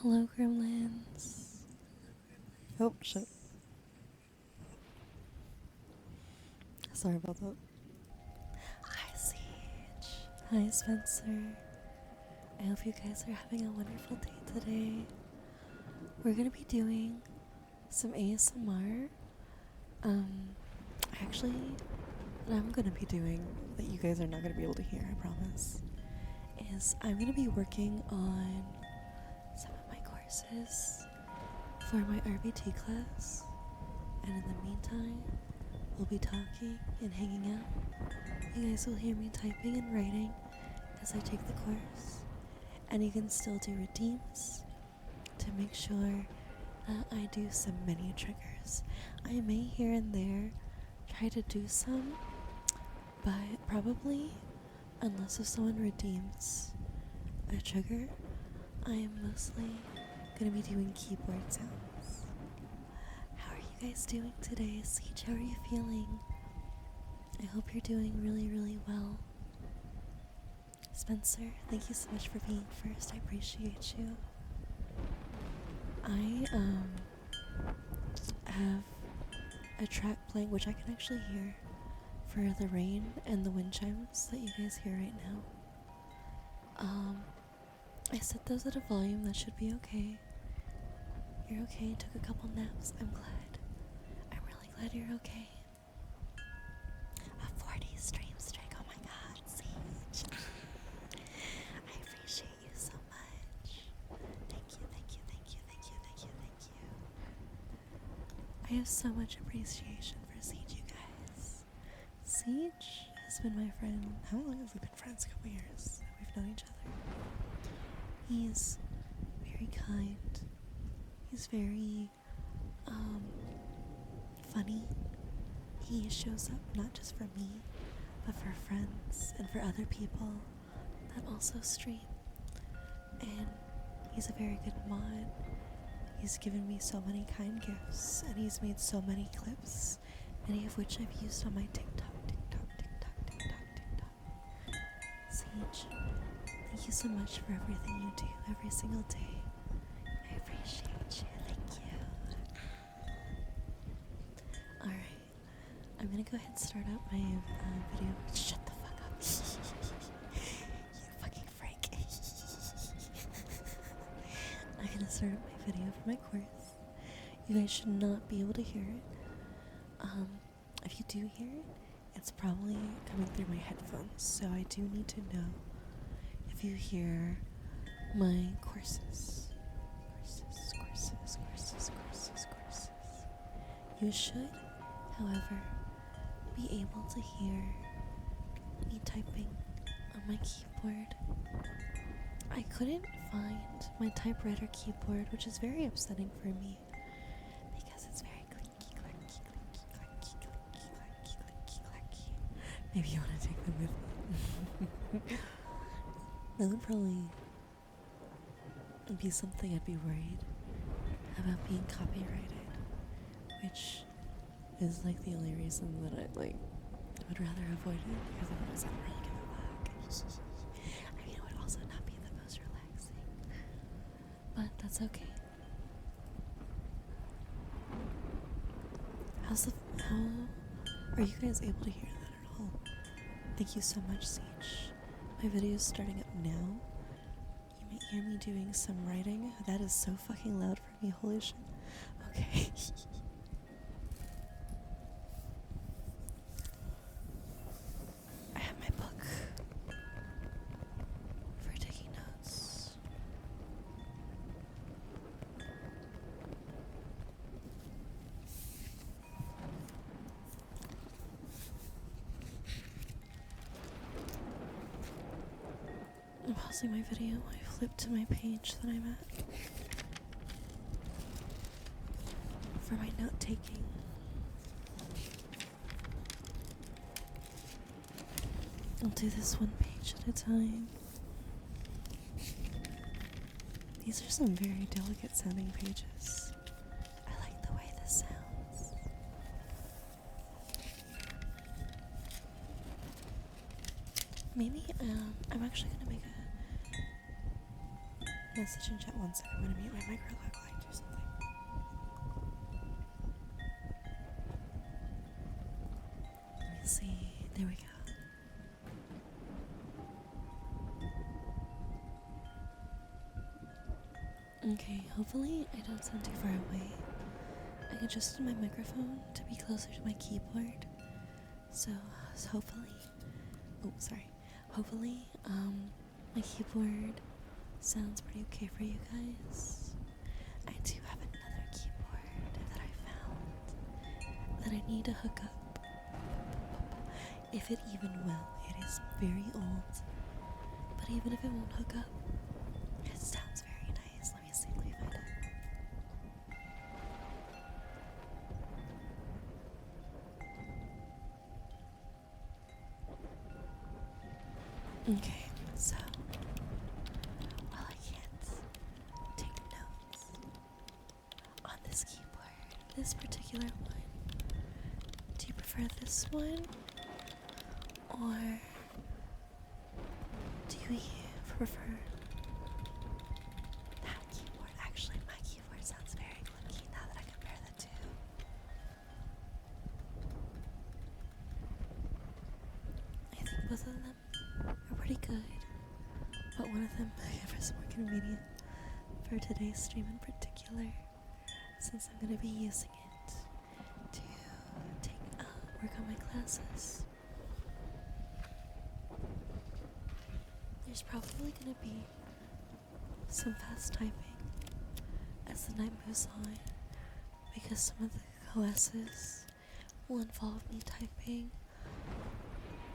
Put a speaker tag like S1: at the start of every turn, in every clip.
S1: Hello, gremlins. Oh, shit. Sorry about that. Hi, Siege. Hi, Spencer. I hope you guys are having a wonderful day today. We're gonna be doing some ASMR. Actually, what I'm gonna be doing that you guys are not gonna be able to hear, I promise, is I'm gonna be working on some of my courses for my RBT class. And in the meantime, we'll be talking and hanging out. You guys will hear me typing and writing as I take the course. And you can still do redeems to make sure that I do some menu triggers. I may here and there try to do some, but probably, unless if someone redeems a trigger, I am mostly going to be doing keyboard sounds. How are you guys doing today? Siege, how are you feeling? I hope you're doing really, really well. Spencer, thank you so much for being first. I appreciate you. I have a track playing which I can actually hear for the rain and the wind chimes that you guys hear right now. I set those at a volume that should be okay. You're okay, took a couple naps. I'm glad. I'm really glad you're okay. A 40 stream streak, oh my god, Siege. I appreciate you so much. Thank you, thank you, thank you, thank you, thank you, thank you. I have so much appreciation for Siege, you guys. Siege has been my friend. How long have we been friends? A couple years that we've known each other. He's very kind. He's very, funny. He shows up not just for me, but for friends and for other people that also stream. And he's a very good mod. He's given me so many kind gifts, and he's made so many clips, many of which I've used on my TikTok. Siege, thank you so much for everything you do every single day. I appreciate you. Thank you. Alright, I'm gonna go ahead and start out my video. Shut the fuck up. You fucking freak. I'm gonna start up my video for my course. You guys should not be able to hear it. If you do hear it, it's probably coming through my headphones, so I do need to know if you hear my courses. You should, however, be able to hear me typing on my keyboard. I couldn't find my typewriter keyboard, which is very upsetting for me because it's very clinky, clanky, clinky, clanky, clinky, clanky, clinky, clanky. Maybe you want to take them with me. That would probably be something I'd be worried about being copyrighted, which is like the only reason that I would rather avoid it, because otherwise I don't really give a fuck. I mean, it would also not be the most relaxing, but that's okay. How are you guys able to hear that at all? Thank you so much, Siege. My video is starting up now. You may hear me doing some writing. That is so fucking loud for me. Holy shit. Okay. I have my book for taking notes. I'm pausing my video. I flip to my page that I'm at for my note taking. I'll do this one page at a time. These are some very delicate sounding pages. I like the way this sounds. Maybe I'm actually gonna make message in chat. One second, I'm gonna mute my micro lag while I do something. Let me see. There we go. Okay, hopefully I don't sound too far away. I adjusted my microphone to be closer to my keyboard. So hopefully, hopefully, my keyboard sounds pretty okay for you guys. I do have another keyboard that I found that I need to hook up. If it even will. It is very old. But even if it won't hook up, it sounds very nice. Let me see if I find it. Okay, so while I can't take notes on this keyboard, this particular one, do you prefer this one, or do you prefer that keyboard? Actually, my keyboard sounds very clicky now that I compare the two. I think both of them are pretty good, but one of them I guess is more convenient for today's stream in particular, since I'm going to be using it to take work on my classes. There's probably going to be some fast typing as the night moves on, because some of the classes will involve me typing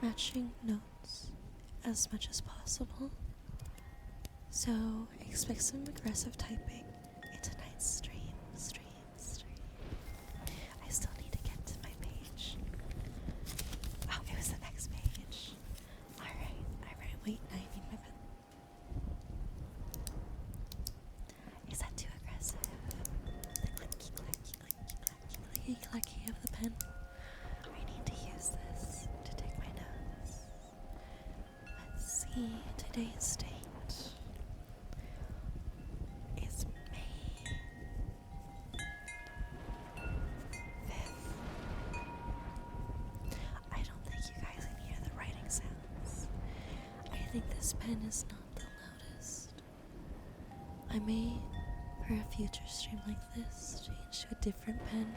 S1: matching notes as much as possible. So expect some aggressive typing in tonight's stream. I still need to get to my page. Oh, it was the next page. Alright, wait, I need my pen. Is that too aggressive? The clicky clacky of the pen. I need to use this to take my notes. Let's see, today's date is May 5th. I don't think you guys can hear the writing sounds. I think this pen is not the loudest. I may, for a future stream like this, change to a different pen.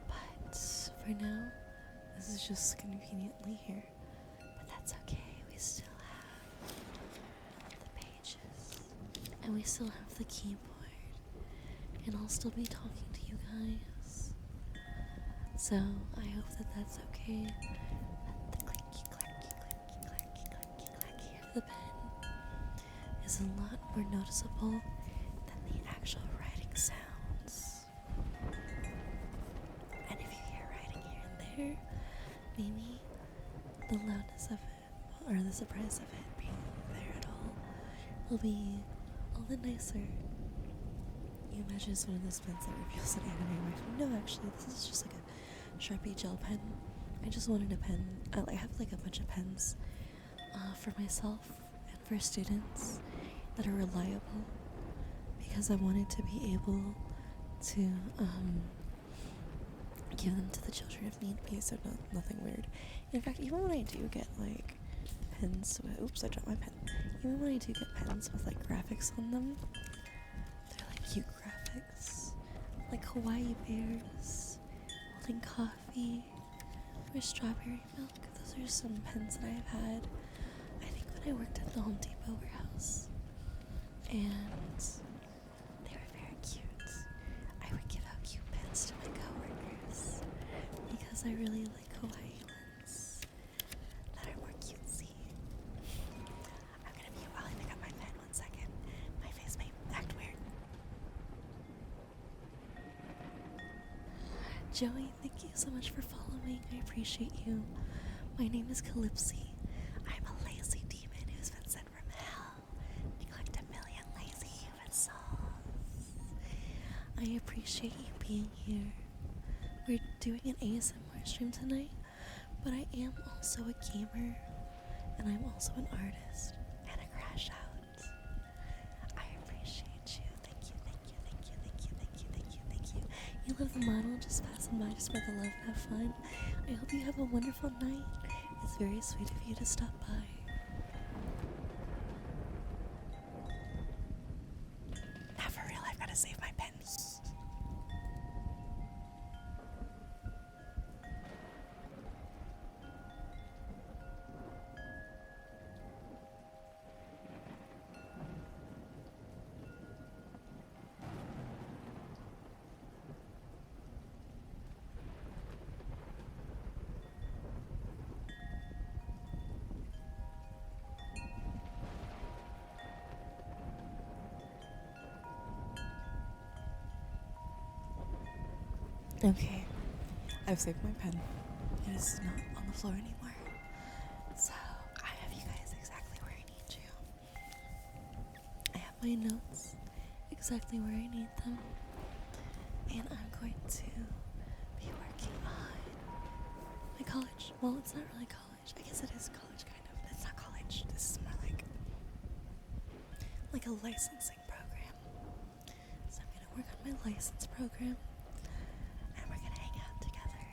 S1: But for now, this is just conveniently here. But that's okay, we still have the pages. And we still have the keyboard. And I'll still be talking to you guys. So, I hope that that's okay. But the clicky clacky of the pen is a lot more noticeable than the actual writing sounds. And if you hear writing here and there, maybe the loudness of it, or the surprise of it being there at all, will be all the nicer. You imagine it's one of those pens that reveals an anime rifle. No, actually, this is just like a Sharpie gel pen. I just wanted a pen. I have like a bunch of pens for myself and for students that are reliable, because I wanted to be able to give them to the children if need be, so nothing weird. In fact, even when I do get like pens with, oops, I dropped my pen. Even when I do get pens with like graphics on them, they're like cute graphics, like Hawaii bears, holding coffee, or strawberry milk. Those are some pens that I've had, I think, when I worked at the Home Depot warehouse, and they were very cute. I would give out cute pens to my coworkers because I really like Hawaii ones that are more cutesy. I'm gonna mute while I pick up my pen. 1 second. My face may act weird. Joey, thank you so much for following. I appreciate you. My name is Calypsy. I'm a lazy demon who's been sent from hell to collect 1,000,000 lazy human souls. I appreciate you being here. We're doing an ASMR stream tonight, but I am also a gamer, and I'm also an artist and a crash out. You live the model, just passing by to spread the love and have fun. I hope you have a wonderful night. It's very sweet of you to stop by. Not for real, I've got to save my pen. Okay, I've saved my pen. It is not on the floor anymore. So, I have you guys exactly where I need you. I have my notes exactly where I need them. And I'm going to be working on my college. Well, it's not really college. I guess it is college, kind of. It's not college. This is more like a licensing program. So I'm going to work on my license program. And we're going to hang out together.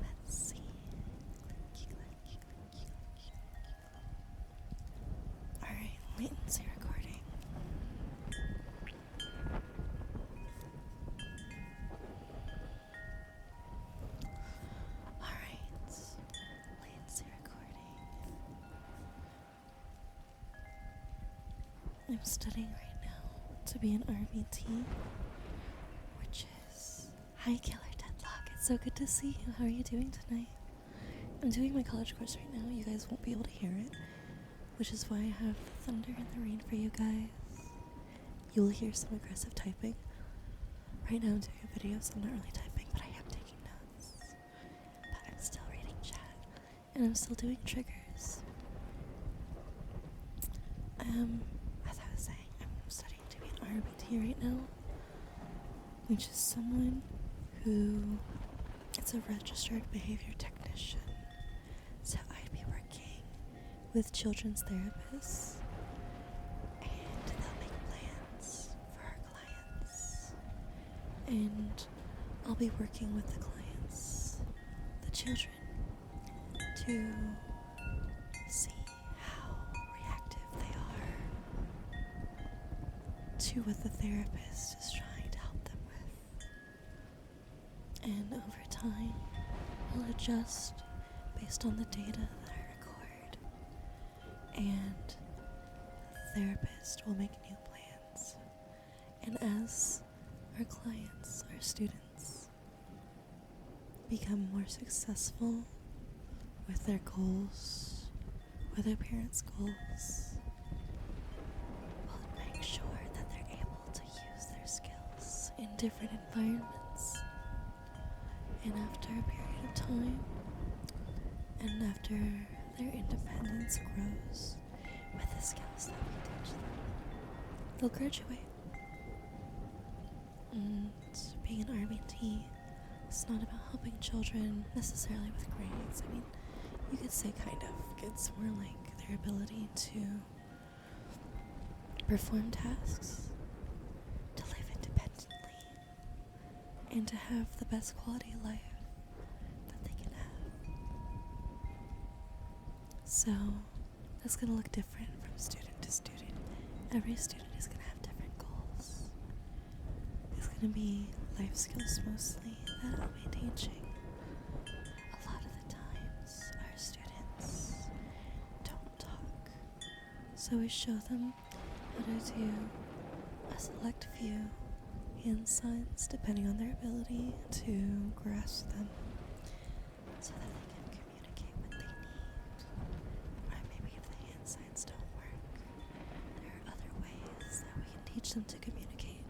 S1: Let's see. Alright, latency recording. Alright, latency recording. I'm studying right now to be an RBT, which is Hi Killer Deadlock. It's so good to see you. How are you doing tonight? I'm doing my college course right now. You guys won't be able to hear it, which is why I have the thunder and the rain for you guys. You'll hear some aggressive typing. Right now I'm doing a video, so I'm not really typing, but I am taking notes. But I'm still reading chat, and I'm still doing triggers. As I was saying, I'm studying to be an RBT right now, which is someone who is a registered behavior technician. So I'd be working with children's therapists, and they'll make plans for our clients. And I'll be working with the clients, the children, to see how reactive they are to what the therapist is trying to help them with. And over time, I'll adjust based on the data that I record. And the therapist will make new plans. And as our clients, our students, become more successful with their goals, with their parents' goals, we'll make sure that they're able to use their skills in different environments. And after a period of time, and after their independence grows with the skills that we teach them, they'll graduate. And being an RBT, it's not about helping children necessarily with grades. I mean, you could say kind of. It's more like their ability to perform tasks, to live independently, and to have the best quality of life that they can have. So, that's going to look different from student to student. Every student is going to have different goals. It's going to be life skills mostly that I'll be teaching. A lot of the times, our students don't talk, so we show them how to do a select few hand signs depending on their ability to grasp them, so that they can communicate what they need. Or maybe if the hand signs don't work, there are other ways that we can teach them to communicate.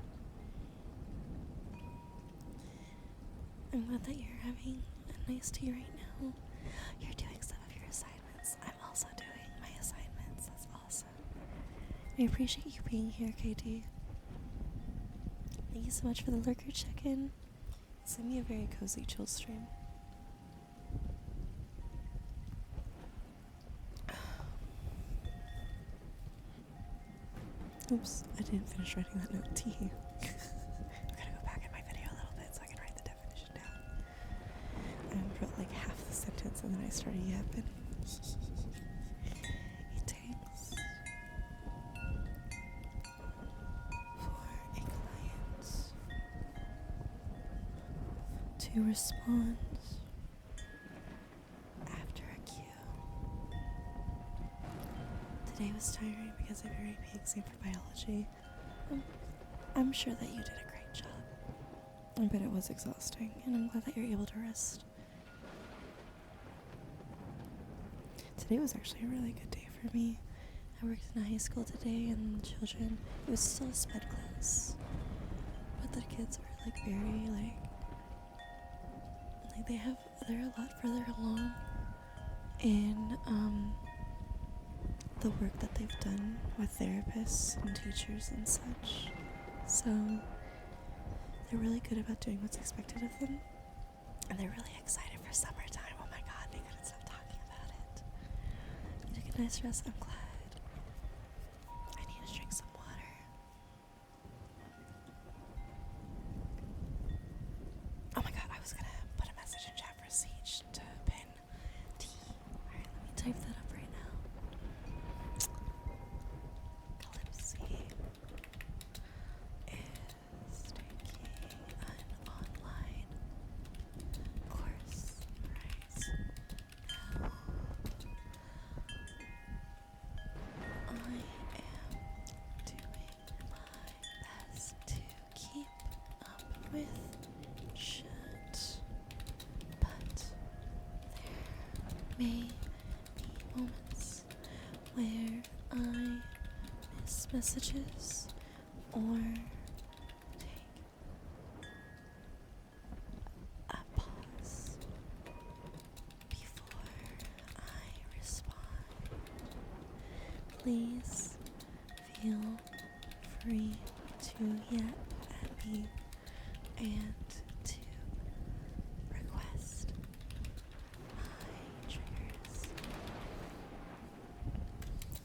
S1: I'm glad that you're having a nice tea right now. You're doing some of your assignments. I'm also doing my assignments. That's awesome. I appreciate you being here, KD. Thank you so much for the lurker check-in. It's gonna be a very cozy chill stream. Oops, I didn't finish writing that note. Tee. I gotta go back in my video. something that I started yet, but it takes for a client to respond after a cue. Today was tiring because I have a AP exam for biology. I'm sure that you did a great job. But it was exhausting, and I'm glad that you're able to rest. Today was actually a really good day for me. I worked in a high school today, and the children, it was still a sped class, but the kids were like very they're a lot further along in the work that they've done with therapists and teachers and such. So they're really good about doing what's expected of them, and they're really excited for summertime. Oh my god, they couldn't stop talking about it. You took a nice rest, I'm glad. I need to drink some water. Oh my god, I was gonna put a message in chat for Siege to pin T. Alright, let me type that up right now. Calypsy is taking an online course right now. I am doing my best to keep up with chat, but there may be moments where I miss messages or take a pause before I respond. Please feel free to yap at me and to request my triggers.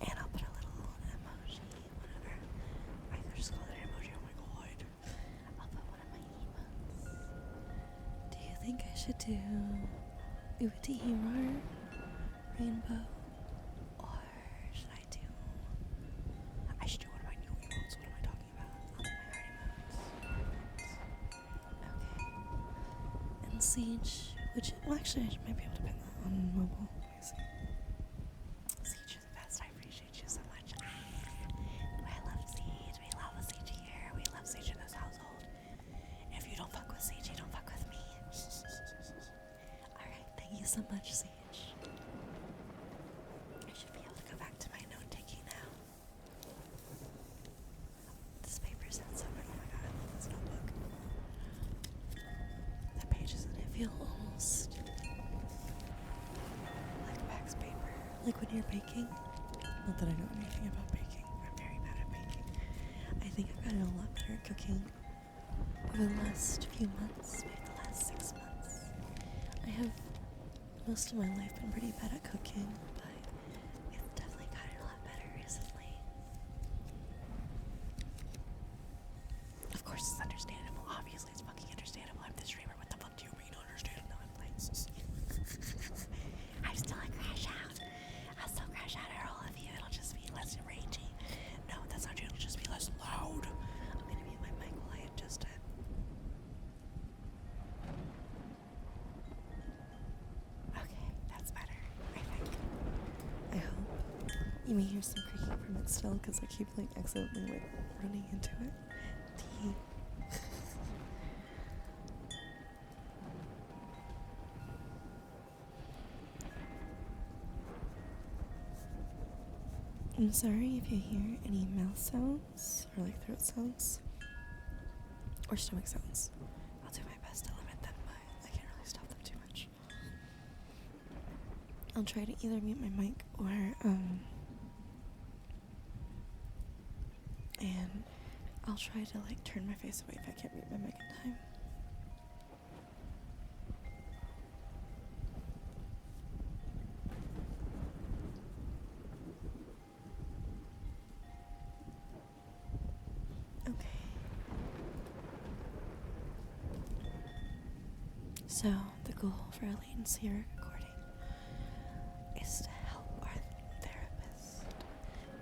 S1: And I'll put a little emoji, whatever. I could just call it an emoji, oh my god. I'll put one of my emotes. Do you think I should do Uti-Hero, Rainbow, or should I do... I should do one of my new emotes. What am I talking about? I'll do my heart emotes. Okay. And Siege, which... Well, actually, I might be able to pin that on mobile. Let me see. Siege is the best. I appreciate you so much. I love Siege. We love Siege here. We love Siege in this household. If you don't fuck with Siege, you don't fuck with me. Alright, thank you so much, Siege. I should be able to go back to my note-taking now. This paper is in summer. Oh my god, I love this notebook. The pages in it feel almost like wax paper. Like when you're baking. Not that I know anything about baking. I'm very bad at baking. I think I've gotten a lot better at cooking over the last few months, maybe the last 6 months. I have most of my life been pretty bad at cooking, but it's definitely gotten a lot better recently. Of course, it's understandable. Obviously, it's fucking understandable. I'm the streamer. What the fuck do you mean understand? No, I'm like... I'm still a crash out. I'll still crash out at all of you. It'll just be less ragey. No, that's not true. It'll just be less loud. I'm gonna mute my mic while I adjust it. Okay, that's better, I think. I hope. You may hear some creaking from it still, because I keep like accidentally like running into it. Tea. I'm sorry if you hear any mouth sounds or like throat sounds or stomach sounds. I'll do my best to limit them, but I can't really stop them too much. I'll try to either mute my mic or and I'll try to like turn my face away if I can't mute my mic in time. Okay. So the goal for a latency recording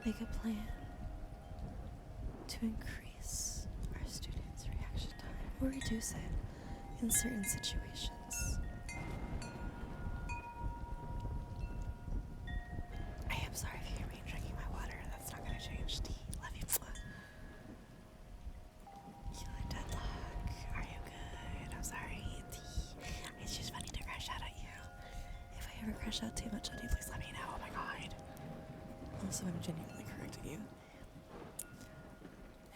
S1: make a plan to increase our students' reaction time or reduce it in certain situations. I am sorry if you hear me drinking my water. That's not going to change. Tea. Love you. You like deadlock. Are you good? I'm sorry. Tea. It's just funny to crash out at you. If I ever crash out too much on you, please let me know. Oh my god. Also, I'm genuinely correcting you.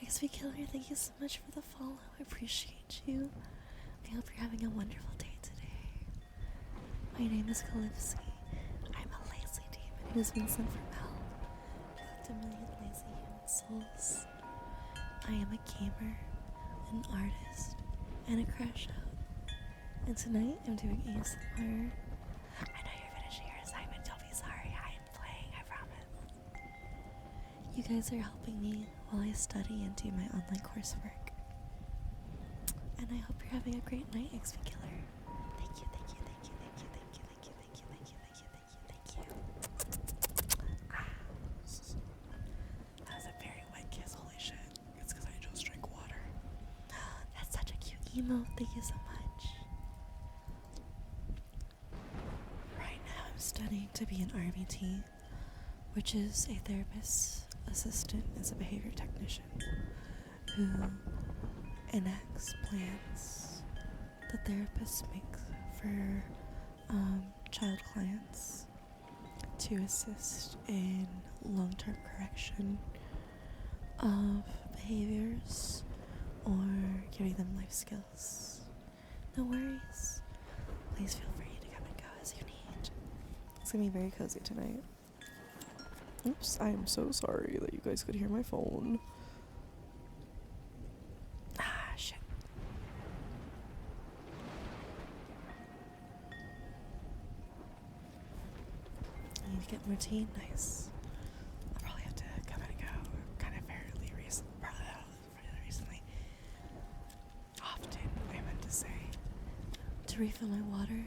S1: XP Killer, thank you so much for the follow. I appreciate you. I hope you're having a wonderful day today. My name is Calypsy. I'm a lazy demon who's been sent from hell to collect a million lazy human souls. I am a gamer, an artist, and a crash out. And tonight I'm doing ASMR. I know you're finishing your assignment, don't be sorry. I am playing, I promise. You guys are helping me while I study and do my online coursework. And I hope you're having a great night, XP Killer. Thank you, thank you, thank you, thank you, thank you, thank you, thank you, thank you, thank you, thank you, thank you. That was a very wet kiss, holy shit. It's because I just drank water. That's such a cute emote, thank you so much. Right now I'm studying to be an RBT, which is a therapist's assistant as a behavior technician who enacts plans that therapists make for child clients to assist in long-term correction of behaviors or giving them life skills. No worries. Please feel free to come and go as you need. It's gonna be very cozy tonight. Oops, I am so sorry that you guys could hear my phone. Ah, shit. I need to get more tea. Nice. I'll probably have to come and go kind of fairly recently. Probably fairly recently. Often, I meant to say. To refill my water.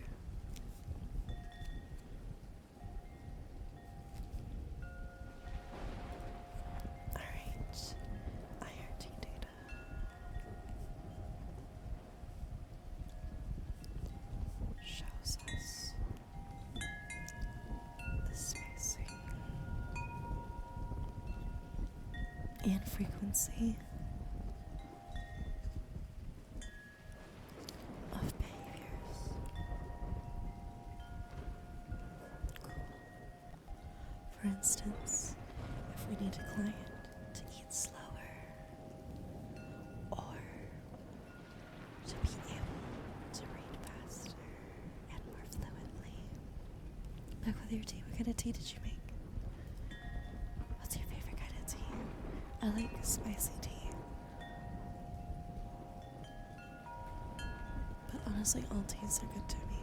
S1: And frequency of behaviors. Cool. For instance, if we need a client to eat slower or to be able to read faster and more fluently. Back with your tea, what kind of tea did you make? What's your favorite kind of tea? I like spicy tea. But honestly, all teas are good to me.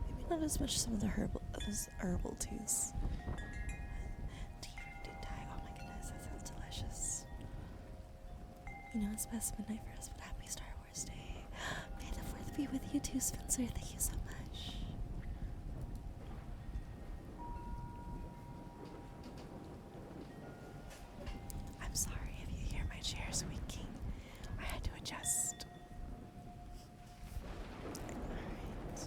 S1: Maybe not as much as some of the herbal teas. Tea root dye. Oh my goodness, that sounds delicious. You know, it's past midnight for us, but happy Star Wars Day. May the 4th be with you too, Spencer. Thank you so much. I'm sorry if you hear my chair squeaking. I had to adjust. Alright.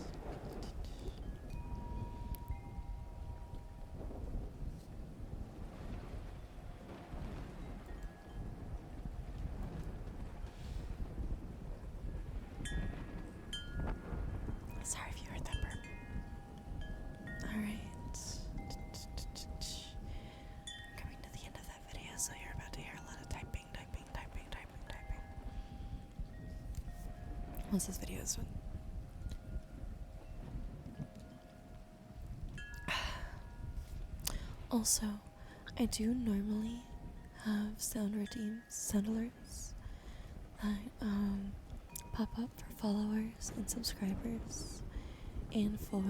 S1: Sorry if you heard that burp. Alright. Coming to the end of that video, so you're about to hear a lot of typing. Once this video is done. Also, I do normally have sound alerts that pop up for followers and subscribers, and for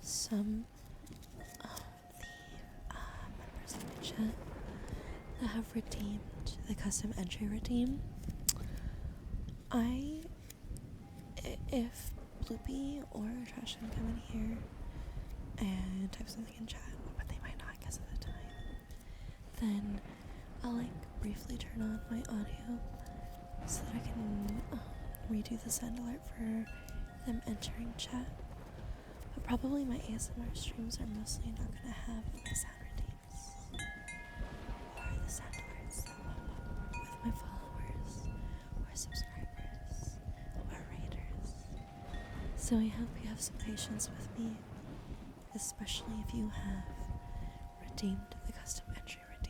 S1: some of the members of my chat that have redeemed the custom entry redeem. If Bloopy or Trash can come in here and type something in chat, but they might not because of the time, then I'll briefly turn on my audio so that I can redo the sound alert for them entering chat. But probably my ASMR streams are mostly not going to have the sound routines or the sound alerts that pop up with my followers or subscribers or raiders. So I hope you have some patience with me, especially if you have redeemed the custom entry routine.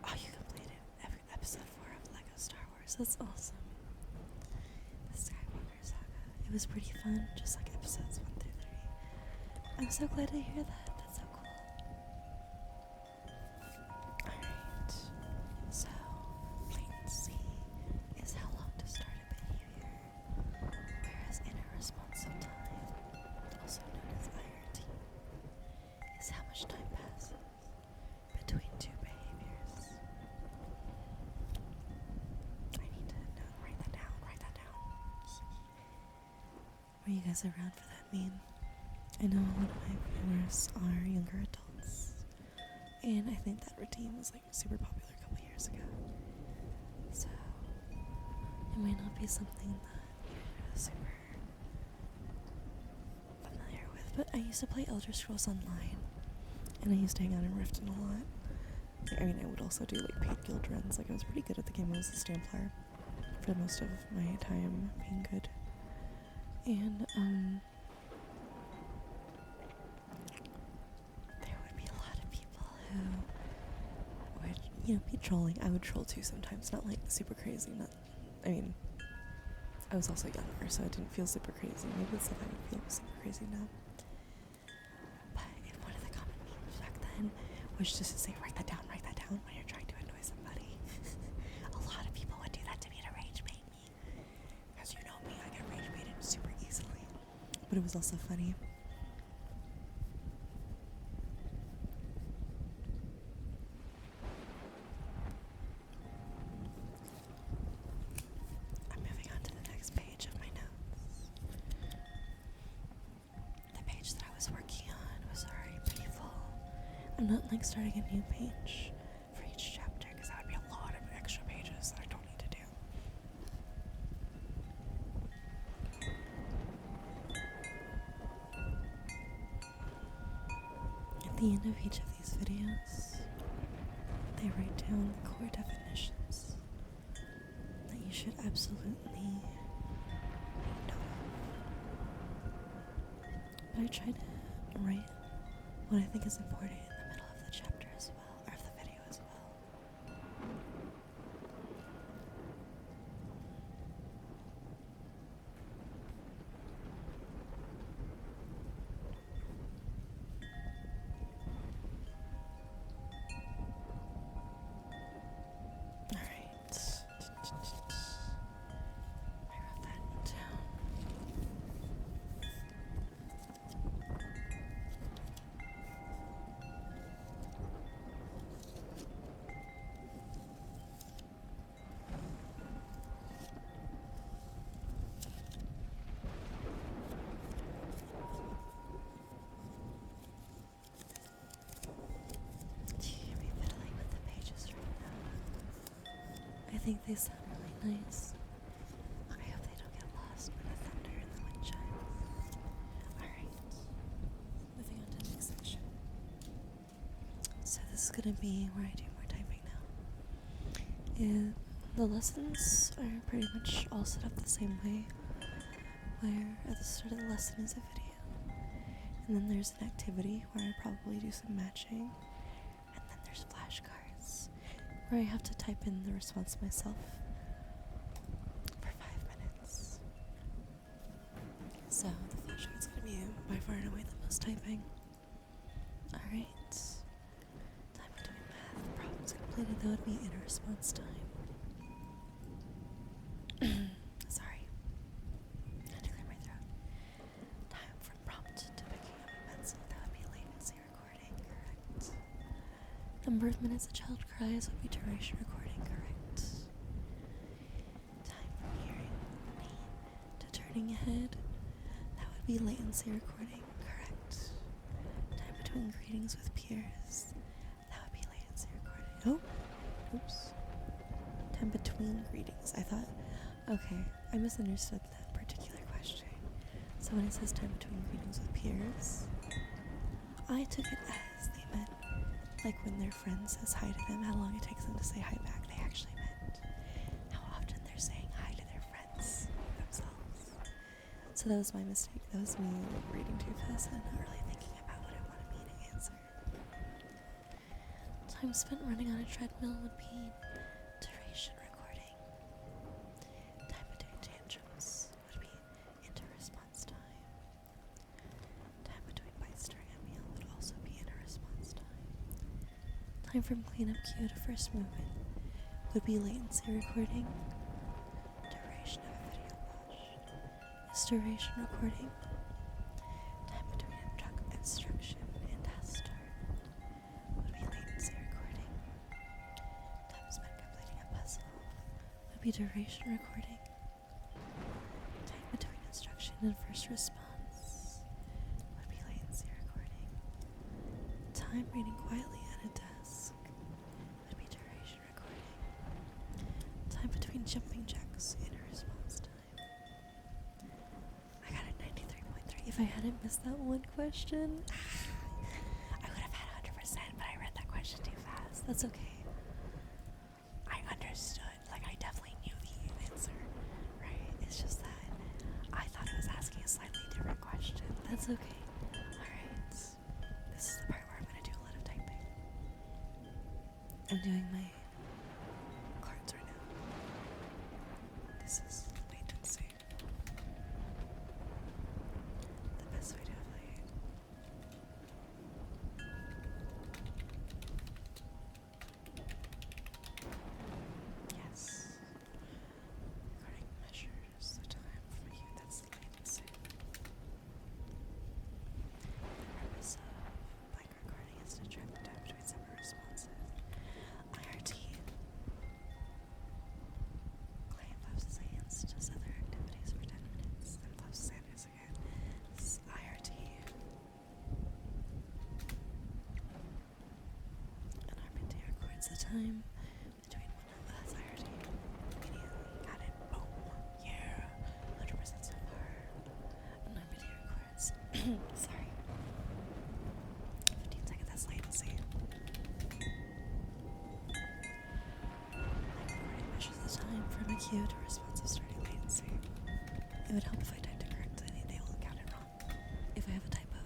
S1: Oh, you completed every episode 4 of LEGO Star Wars. That's awesome. The Skywalker Saga. It was pretty fun, just like episodes 1 through 3. I'm so glad to hear that. That's so cool. Alright. So, latency is how long to start a behavior, whereas interresponsive time, also known as IRT, is how much time passes between two behaviors. I need to write that down. Were you guys around for that meme? I know a lot of my viewers are younger adults, and I think that routine was super popular a couple years ago. So it might not be something that you're super familiar with, but I used to play Elder Scrolls Online, and I used to hang out in Riften a lot. I would also do paid guild runs. I was pretty good at the game. I was a Stamplar for most of my time being good. And there would be a lot of people who would, be trolling. I would troll too sometimes, not super crazy. I was also younger, so I didn't feel super crazy. Maybe the stuff I would feel was super crazy now. But one of the common memes back then was just to say, write that down when you're trying to annoy somebody. A lot of people would do that to me to rage bait me. As you know me, I get rage baited super easily. But it was also funny. I'm moving on to the next page of my notes. The page that I was working on was already pretty full. I'm not starting a new page for each chapter because that would be a lot of extra pages that I don't need to do. At the end of each of these videos, they write down the core definitions that you should absolutely know. But I try to write what I think is important in the middle of the chapter as well, or of the video as well. Alright. I wrote that down. Do you hear me fiddling with the pages right now? I think they sound really nice. I hope they don't get lost with the thunder and the wind chimes. Alright. Moving on to the next section. So this is gonna be where I do more typing now. The lessons are pretty much all set up the same way, where at the start of the lesson is a video, and then there's an activity where I probably do some matching, and then there's flashcards where I have to type in the response myself for 5 minutes. So the flashcard's gonna be by far and away the most typing. Alright. Time to do math. Problems completed, that would be inner response time. Sorry. I had to clear my throat. Time from prompt to picking up a pencil, that would be latency recording, correct. Number of minutes a child cries would be duration recording, correct. Time from hearing recording ahead. That would be latency recording, correct. Time between greetings with peers. That would be latency recording. Oh, oops. Time between greetings. I thought, okay, I misunderstood that particular question. So when it says time between greetings with peers, I took it as they meant, like when their friend says hi to them, how long it takes them to say hi back. They actually meant how often they're saying hi to their friends themselves. So that was my mistake. That was me reading too fast and not really thinking about what it wanted me to answer. Time spent running on a treadmill would be duration recording. Time between tantrums would be inter-response time. Time between bites during a meal would also be inter-response time. Time from cleanup cue to first movement would be latency recording. Duration of a video watch is duration recording. Time between instruction and task start would be latency recording. Time spent completing a puzzle would be duration recording. Time between instruction and first response would be latency recording. Time reading quietly at a desk would be duration recording. Time between jumping jacks in a response time. I got a 93.3. If I hadn't missed that one question, I would have had 100%, but I read that question too fast. That's okay. I understood. Like, I definitely knew the answer, right? It's just that I thought it was asking a slightly different question. That's okay. Alright. This is the part where I'm going to do a lot of typing. I'm doing my cards right now. This is latency. The best way to avoid it. Yes. Recording measures the time for you. That's latency. The purpose of blank recording is to track the time between separate responses. IRT. Client claps his hands, does other activities for 10 minutes, then claps his hands again. This is IRT. An armchair records the time between one of us. IRT. Immediately got it. Boom. Yeah. 100% so far. An armchair records. Sorry. 15 seconds. That's latency. Recording measures the time from a cue to responsive starting latency. It would help if I typed it correctly. They will count it wrong if I have a typo.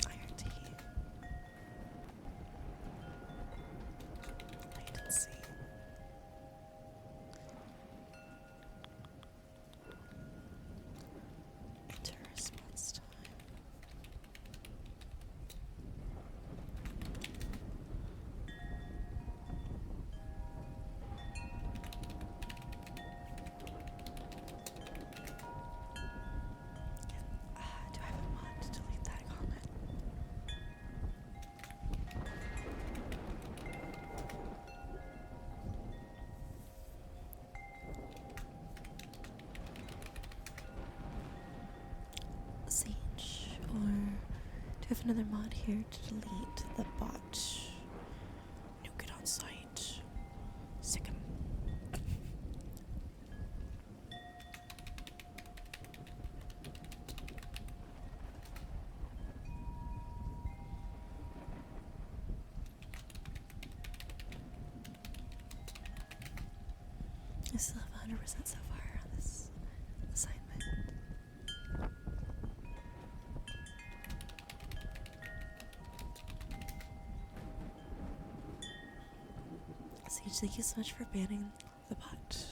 S1: IRT. Latency. Inter-response time. Do I have a mod to delete that comment? Siege, or do you have another mod here to delete the bot? Nuke it on site. Sick 'em. I still have 100% so far on this assignment. Siege, thank you so much for banning the bot.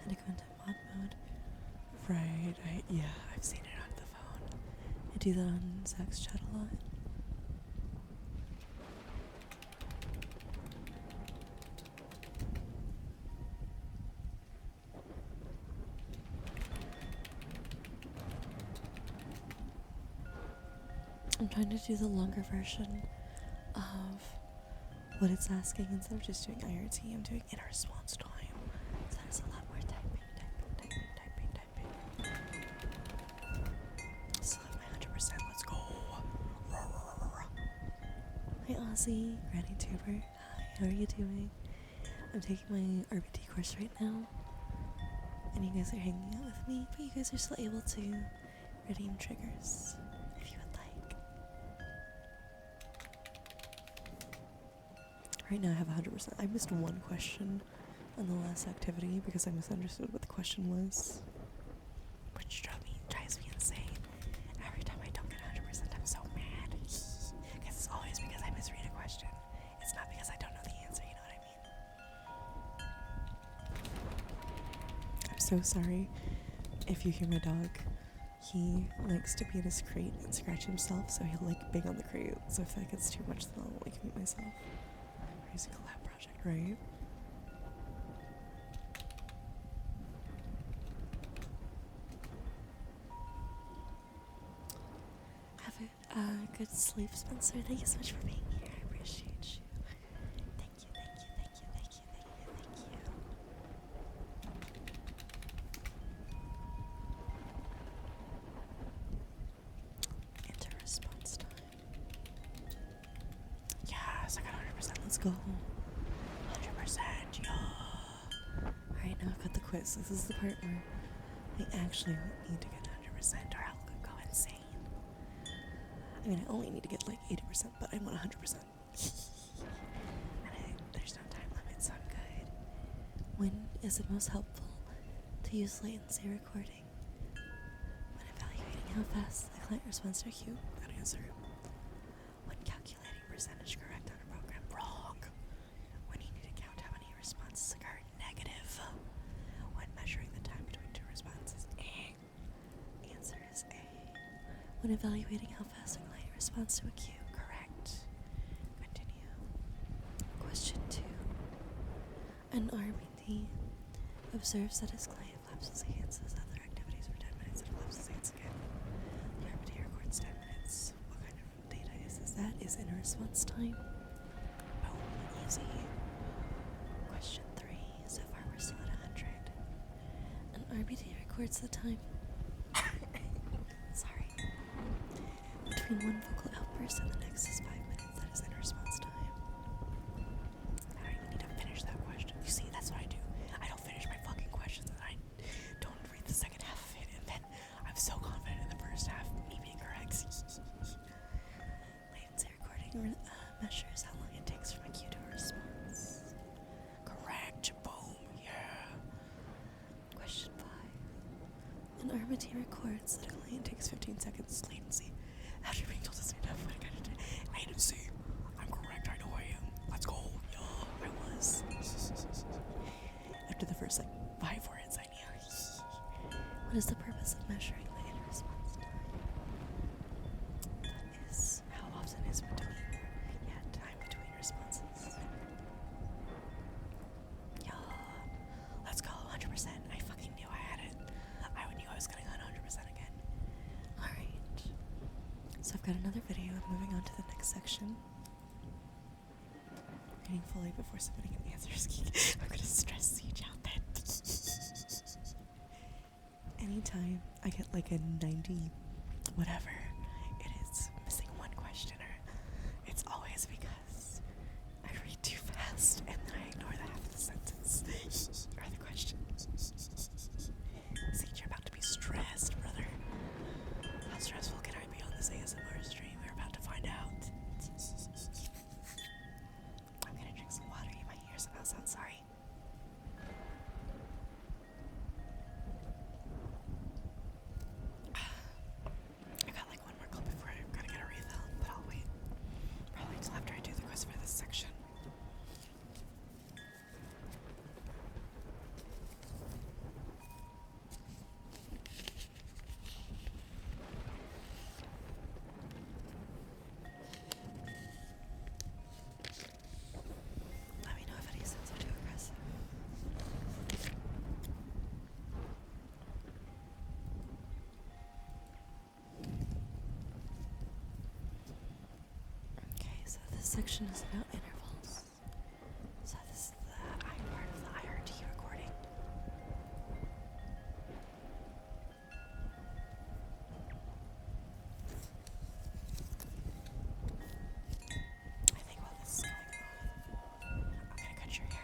S1: And to go into mod mode. Right, yeah, I've seen it on the phone. do that on Zach's chat a lot. I'm trying to do the longer version of what it's asking instead of just doing IRT. I'm doing in response time. So that is a lot more typing. Still have my 100%. Let's go. Hi Ozzy, Granny Tuber. Hi, how are you doing? I'm taking my RBT course right now, and you guys are hanging out with me, but you guys are still able to redeem triggers if you would like. Right now I have 100%. I missed one question on the last activity because I misunderstood what the question was, which drives me insane. Every time I don't get 100%, I'm so mad. Because it's always because I misread a question. It's not because I don't know the answer, you know what I mean? I'm so sorry if you hear my dog. He likes to be in his crate and scratch himself, so he'll like bang on the crate. So if that gets too much, then I'll like mute myself. Crazy collab project, right? Have a good sleep, Spencer. Thank you so much for being here. I appreciate you. Thank you. Enter response time. Yes, I got 100%. Let's go. 100%, yeah. Alright, now I've got the quiz. This is the part where I actually need to get 100% or I'll go insane. I mean, I only need to get like 80%, but I want 100%. And there's no time limit, so I'm good. When is it most helpful to use latency recording? When evaluating how fast the client responds to a queue. Good answer. When calculating percentage correct on a program. Wrong. When you need to count how many responses occur. Negative. When measuring the time between two responses. Answer is A. When evaluating how fast a client responds to a queue. Correct. Continue. Question 2. An RBT observes that his client flaps his hands as other activities for 10 minutes and flaps his hands again. The RBT records 10 minutes. What kind of data is this? That is in response time. Boom. Easy. Question 3. So far we're still at 100. An RBT records the time sorry, between one vocal outburst and the next is 5 minutes. That is in response time. I don't even need to finish that question. You see, that's what I do. I don't finish my fucking questions and I don't read the second half of it, and then I'm so confident in the first half, me being correct. Latency recording measures how long it takes from a cue to a response. Correct. Boom. Yeah. Question 5. An RBT records that a client takes 15 seconds latency after being told to stand up. What kind of latency? I'm correct. I know I am. Let's go. Yeah, I was. After the first 5 words, I knew. What is the purpose of measuring the response time? That is how often is between. Time between responses. Yeah. Let's go. 100%. I fucking knew I had it. I knew I was gonna go 100% again. Alright. So I've got another video. I'm moving on to the next section. Reading fully before submitting an answer. I'm gonna stress siege out then. Anytime I get like a 90 whatever, it is missing one question, or it's always because I read too fast and then I ignore the half of the sentence or the question. Siege, you're about to be stressed, brother. How stressful can I be on this ASMR stream? We're about to find out. I'm gonna drink some water. You might hear somehow sound sorry. I got like section is about intervals. So this is the I part of the IRT recording. I think while this is going on, I'm gonna cut your hair.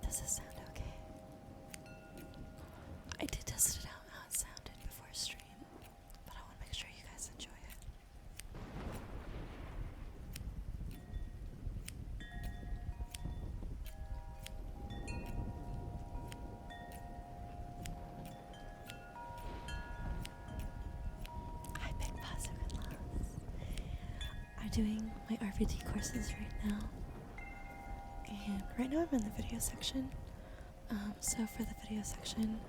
S1: Does this sound okay? I did test it out how it sounded before stream, but I want to make sure you guys enjoy it. Hi, Big Positive and Loves. I'm doing my RVD courses right now. And right now I'm in the video section. So for the video section,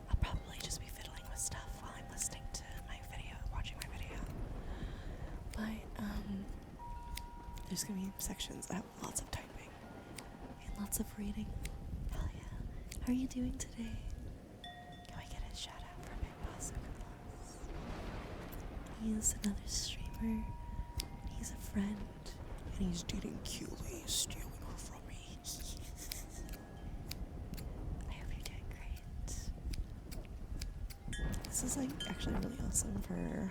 S1: I'll probably just be fiddling with stuff while I'm listening to my video, watching my video. But there's gonna be sections that have lots of typing and lots of reading. Hell yeah. How are you doing today? Can we get a shout out for Big Boss Loves? He's another streamer. He's a friend. And he's dating Keely, stealing her from me. I hope you're doing great. This is like actually really awesome for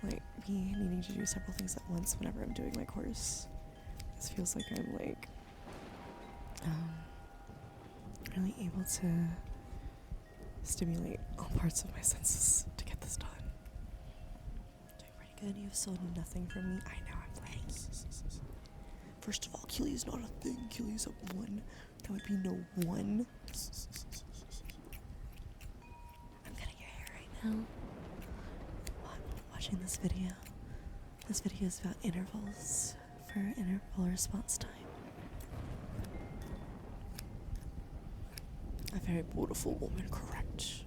S1: like me needing to do several things at once whenever I'm doing my course. This feels like I'm like really able to stimulate all parts of my senses to get this done. Doing pretty good. You've sold nothing from me. I know, I'm playing. First of all, Keely's not a thing. Keely's a 1. That would be no 1. I'm cutting your hair right now while I'm watching this video. This video is about intervals for interval response time. A very beautiful woman, correct.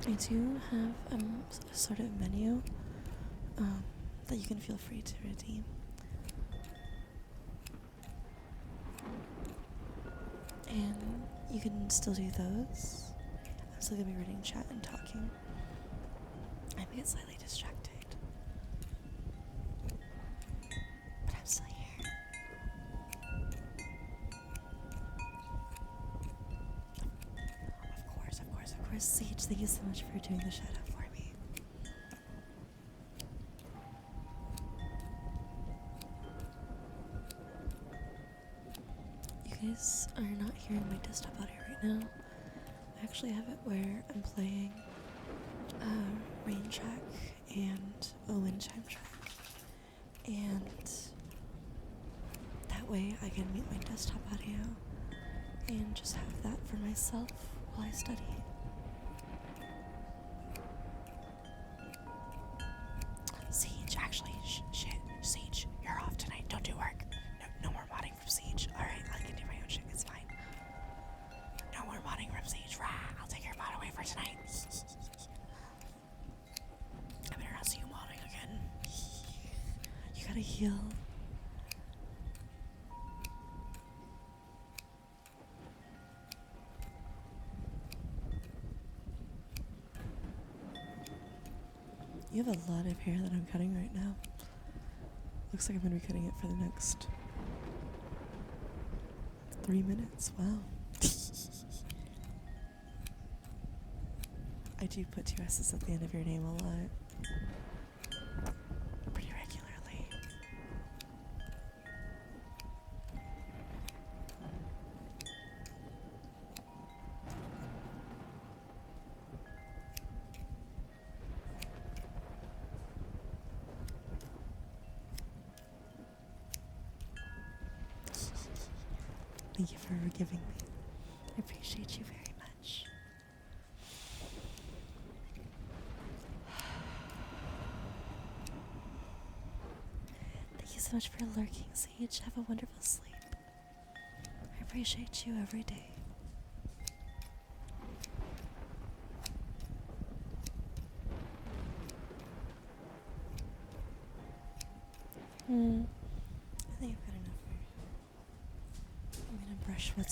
S1: I do have a sort of menu that you can feel free to redeem. And you can still do those. I'm still gonna be reading chat and talking. I may get slightly distracted, but I'm still here. Of course, Sage, thank you so much for doing the shout out for me. You guys are not hearing my desktop audio right now. I actually have it where I'm playing a rain track and a wind chime track, and that way I can mute my desktop audio and just have that for myself while I study. Siege, actually, shit, Siege, you're off tonight. Don't do work. No more modding from Siege. Alright, I can do my own shit. It's fine. No more modding from Siege. Rah, I'll take your mod away for tonight. I better not see you modding again. You gotta heal. You have a lot of hair that I'm cutting right now. Looks like I'm going to be cutting it for the next 3 minutes. Wow. I do put 2 S's at the end of your name a lot. Pretty regularly. Thank you for forgiving me. I appreciate you very much. Thank you so much for lurking, Sage. Have a wonderful sleep. I appreciate you every day.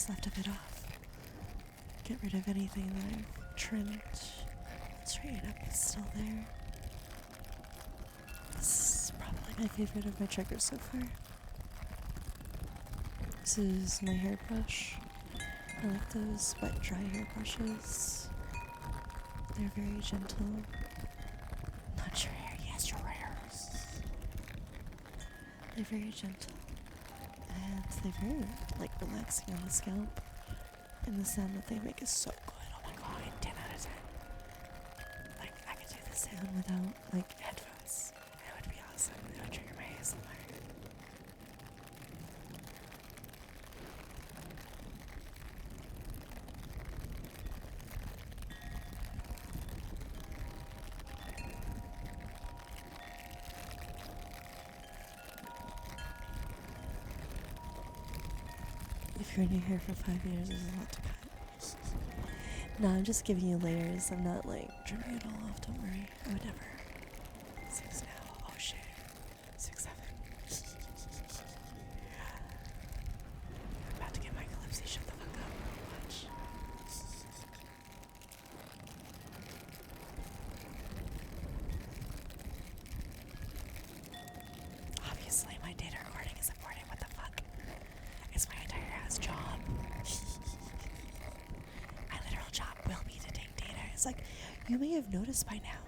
S1: just left a bit off. Get rid of anything that I've trimmed. Straighten up what's still there. This is probably my favorite of my triggers so far. This is my hairbrush. I like those wet dry hairbrushes. They're very gentle. Not your hair, yes, your hairs. They're very gentle. And they're very, like, relaxing on the scalp. And the sound that they make is so good. Oh my god, 10 out of 10. Like, I could do this sound without, like, headphones. It would be awesome. It would trigger my ASMR. If you're in your hair for 5 years, there's a lot to cut. No, I'm just giving you layers. I'm not, like, trimming it all off. Don't worry. I would never. 6 now. Oh shit. 6, 7. I'm about to get my calypsy. Shut the fuck up. Watch. Obviously, my data recording is important. What the fuck? It's my entire ass job. My literal job will be to take data. It's like, you may have noticed by now,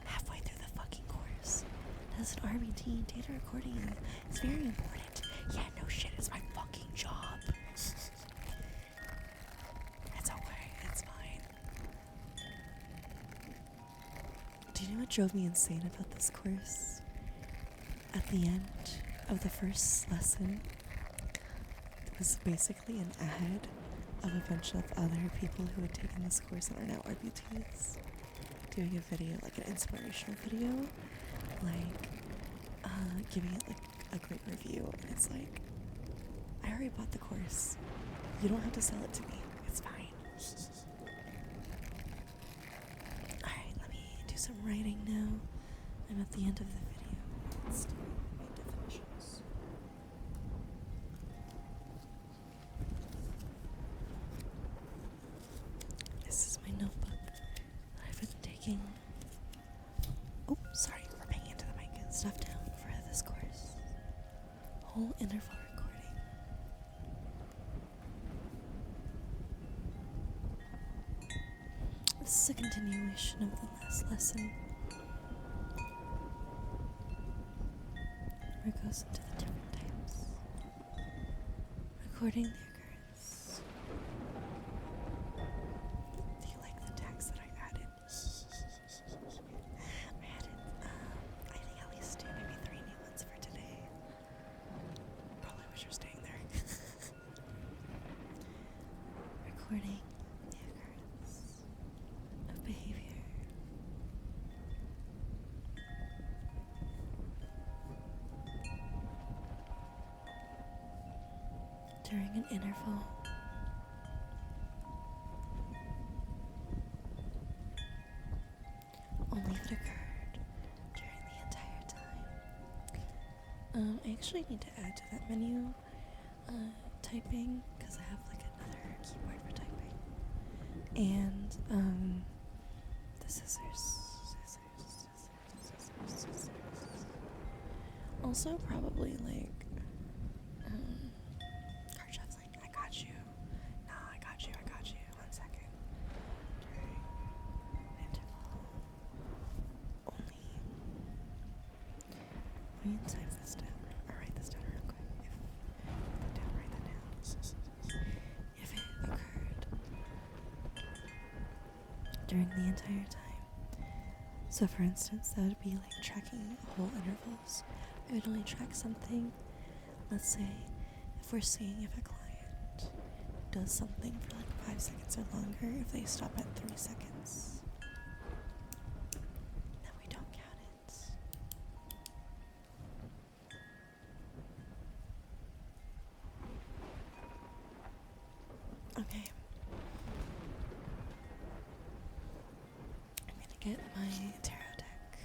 S1: halfway through the fucking course, as an RBT, data recording is very important. Yeah, no shit, it's my fucking job. It's okay, it's fine. Do you know what drove me insane about this course? At the end of the first lesson, it was basically an ad of a bunch of other people who had taken this course and are now RBTs doing a video, like an inspirational video, like giving it like a great review. And it's like, I already bought the course. You don't have to sell it to me. It's fine. Alright, let me do some writing now. I'm at the end of the video. Let's do my definitions. This is my notebook that I've been taking. Oh, sorry, we're banging into the mic and stuff down for this course. Whole interval recording. This is a continuation of the last lesson, where it goes into the different types, recording the occurrence. Do you like the tags that I added? I added, I think at least 2, maybe 3 new ones for today. Probably wish you're staying there. Recording the occurrence of behavior. During an interval. Only if it occurred during the entire time. I actually need to add to that menu typing, because I have like another keyboard for typing. And the scissors. Also probably like card shuffling. I got you. No, I got you. 1 second. During interval. Only. Let me type this down. Or write this down real quick. Write that down. If it occurred during the entire time. So for instance, that would be like tracking whole intervals. I would only track something. Let's say if we're seeing if a client does something for like 5 seconds or longer, if they stop at 3 seconds, then we don't count it. Okay. I'm gonna get my tarot deck.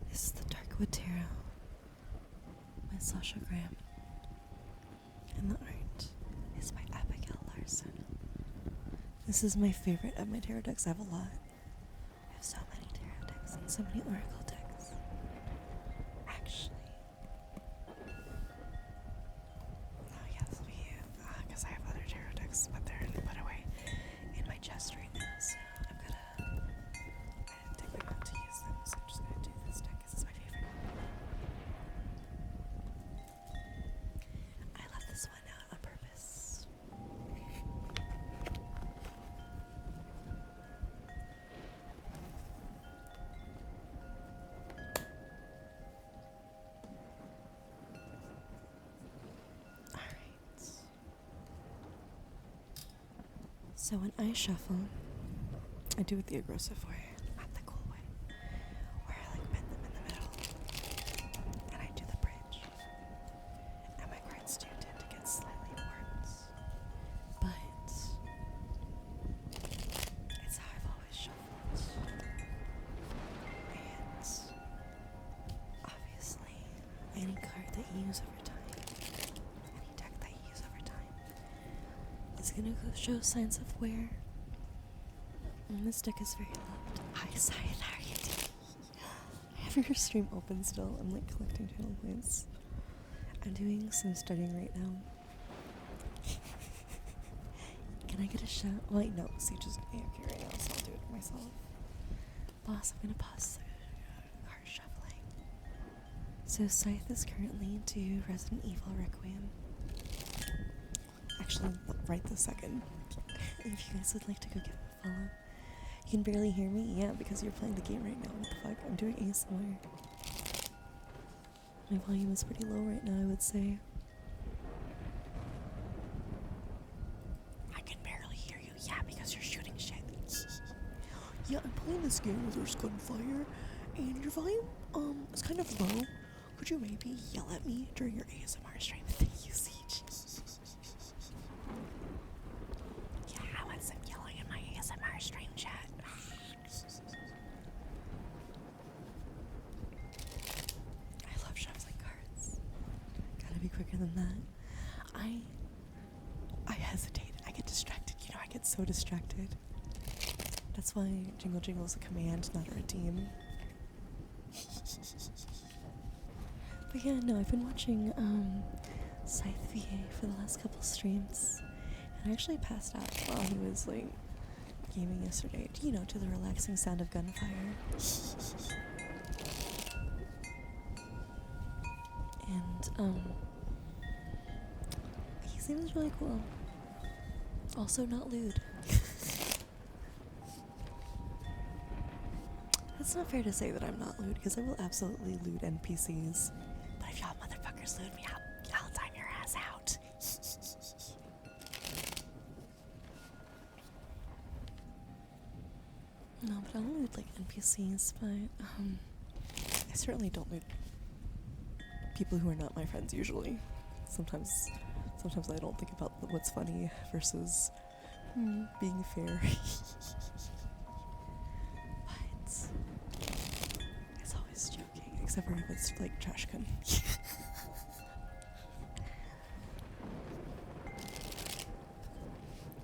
S1: This is the Darkwood Tarot. Sasha Graham. And the art is by Abigail Larson. This is my favorite of my tarot decks. I have a lot. I have so many tarot decks and so many oracle decks. Actually. Oh yeah, this will be because I have other tarot decks, but they're put away in my chest right now, so I didn't take them out to use them, so I'm just gonna do this deck because it's my favorite. I left this one out on purpose. Alright. So when I shuffle, I do it the aggressive way, not the cool way, where I like bend them in the middle, and I do the bridge. And my cards do tend to get slightly warped, but it's how I've always shuffled. And obviously, any card that you use over time, any deck that you use over time, is gonna show signs of wear. And this deck is very loved. Hi, Cyan, how are you doing? I have your stream open still. I'm like collecting channel points. I'm doing some studying right now. Can I get a shout? Wait, no, Siege is AFK right now, so I'll do it myself. Boss, I'm gonna pause the card shuffling. So Scythe is currently to Resident Evil Requiem. Actually, right this second. If you guys would like to go give him a follow. You can barely hear me? Yeah, because you're playing the game right now. What the fuck? I'm doing ASMR. My volume is pretty low right now, I would say. I can barely hear you. Yeah, because you're shooting shit. Yeah, I'm playing this game where there's gunfire, and your volume, is kind of low. Could you maybe yell at me during your ASMR stream? Thank you, Siege. Yeah, I want some yelling in my ASMR stream chat. I love shuffling cards. Gotta be quicker than that. I hesitate. I get distracted. You know, I get so distracted. That's why Jingle Jingle is a command, not a redeem. But yeah, no, I've been watching Scythe VA for the last couple streams. And I actually passed out while he was like gaming yesterday, you know, to the relaxing sound of gunfire. And he seems really cool. Also not lewd. It's not fair to say that I'm not lewd, because I will absolutely loot NPCs. But if y'all motherfuckers loot me, I'll time your ass out. No, but I don't loot like NPCs, but I certainly don't loot people who are not my friends usually. Sometimes I don't think about what's funny versus being fair. It's always joking, except for if it's like trash can.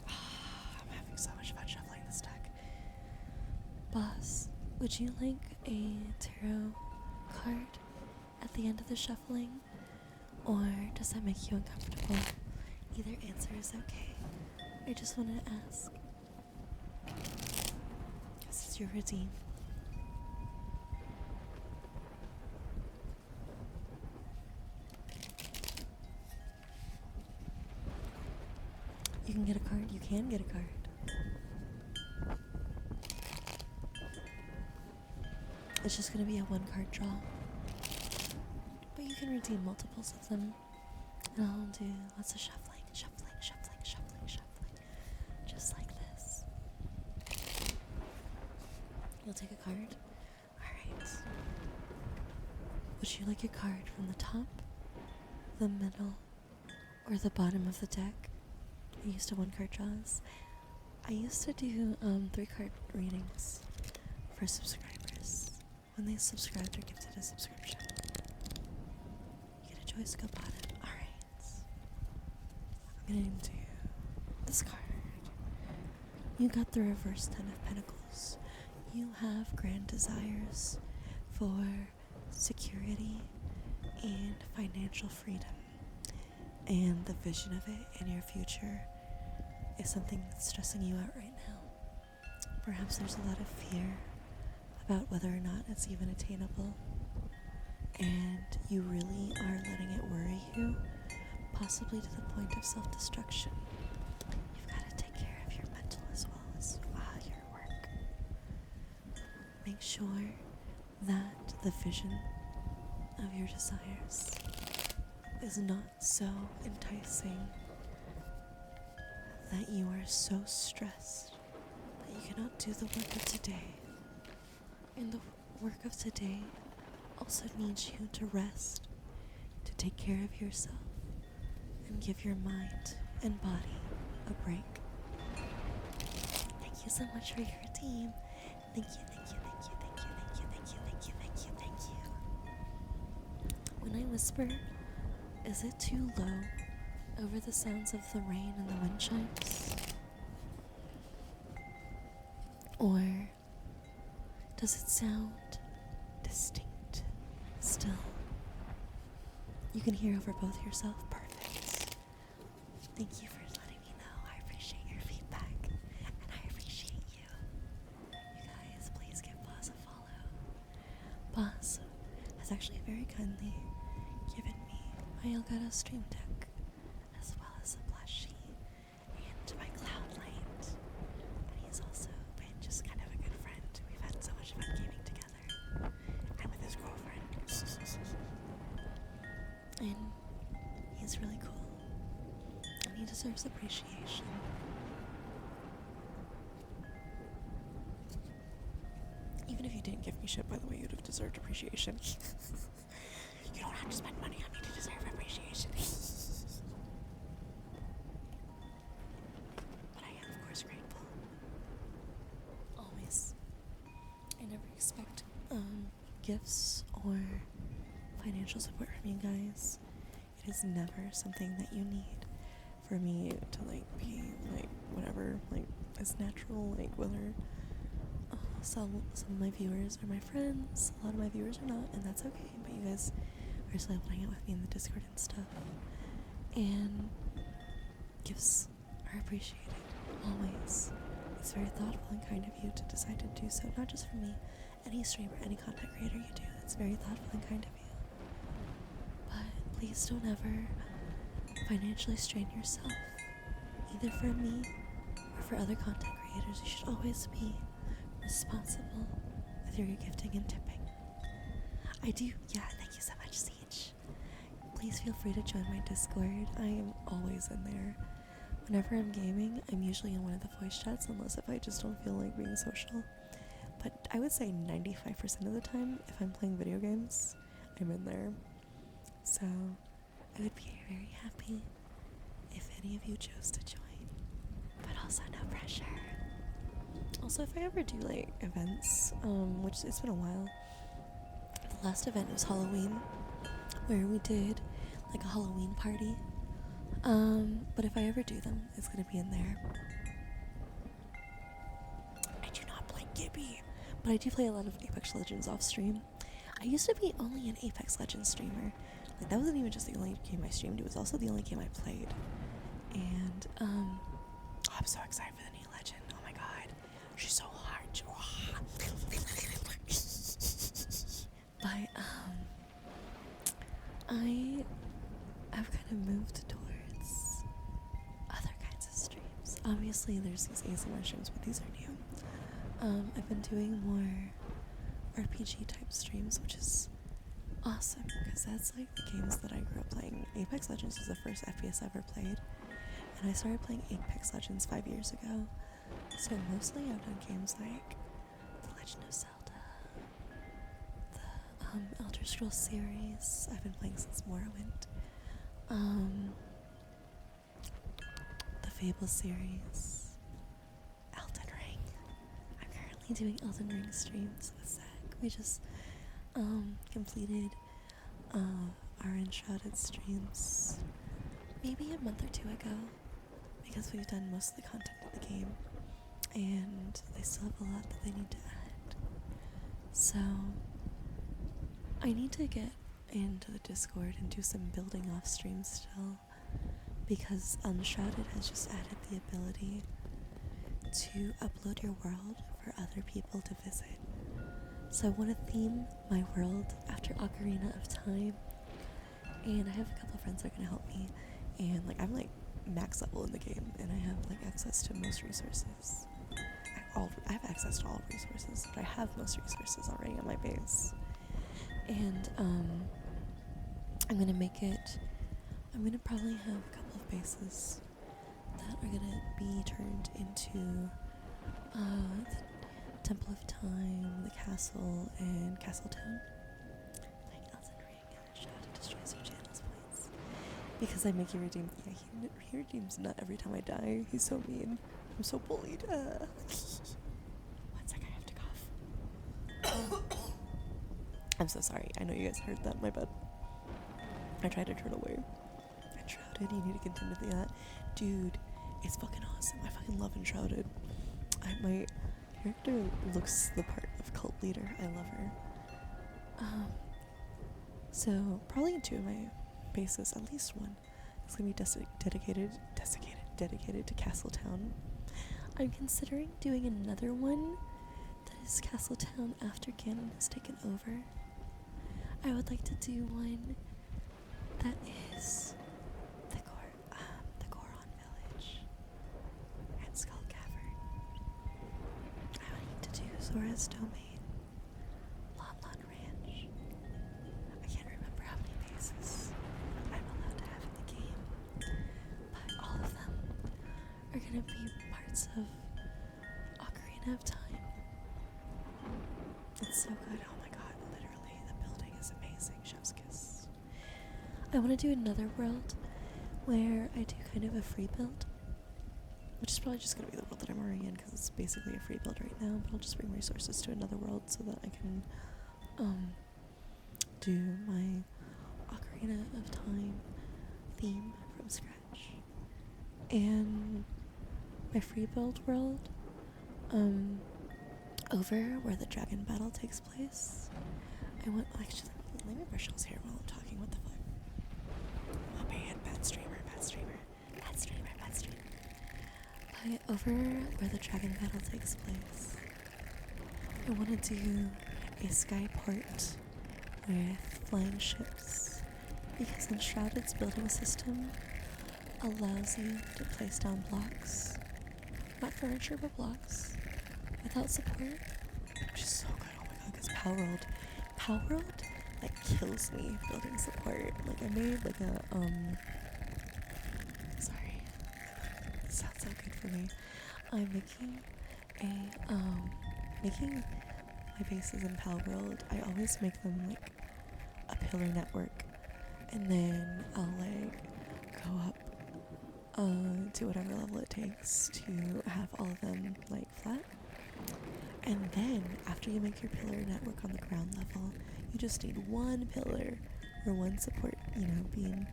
S1: I'm having so much fun shuffling this deck. Boss, would you like a tarot card at the end of the shuffling? Or does that make you uncomfortable? Either answer is okay. I just wanted to ask. This is your redeem. You can get a card. You can get a card. It's just going to be a one card draw. But you can redeem multiples of them. And I'll do lots of shuffling. Just like this. You'll take a card. Alright. Would you like a card from the top, the middle, or the bottom of the deck? I used to one card draws. I used to do 3-card readings for subscribers. When they subscribed or gifted a subscription, you get a always go bottom. Alright. I'm gonna do this card. You got the reverse Ten of Pentacles. You have grand desires for security and financial freedom. And the vision of it in your future is something that's stressing you out right now. Perhaps there's a lot of fear about whether or not it's even attainable. And you really are letting it worry you, possibly to the point of self-destruction. You've got to take care of your mental as well as your work. Make sure that the vision of your desires is not so enticing that you are so stressed that you cannot do the work of today. And the work of today also needs you to rest, to take care of yourself, and give your mind and body a break. Thank you so much for your team. Thank you, thank you, thank you, thank you, thank you, thank you, thank you, thank you, thank you. When I whisper, is it too low over the sounds of the rain and the wind chimes? Or does it sound distinct still? You can hear over both yourself. Perfect. Thank you for letting me know. I appreciate your feedback, and I appreciate you. You guys, please give Boss a follow. Boss has actually very kindly given me my Elgato Stream Deck, as well as a plushie, and my cloud light. And he's also been just kind of a good friend. We've had so much fun gaming together, and with his girlfriend. And he's really cool, and he deserves appreciation. Even if you didn't give me shit, by the way, you'd have deserved appreciation. You don't have to spend money on me to deserve appreciation. But I am, of course, grateful. Always. I never expect gifts or financial support from you guys. It is never something that you need for me to be whatever, it's natural, whether some of my viewers are my friends, a lot of my viewers are not, and that's okay, but you guys are still able to hang out with me in the Discord and stuff. And gifts are appreciated, always. It's very thoughtful and kind of you to decide to do so, not just for me, any streamer, any content creator you do. It's very thoughtful and kind of you. But please don't ever financially strain yourself, either for me or for other content creators. You should always be responsible with your gifting and tipping. I do, yeah, thank you so much, Siege. Please feel free to join my Discord. I am always in there. Whenever I'm gaming, I'm usually in one of the voice chats, unless if I just don't feel like being social. But I would say 95% of the time, if I'm playing video games, I'm in there. So I would be very happy if any of you chose to join, but also no pressure. Also, if I ever do events, which it's been a while, the last event was Halloween, where we did a Halloween party. But if I ever do them, it's gonna be in there. I do not play Gibby, but I do play a lot of Apex Legends off stream. I used to be only an Apex Legends streamer. That wasn't even just the only game I streamed, it was also the only game I played. And, I'm so excited for the new legend. Oh my god. She's so hard. But, I have kind of moved towards other kinds of streams. Obviously, there's these ASMR streams, but these are new. I've been doing more RPG type streams, which is awesome, because that's the games that I grew up playing. Apex Legends was the first FPS I ever played, and I started playing Apex Legends 5 years ago. So mostly I've done games like The Legend of Zelda, the Elder Scrolls series I've been playing since Morrowind, the Fable series, Elden Ring. I'm currently doing Elden Ring streams with Zach. We just completed our Enshrouded streams maybe a month or two ago, because we've done most of the content of the game, and they still have a lot that they need to add. So I need to get into the Discord and do some building off stream still, because Unshrouded has just added the ability to upload your world for other people to visit. So I want to theme my world after Ocarina of Time, and I have a couple of friends that are going to help me, and like I'm like max level in the game, and I have like access to most resources. I have access to all resources, but I have most resources already on my base. And I'm gonna probably have a couple of bases that are gonna be turned into the Temple of Time, the castle, and Castletown. Like Elden Ring and a shot to destroy some channels points. Because I make you redeem. Yeah, he redeems nut every time I die. He's so mean. I'm so bullied. 1 sec, I have to cough. I'm so sorry. I know you guys heard that. My bad. I tried to turn away. Enshrouded, you need to continue that. Dude, it's fucking awesome. I fucking love Enshrouded. My character looks the part of cult leader. I love her. So probably in 2 of my bases, at least one, is gonna be dedicated to Castletown. I'm considering doing another one that is Castletown after Ganon has taken over. I would like to do one that is the Goron Village and Skull Cavern. I would like to do Zora's Domain, Lon Ranch. I can't remember how many bases I'm allowed to have in the game, but all of them are gonna be parts of Ocarina of Time. It's so good. Oh my god, literally, the building is amazing. Chef's kiss. I want to do another world where I do kind of a free build, which is probably just going to be the world that I'm already in, because it's basically a free build right now, but I'll just bring resources to another world so that I can do my Ocarina of Time theme from scratch. And my free build world, over where the dragon battle takes place, I want, actually, let me brush y'all's hair while I'm talking. What the fuck? Oh man, bad streamer. Over where the dragon battle takes place, I want to do a skyport with flying ships, because Enshrouded's building system allows you to place down blocks, not furniture but blocks, without support, which is so good. Oh my god, because Power World like kills me building support. Like I made like a sorry, this sounds so good for me. I'm making my bases in Power World. I always make them like a pillar network, and then I'll like go up to whatever level it takes to have all of them like flat. And then after you make your pillar network on the ground level, you just need one pillar or one support, beam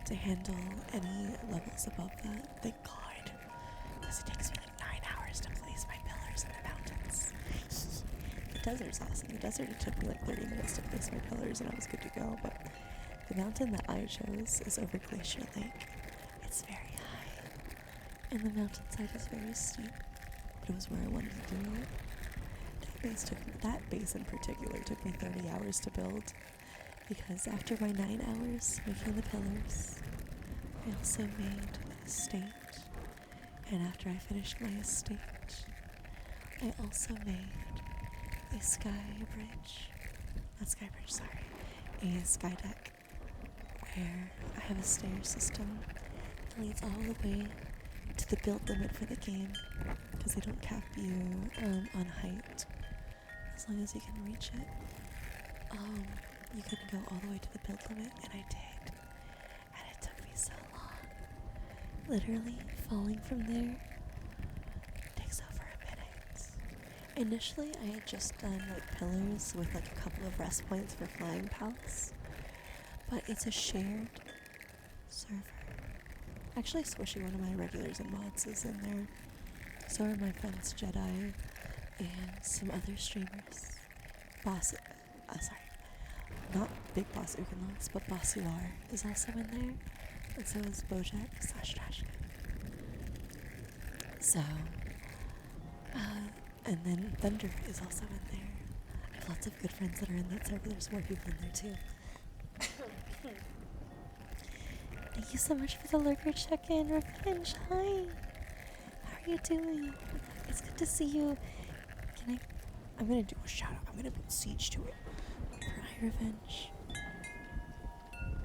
S1: to handle any levels above that. Thank God, because it takes me like 9 hours to place my pillars in the mountains. The desert's awesome. The desert, it took me like 30 minutes to place my pillars and I was good to go, but the mountain that I chose is over Glacier Lake. It's very high, and the mountainside is very steep, but it was where I wanted to do it. That base in particular took me 30 hours to build, because after my 9 hours making the pillars, I also made an estate, and after I finished my estate, I also made a sky deck, where I have a stair system that leads all the way to the build limit for the game, because they don't cap you on height. As long as you can reach it, you can go all the way to the build limit, and I did. And it took me so long. Literally, falling from there takes over a minute. Initially, I had just done like pillars with like a couple of rest points for flying pals, but it's a shared server. Actually, Squishy, one of my regulars and mods, is in there. So are my friends Jedi and some other streamers. Boss, sorry, not Big Boss Ukanlots, but Bossilar is also in there, and so is Bojack/Trash. So, and then Thunder is also in there. I have lots of good friends that are in that server. There's more people in there too. Thank you so much for the lurker check-in, Revenge. Hi. How are you doing? It's good to see you. I'm gonna do a shout out. I'm gonna put siege to it. For Hi Revenge. I'm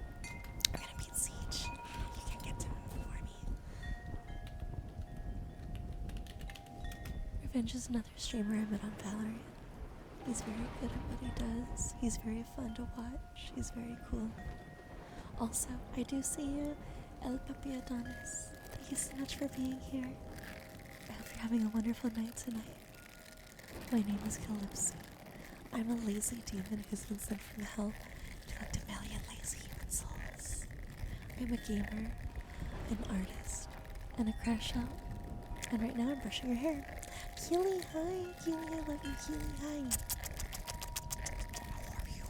S1: gonna beat siege. You can get to him before me. Revenge is another streamer I met on Valorant. He's very good at what he does. He's very fun to watch. He's very cool. Also, I do see you, El Papi Adonis. Thank you so much for being here. I hope you're having a wonderful night tonight. My name is Calypso. I'm a lazy demon who's been sent from hell to collect a million lazy human souls. I'm a gamer, an artist, and a crash out. And right now I'm brushing your hair. Keely, hi. Keely, I love you. Keely, hi. I love you.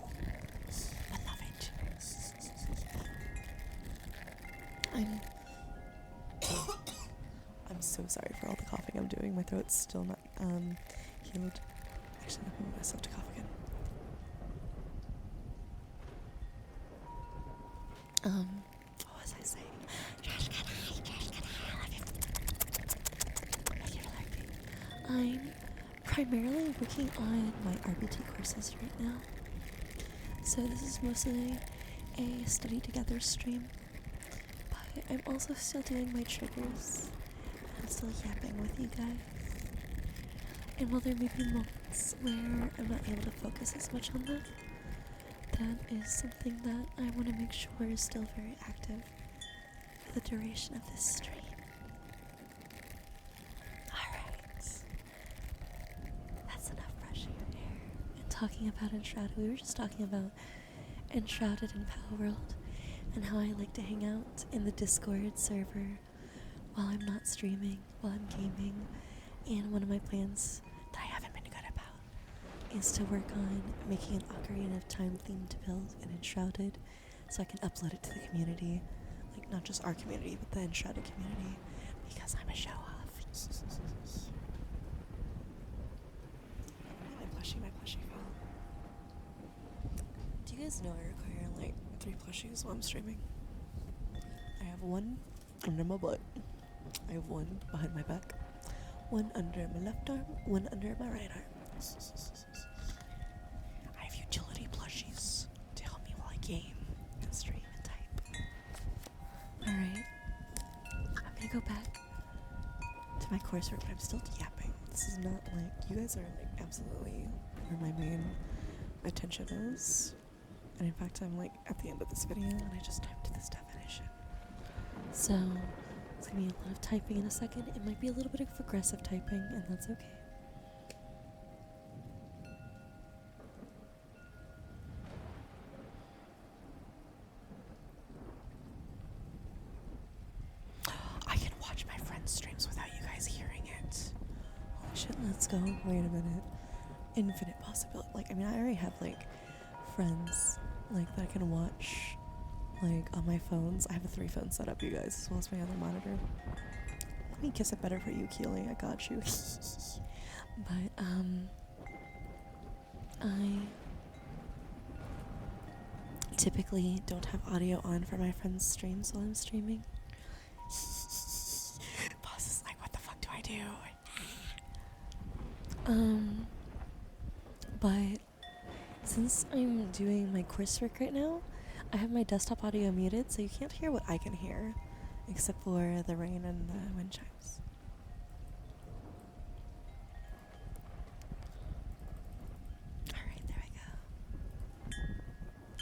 S1: I love it. I'm so sorry for all the coughing I'm doing. My throat's still not healed. Actually, I'm gonna myself to cough again. What was I saying? Josh, I love you. Thank you for lurking. I'm primarily working on my RBT courses right now. So this is mostly a study together stream. But I'm also still doing my triggers. I'm still yapping with you guys. And while there may be moments where I'm not able to focus as much on them, that is something that I want to make sure is still very active for the duration of this stream. Alright. That's enough brushing your hair. And talking about Enshrouded, we were just talking about Enshrouded in Power World and how I like to hang out in the Discord server while I'm not streaming, while I'm gaming. And one of my plans that I haven't been good about is to work on making an Ocarina of Time themed build in Enshrouded so I can upload it to the community. Like, not just our community, but the Enshrouded community, because I'm a show-off. My plushie fell. Do you guys know I require like 3 plushies while I'm streaming? I have 1 under my butt. I have 1 behind my back. 1 under my left arm, 1 under my right arm. I have utility plushies to help me while I game and stream and type. Alright. I'm gonna go back to my coursework, but I'm still yapping. This is not like, you guys are like absolutely where my main attention is. And in fact, I'm like at the end of this video and I just typed this definition. So it's gonna be a lot of typing in a second. It might be a little bit of aggressive typing, and that's okay. I can watch my friends' streams without you guys hearing it. Holy shit, let's go. Wait a minute. Infinite possibility. Like, I mean, I already have, like, friends, like, that I can watch, like, on my phones. I have a 3 phone setup, you guys, as well as my other monitor. Let me kiss it better for you, Keely. I got you. But, I typically don't have audio on for my friends' streams while I'm streaming. Boss is like, what the fuck do I do? But since I'm doing my coursework right now, I have my desktop audio muted, so you can't hear what I can hear, except for the rain and the wind chimes. Alright, there we go.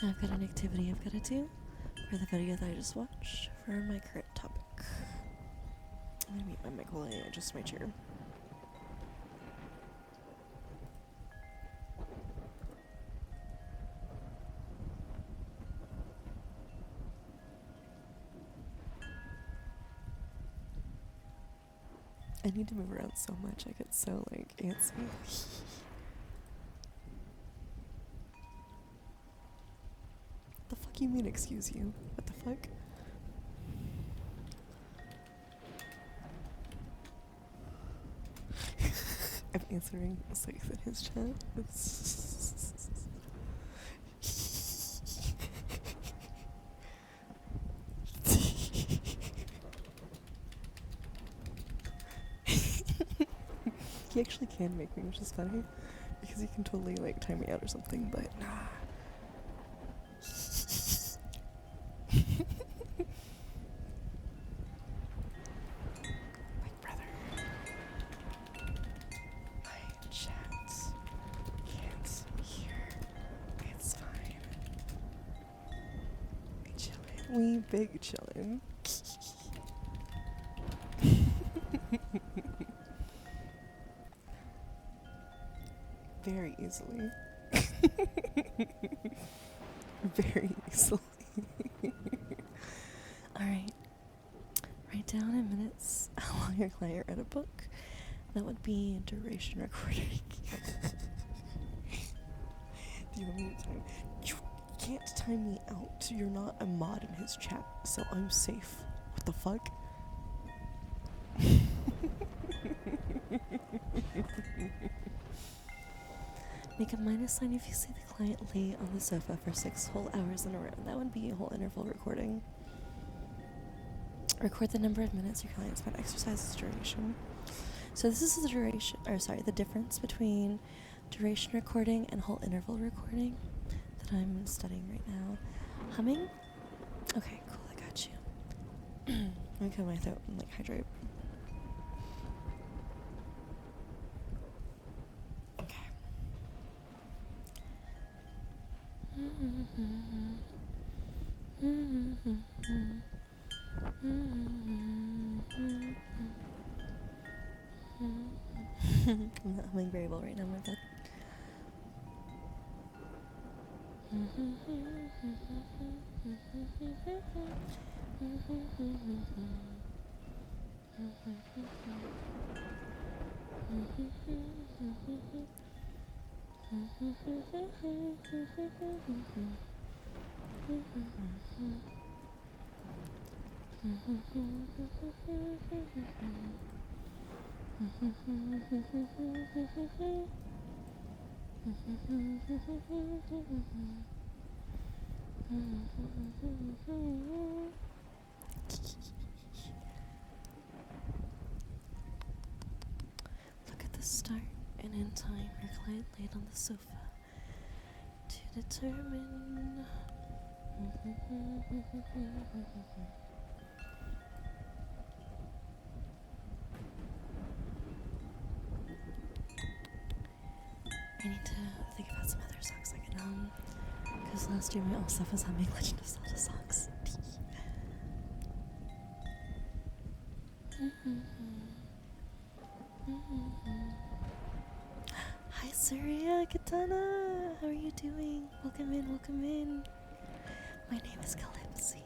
S1: Now I've got an activity I've got to do for the video that I just watched for my current topic. I'm gonna mute my mic while I adjust my chair. I need to move around so much. I get so, like, antsy. The fuck you mean, excuse you? What the fuck? I'm answering Safe in his chat. He actually can make me, which is funny, because he can totally, like, time me out or something, but nah. My brother. My chat can't hear. It's fine. We chillin'. We big chillin'. Very easily. Very easily. Alright. Write down in minutes how long your client read a book. That would be duration recording. Do you want me to time? You can't time me out. You're not a mod in his chat, so I'm safe. What the fuck? Make a minus sign if you see the client lay on the sofa for 6 whole hours in a row. That would be a whole interval recording. Record the number of minutes your client spent exercises duration. So this is the duration, or sorry, the difference between duration recording and whole interval recording that I'm studying right now. Humming? Okay, cool, I got you. Let me clear my throat and, like, hydrate. Okay. I'm not humming very well right now, my bad. Look at the start and end time your client laid on the sofa to determine. I need to think about some other songs I can hum, because last year my all stuff was humming Legend of Zelda songs. Hi Surya, Katana, how are you doing? Welcome in, welcome in. My name is Calypsy.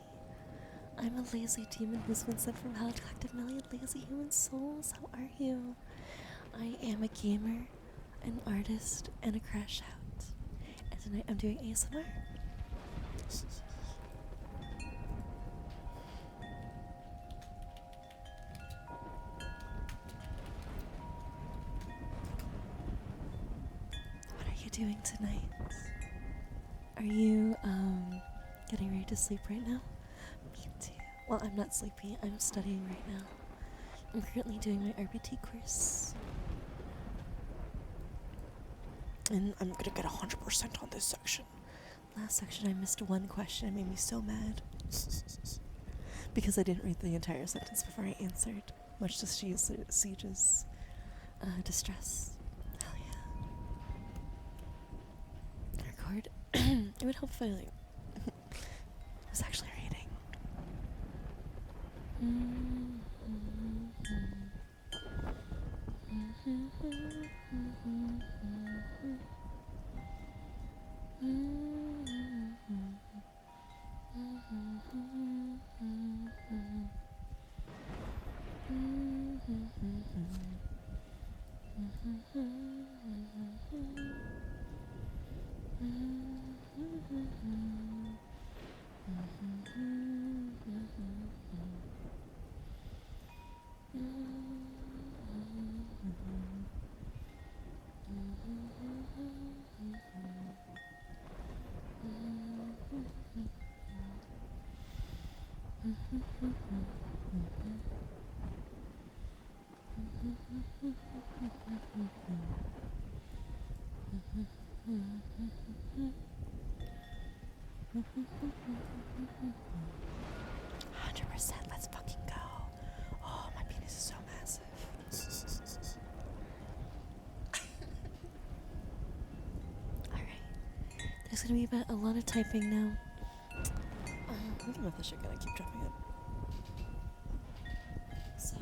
S1: I'm a lazy demon who's been sent from hell to collect a million lazy human souls. How are you? I am a gamer, an artist, and a crash out. And tonight I'm doing ASMR. What are you doing tonight? Are you, getting ready to sleep right now? Me too. Well, I'm not sleepy. I'm studying right now. I'm currently doing my RBT course. And I'm gonna get 100% on this section. Last section I missed one question. It made me so mad. Because I didn't read the entire sentence before I answered. Much to Siege's distress. Hell yeah. Record. It would help if I, like, was actually reading. Let's fucking go. Oh, my penis is so massive. Alright. There's gonna be a lot of typing now. I don't know if this shit gonna keep dropping it. So,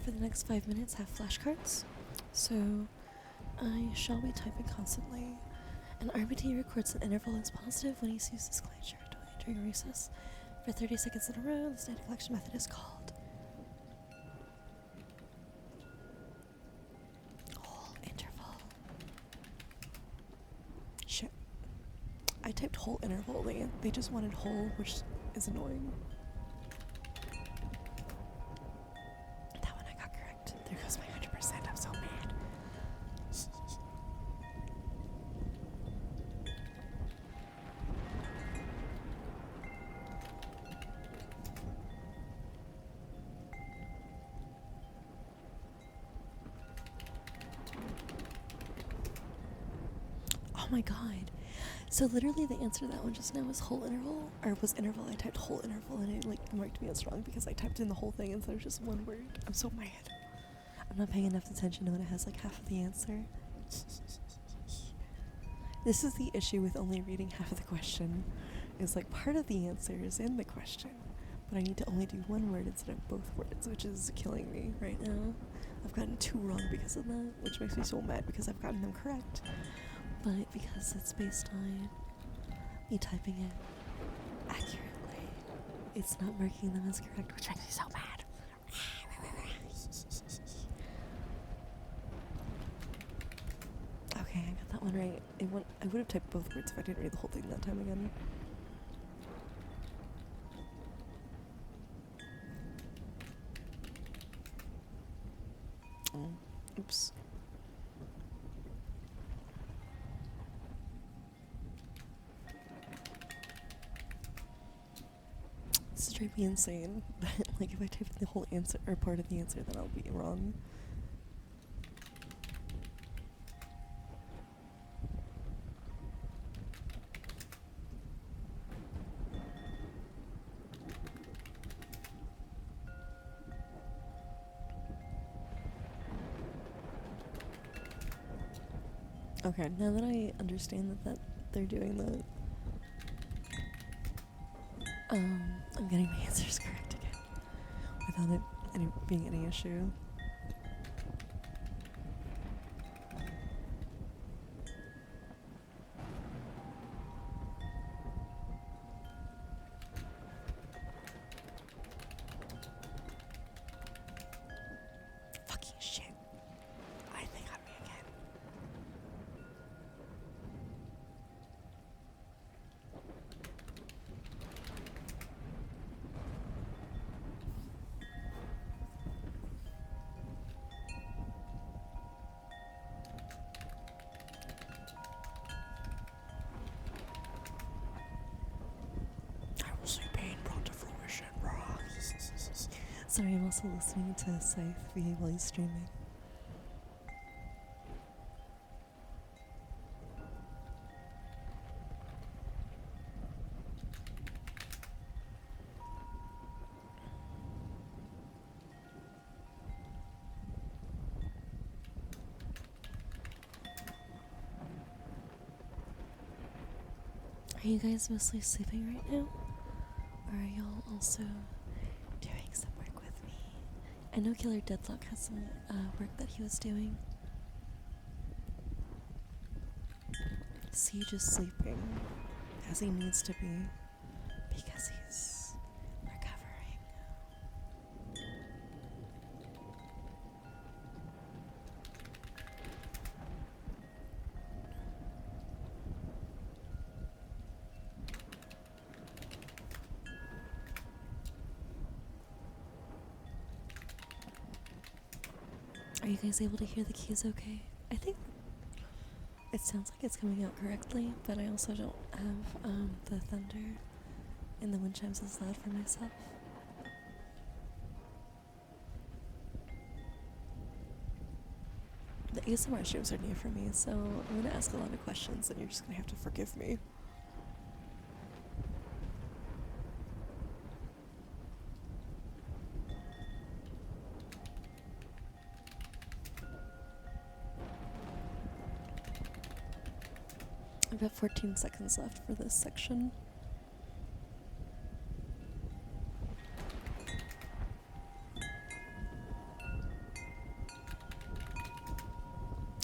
S1: for the next 5 minutes, have flashcards. So, I shall be typing constantly. An RBT records an interval as positive when he sees this client share a toy during recess. For 30 seconds in a row, the data collection method is called whole interval. Shit. I typed whole interval. They just wanted whole, which is annoying. That one I got correct. There goes my 100%. I'm so mad. Oh my god. So literally the answer to that one just now was whole interval, or was interval. I typed whole interval and it like marked me as wrong because I typed in the whole thing instead of just one word. I'm so mad. I'm not paying enough attention to when it has like half of the answer. This is the issue with only reading half of the question. Is like part of the answer is in the question, but I need to only do one word instead of both words, which is killing me right now. I've gotten 2 wrong because of that, which makes me so mad because I've gotten them correct. But because it's based on me typing it accurately, it's not marking them as correct, which makes me so mad. Okay, I got that one right. I would have typed both words if I didn't read the whole thing that time again. Oh, oops. This drives me insane. Like, if I type the whole answer or part of the answer, then I'll be wrong. Okay, now that I understand that they're doing that, I'm getting my answers correct again without it being any issue. Fucking shit. I think I'm me again. I will see pain brought to fruition, bro. Sorry, I'm also listening to Scythe while he's streaming. Are you guys mostly sleeping right now? Or are y'all also doing some work with me? I know Killer Deadlock has some work that he was doing. Siege is sleeping, as he needs to be, because he's recovering. Are you guys able to hear the keys okay? I think it sounds like it's coming out correctly, but I also don't have the thunder and the wind chimes is loud for myself. The ASMR streams are new for me, so I'm gonna ask a lot of questions and you're just gonna have to forgive me. I've got 14 seconds left for this section.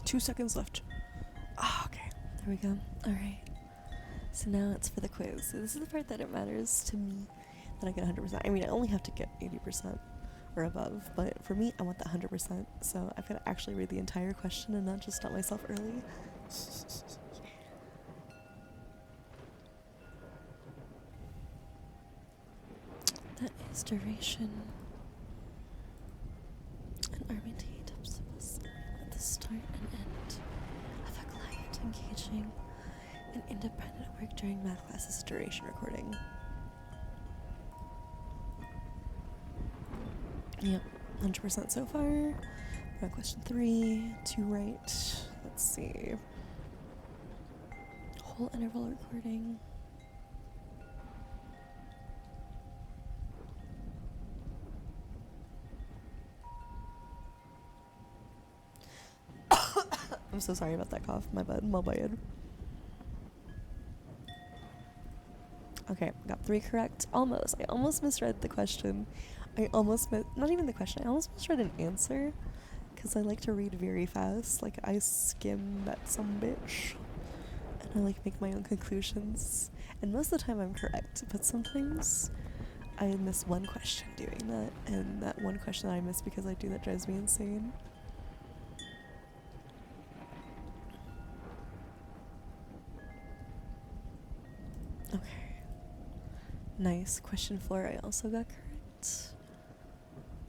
S1: Two seconds left. Ah, okay. There we go. Alright. So now it's for the quiz. So this is the part that it matters to me that I get 100%. I mean, I only have to get 80% or above, but for me, I want that 100%. So I've got to actually read the entire question and not just stop myself early. That is duration. An army at the start and end of a client engaging in independent work during math classes duration recording. Yep, 100% so far. We're on question 3, 2 right. Let's see. Whole interval recording. I'm so sorry about that cough. My bad. Okay, got 3 correct. Almost. I almost misread the question. Not even the question. I almost misread an answer. Because I like to read very fast. Like, I skim that some bitch. And I like make my own conclusions. And most of the time I'm correct. But sometimes I miss one question doing that. And that one question that I miss because I do that drives me insane. Okay. Nice. Question 4 I also got correct.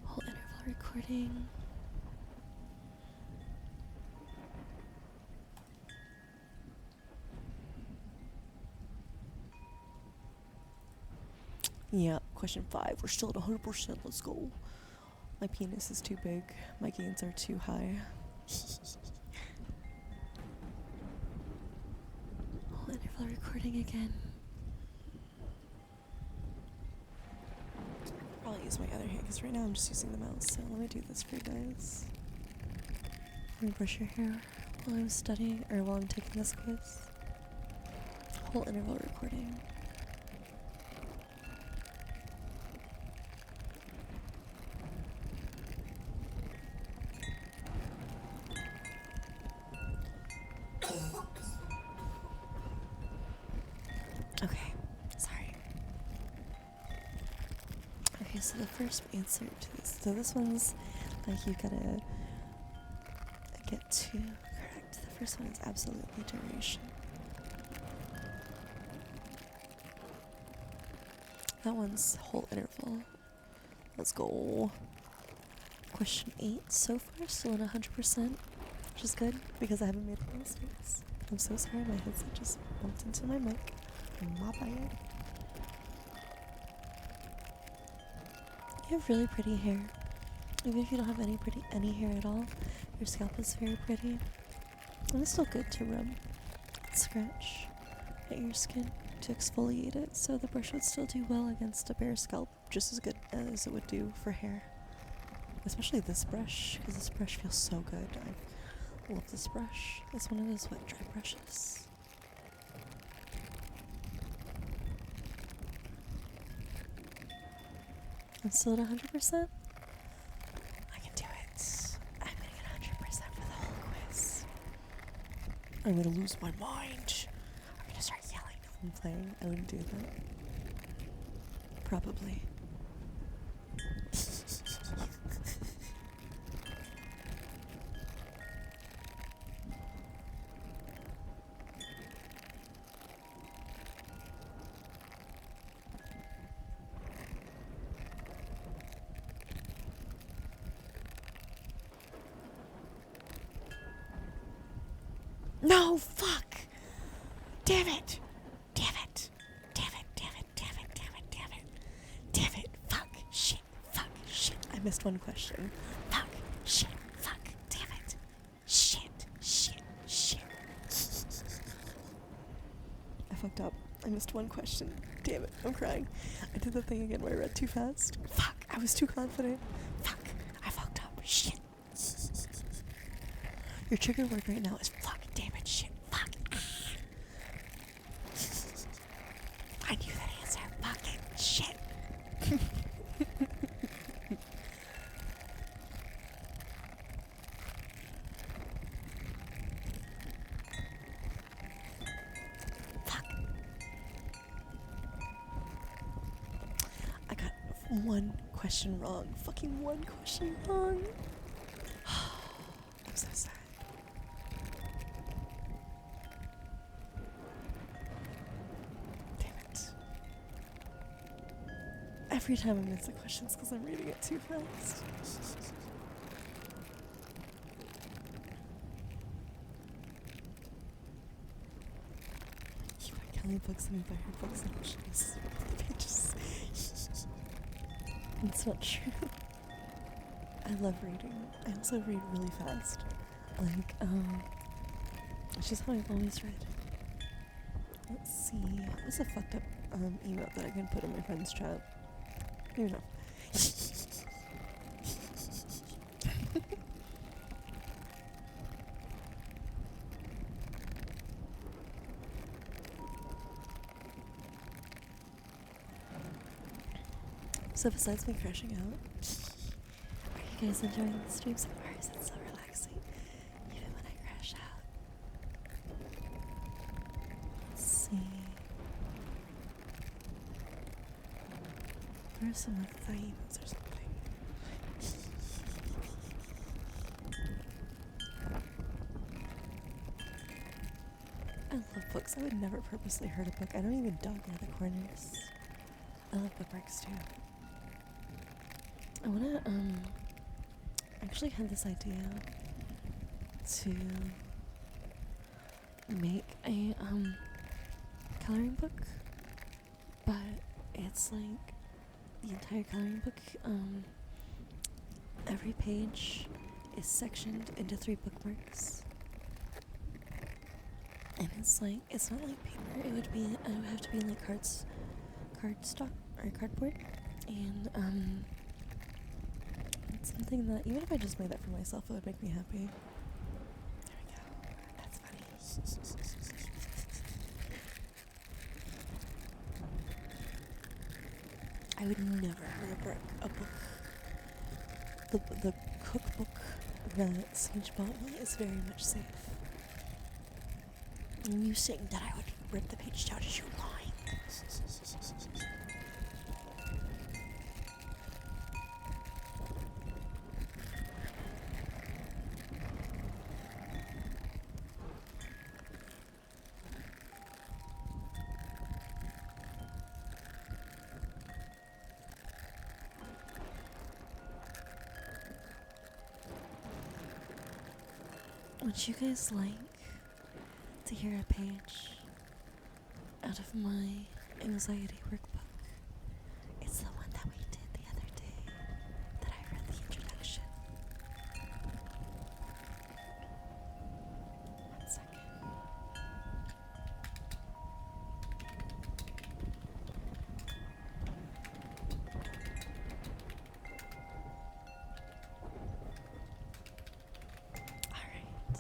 S1: Whole interval recording. Yeah, question 5. We're still at 100%. Let's go. My penis is too big. My gains are too high. Whole interval recording again. I'll use my other hand because right now I'm just using the mouse. So let me do this for you guys. Let me brush your hair while I'm studying or while I'm taking this quiz. Whole interval recording. Okay, sorry. Okay, so the first answer to this. So this one's like you gotta get 2 correct. The first one is absolutely duration. That one's whole interval. Let's go. Question 8 so far, still at 100%, which is good because I haven't made any mistakes. I'm so sorry, my headset just bumped into my mic. My bad. You have really pretty hair. Even if you don't have any hair at all, your scalp is very pretty. And it's still good to rub and scratch at your skin to exfoliate it, so the brush would still do well against a bare scalp, just as good as it would do for hair. Especially this brush, because this brush feels so good. I love this brush. It's one of those wet dry brushes. I'm still at 100%. I can do it. I'm gonna get 100% for the whole quiz. I'm gonna lose my mind. I'm gonna start yelling if I'm playing. I wouldn't do that. Probably. No, fuck! Damn it! Damn it! Damn it, damn it, damn it, damn it, missed one question. Fuck, shit, fuck, damn it. Shit, shit, shit. I fucked up. I missed one question. Damn it, I'm crying. I did the thing again where I read too fast. Fuck, I was too confident. Fuck, I fucked up. Shit. Your trigger word right now is fuck, damn it, shit, fuck. I knew that answer. Fucking shit. Fuck. I got one question wrong. Fucking one question wrong. I'm so sad. Every time I miss the questions because I'm reading it too fast. You buy Kelly books and I buy her books and she's pages. It's not true. I love reading. I also read really fast. Like, it's just how I've always read. Let's see. What's a fucked up email that I can put in my friend's chat? You know. So besides me crashing out, are you guys enjoying the stream so far? Is it so relaxing? Even when I crash out. Let's see. Where's some of the emails or something? I love books. I would never purposely hurt a book. I don't even dog near the corners. I love bookmarks too. I wanna actually had this idea to make a coloring book, but it's like the entire coloring book, every page is sectioned into 3 bookmarks. And it's like, it's not like paper, it would have to be like cardstock or cardboard. And it's something that even if I just made that for myself, it would make me happy. There we go. That's funny. I would never hurt a book. The cookbook that Sage bought me is very much safe. And you saying that I would rip the page down is you lying. Would you guys like to hear a page out of my anxiety workbook? It's the one that we did the other day that I read the introduction. One second. Alright,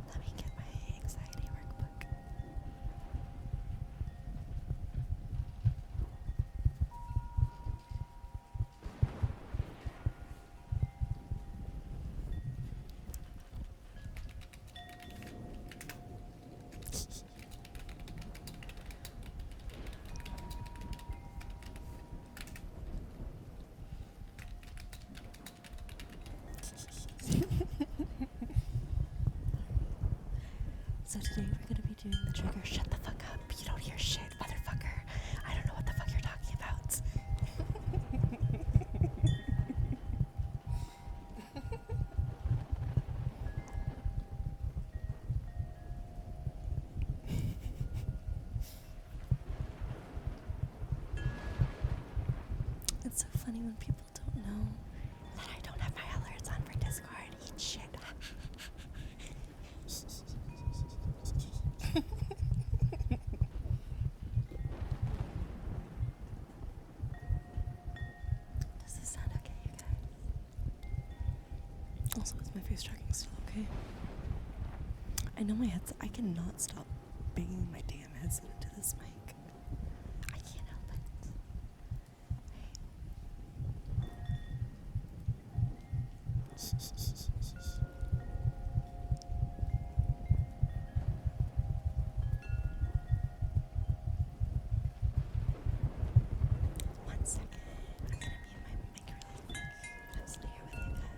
S1: let me get my anxiety workbook. So today we're gonna be doing the trigger. Shut the fuck up. You don't hear shit, motherfucker. I don't know what the fuck you're talking about. It's so funny when people don't know Discord, eat shit. Does this sound okay, you guys? Also, is my face tracking still okay? I know my headset. I cannot stop banging my damn headset into this mic. I can't help it. One second. I'm gonna mute my mic really quick. I'm still here with you guys.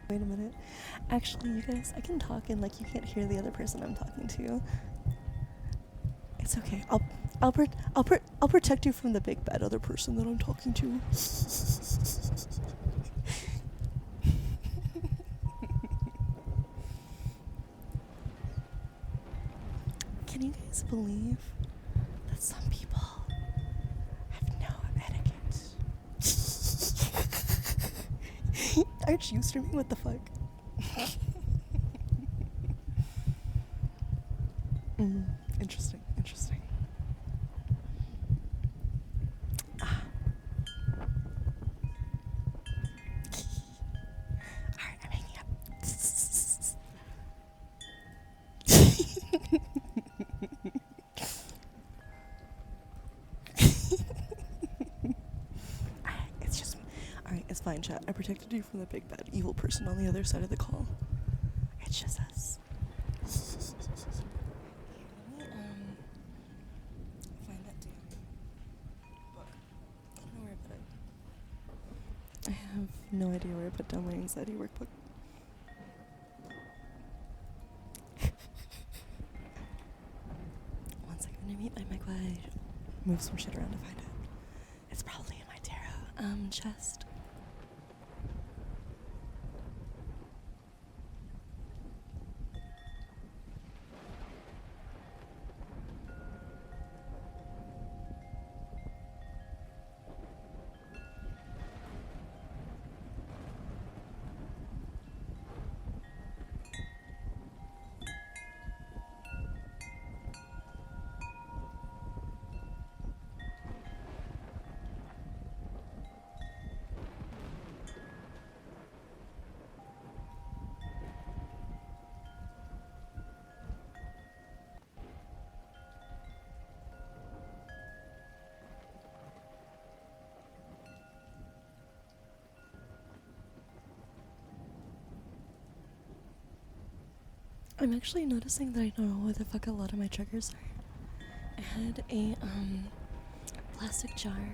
S1: Wait a minute. Actually, you guys, I can talk and like you can't hear the other person I'm talking to. It's okay. I'll protect you from the big bad other person that I'm talking to. Can you guys believe that some people have no etiquette? Aren't you streaming? What the fuck? Interesting, interesting. Alright, I'm hanging up. It's just... Alright, it's fine, chat. I protected you from the big bad evil person on the other side of the call. It's just us. Let me, find that damn book. I don't know where I put it. I have no idea where I put down my anxiety workbook. One second, I'm gonna mute my mic while I move some shit around to find it. It's probably in my tarot chest. I'm actually noticing that I know where the fuck a lot of my triggers are. I had a plastic jar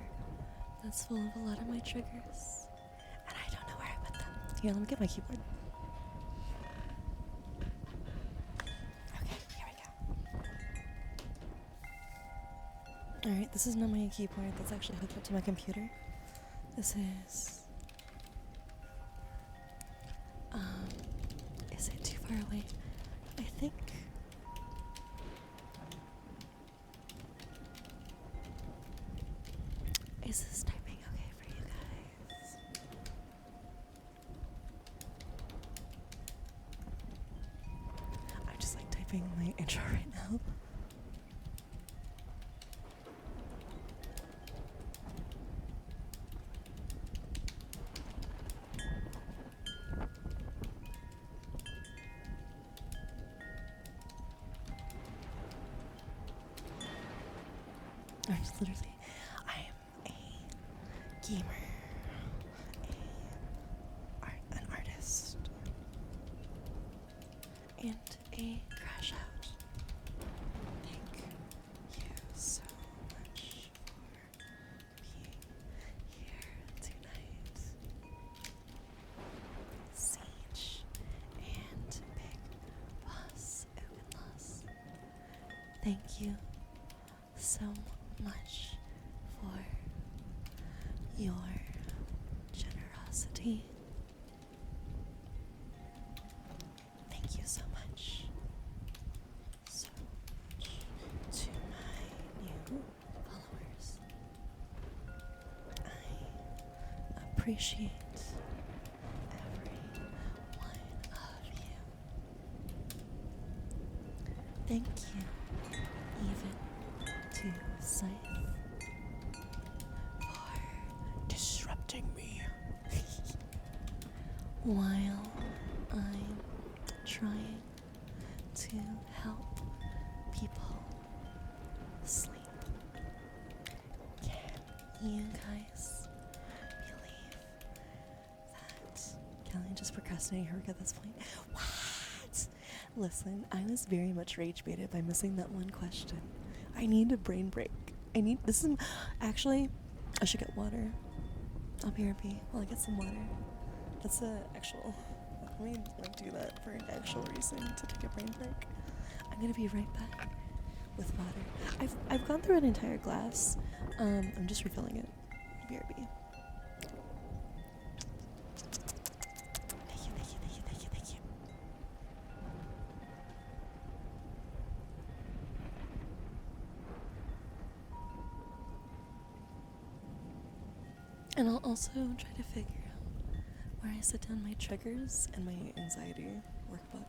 S1: that's full of a lot of my triggers, and I don't know where I put them. Here, let me get my keyboard. Okay, here we go. Alright, this is not my keyboard that's actually hooked up to my computer. This is... is it too far away? I think... Is this typing okay for you guys? I'm just like typing my intro right now. Literally, I am a gamer, an artist. a crash out. Thank you so much for being here tonight. Siege and Big Boss Uganloss. Thank you so much for your generosity. Thank you so much. So much to my new followers. I appreciate every one of you. Thank you even to Scythe for disrupting me while I'm trying to help people sleep. Can you guys believe that Kelly just procrastinating her work at this point? What? Listen, I was very much rage baited by missing that one question. I need a brain break. Actually, I should get water. I'll be RP while I get some water. That's a actual, let me do that for an actual reason to take a brain break. I'm gonna be right back with water. I've gone through an entire glass. I'm just refilling it. BRB. Thank you. And I'll also try to figure out where I set down my triggers and my anxiety workbook.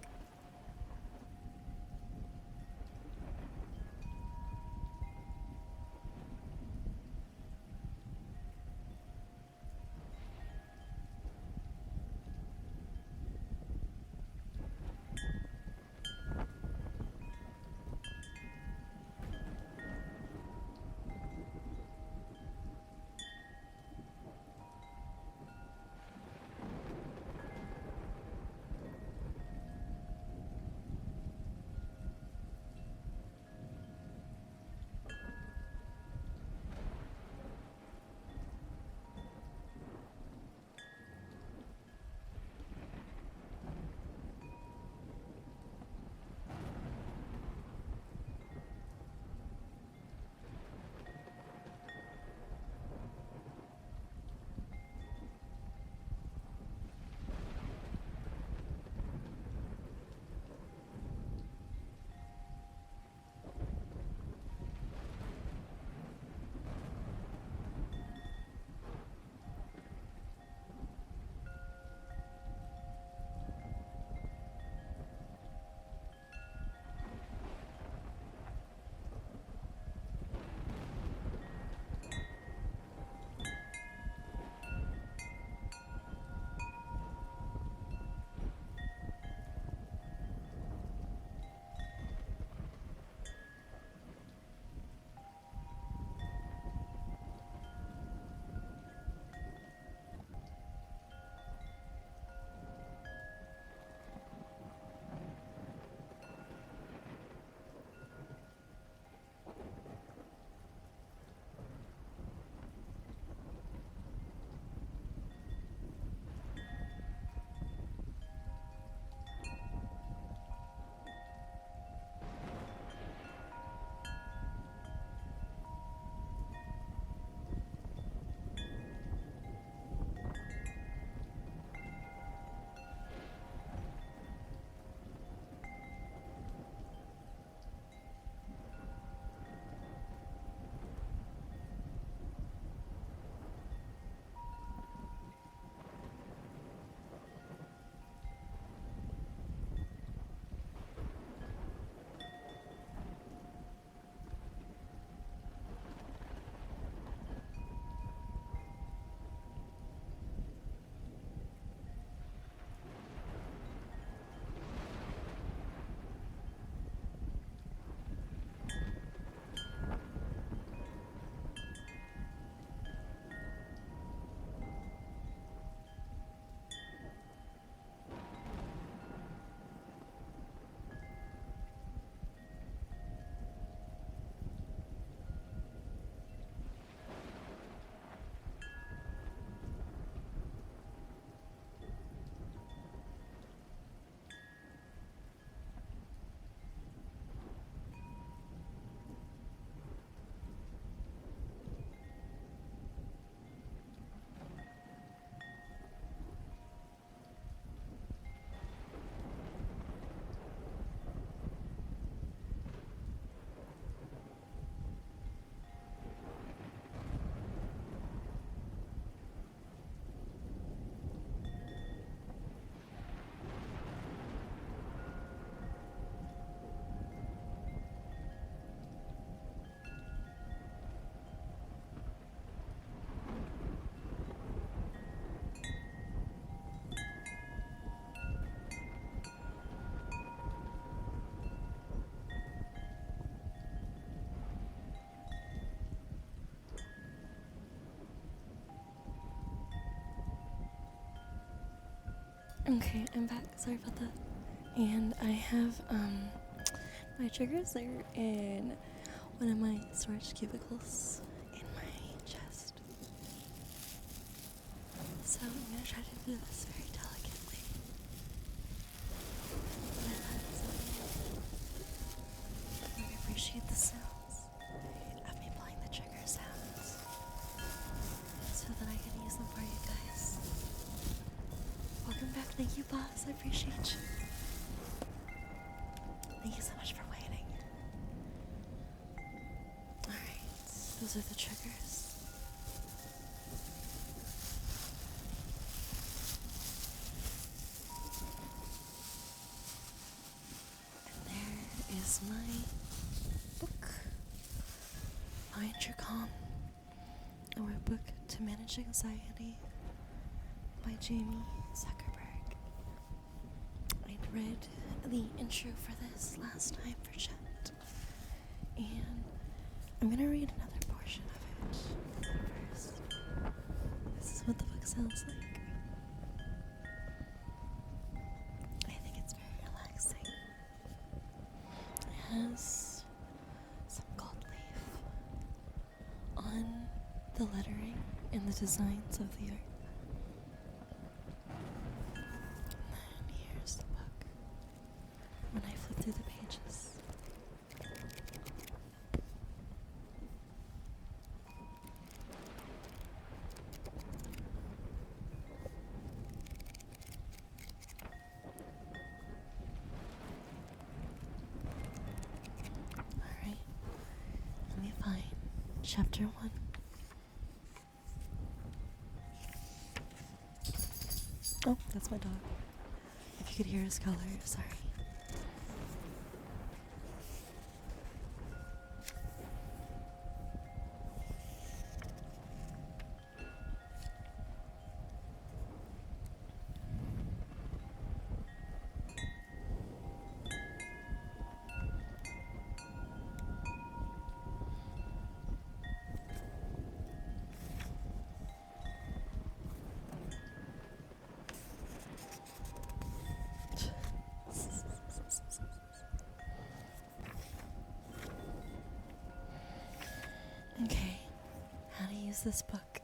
S1: Okay, I'm back. Sorry about that. And I have my triggers there in one of my storage cubicles in my chest. So I'm gonna try to do this very delicately. I appreciate the sounds of me playing the trigger sounds so that I can use them for you guys. Welcome back. Thank you, boss. I appreciate you. Thank you so much for waiting. Alright, those are the triggers. And there is my book, Find Your Calm, a workbook to manage anxiety by Jamie Zuckerberg. I read the intro for this last time for chat, and I'm gonna read another portion of it first. This is what the book sounds like. I think it's very relaxing. It has some gold leaf on the lettering and the designs of the art. And then here's the book when I flip through the pages. Alright, let me find chapter 1. Oh, that's my dog. If you could hear his color, sorry. Okay, how to use this book.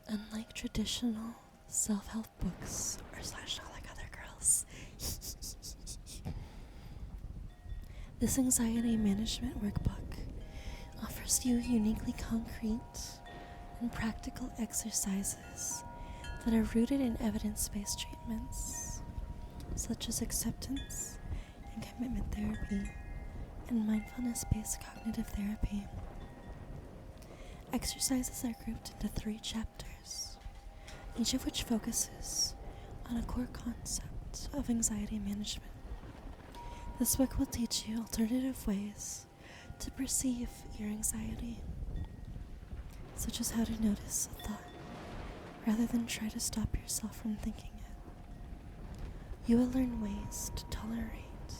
S1: Unlike traditional self-help books, or slash not like other girls, this anxiety management workbook offers you uniquely concrete and practical exercises that are rooted in evidence-based treatments, such as acceptance and commitment therapy and mindfulness-based cognitive therapy. Exercises are grouped into 3 chapters, each of which focuses on a core concept of anxiety management. This book will teach you alternative ways to perceive your anxiety, such as how to notice a thought rather than try to stop yourself from thinking it. You will learn ways to tolerate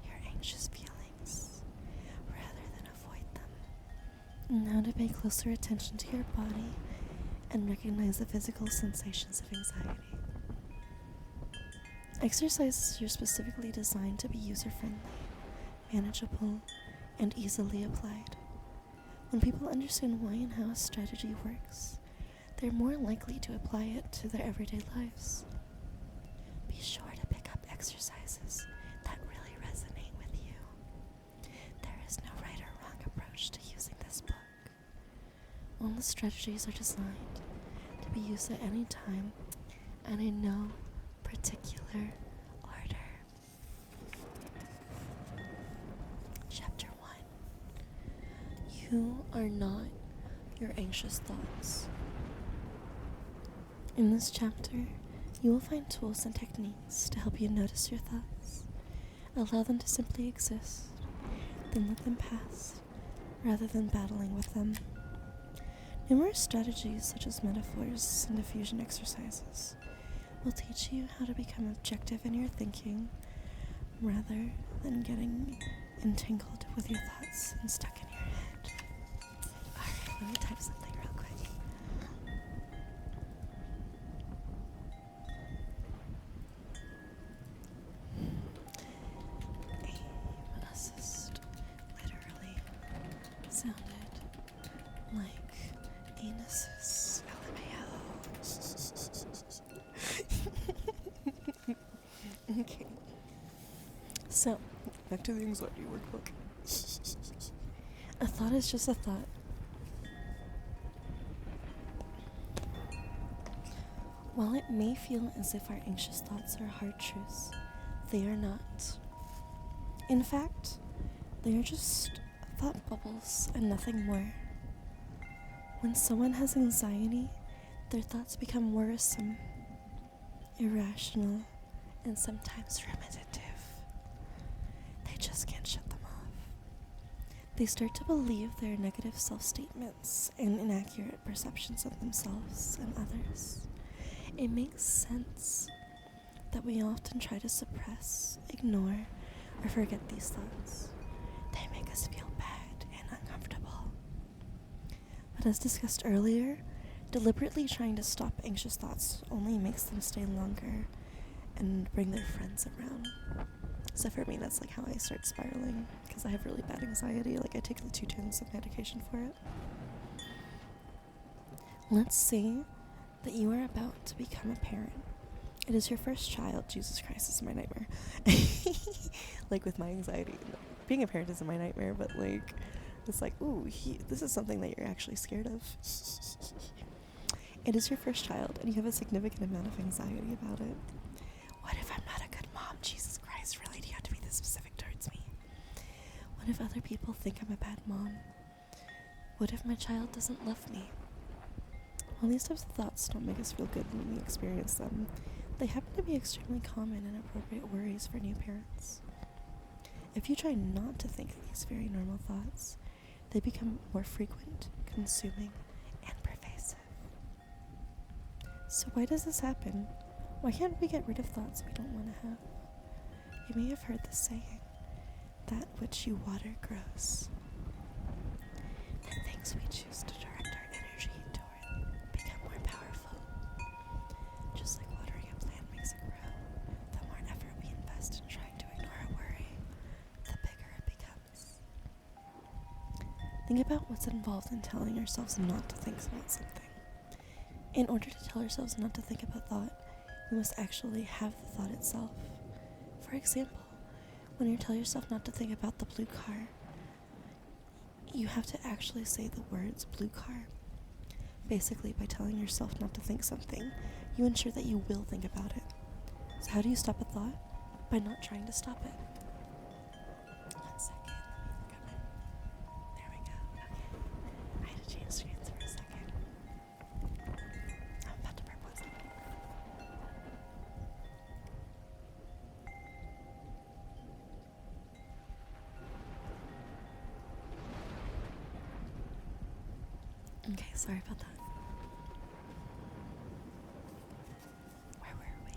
S1: your anxious feelings rather than avoid them, and how to pay closer attention to your body and recognize the physical sensations of anxiety. Exercises are specifically designed to be user-friendly, manageable, and easily applied. When people understand why and how a strategy works, they're more likely to apply it to their everyday lives. Be sure to pick up exercises that really resonate with you. There is no right or wrong approach to using this book. All the strategies are designed to be used at any time and in no particular order. Chapter 1. You are not your anxious thoughts. In this chapter, you will find tools and techniques to help you notice your thoughts, allow them to simply exist, then let them pass, rather than battling with them. Numerous strategies such as metaphors and diffusion exercises will teach you how to become objective in your thinking rather than getting entangled with your thoughts and stuck in your head. Alright, let me type something real quick. So, back to the anxiety workbook. A thought is just a thought. While it may feel as if our anxious thoughts are hard truths, they are not. In fact, they are just thought bubbles and nothing more. When someone has anxiety, their thoughts become worrisome, irrational, and sometimes repetitive. They just can't shut them off. They start to believe their negative self-statements and inaccurate perceptions of themselves and others. It makes sense that we often try to suppress, ignore, or forget these thoughts. They make us feel bad and uncomfortable. But as discussed earlier, deliberately trying to stop anxious thoughts only makes them stay longer and bring their friends around. So for me, that's like how I start spiraling, because I have really bad anxiety. Like, I take the 2 tins of medication for it. Let's say that you are about to become a parent. It is your first child. Jesus Christ, this is my nightmare. Like, with my anxiety, being a parent isn't my nightmare, but like, it's like, ooh, this is something that you're actually scared of. It is your first child, and you have a significant amount of anxiety about it. What if I'm not a good mom? Jesus Christ, really? Do you have to be this specific towards me? What if other people think I'm a bad mom? What if my child doesn't love me? While these types of thoughts don't make us feel good when we experience them, they happen to be extremely common and appropriate worries for new parents. If you try not to think these very normal thoughts, they become more frequent, consuming, and pervasive. So why does this happen? Why can't we get rid of thoughts we don't want to have? You may have heard the saying, that which you water grows. The things we choose to direct our energy toward become more powerful. Just like watering a plant makes it grow, the more effort we invest in trying to ignore a worry, the bigger it becomes. Think about what's involved in telling ourselves not to think about something. In order to tell ourselves not to think about thought, we must actually have the thought itself. For example, when you tell yourself not to think about the blue car, you have to actually say the words blue car. Basically, by telling yourself not to think something, you ensure that you will think about it. So how do you stop a thought? By not trying to stop it. 1 second, let me look at it. There we go. Okay. I had to change screens for a second. I'm about to burp 1 second. Okay, sorry about that. Where were we?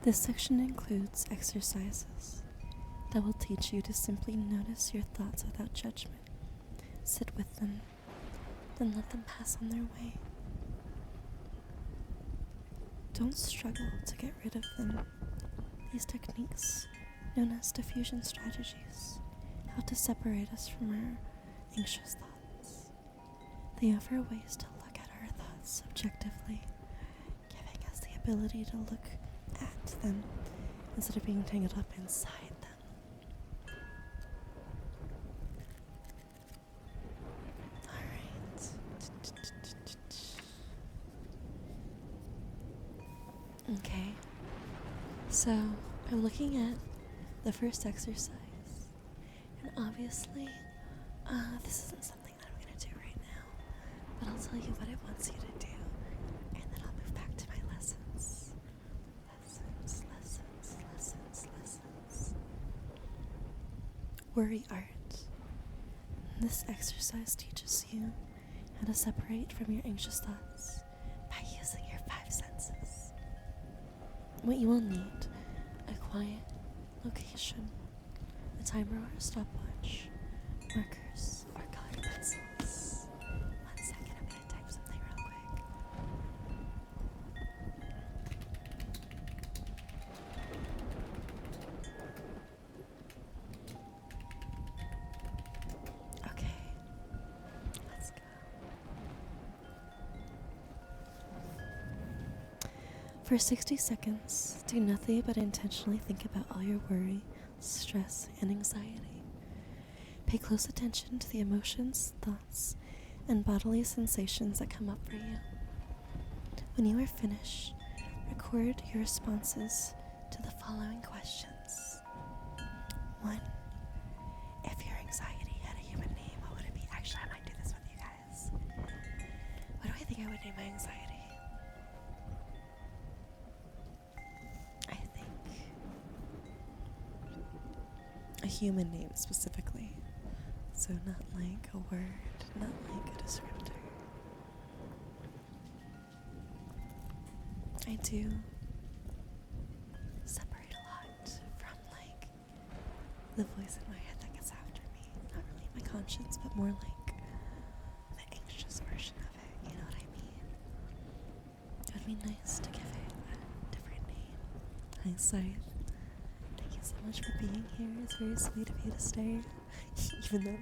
S1: This section includes exercises that will teach you to simply notice your thoughts without judgment. Sit with them, then let them pass on their way. Don't struggle to get rid of them. These techniques, known as diffusion strategies, help to separate us from our anxious thoughts. They offer ways to look at our thoughts objectively, giving us the ability to look at them instead of being tangled up inside them. Alright. Okay. So, I'm looking at the first exercise, and obviously, this isn't something that I'm going to do right now, but I'll tell you what it wants you to do, and then I'll move back to my lessons. Lessons. Worry art. This exercise teaches you how to separate from your anxious thoughts by using your 5 senses. What you will need: a quiet location, a timer or a stopwatch, markers, or colored pencils. 1 second, I'm gonna type something real quick. Okay, let's go. For 60 seconds, do nothing but intentionally think about all your worry, stress, and anxiety. Pay close attention to the emotions, thoughts, and bodily sensations that come up for you. When you are finished, record your responses to the following questions. 1. If your anxiety had a human name, what would it be? Actually, I might do this with you guys. What do I think I would name my anxiety? I think a human name specifically. So not like a word, not like a descriptor. I do separate a lot from like the voice in my head that gets after me. Not really my conscience, but more like the anxious version of it. You know what I mean? It would be nice to give it a different name. Hi, Scythe. Thank you so much for being here. It's very sweet of you to stay. Even though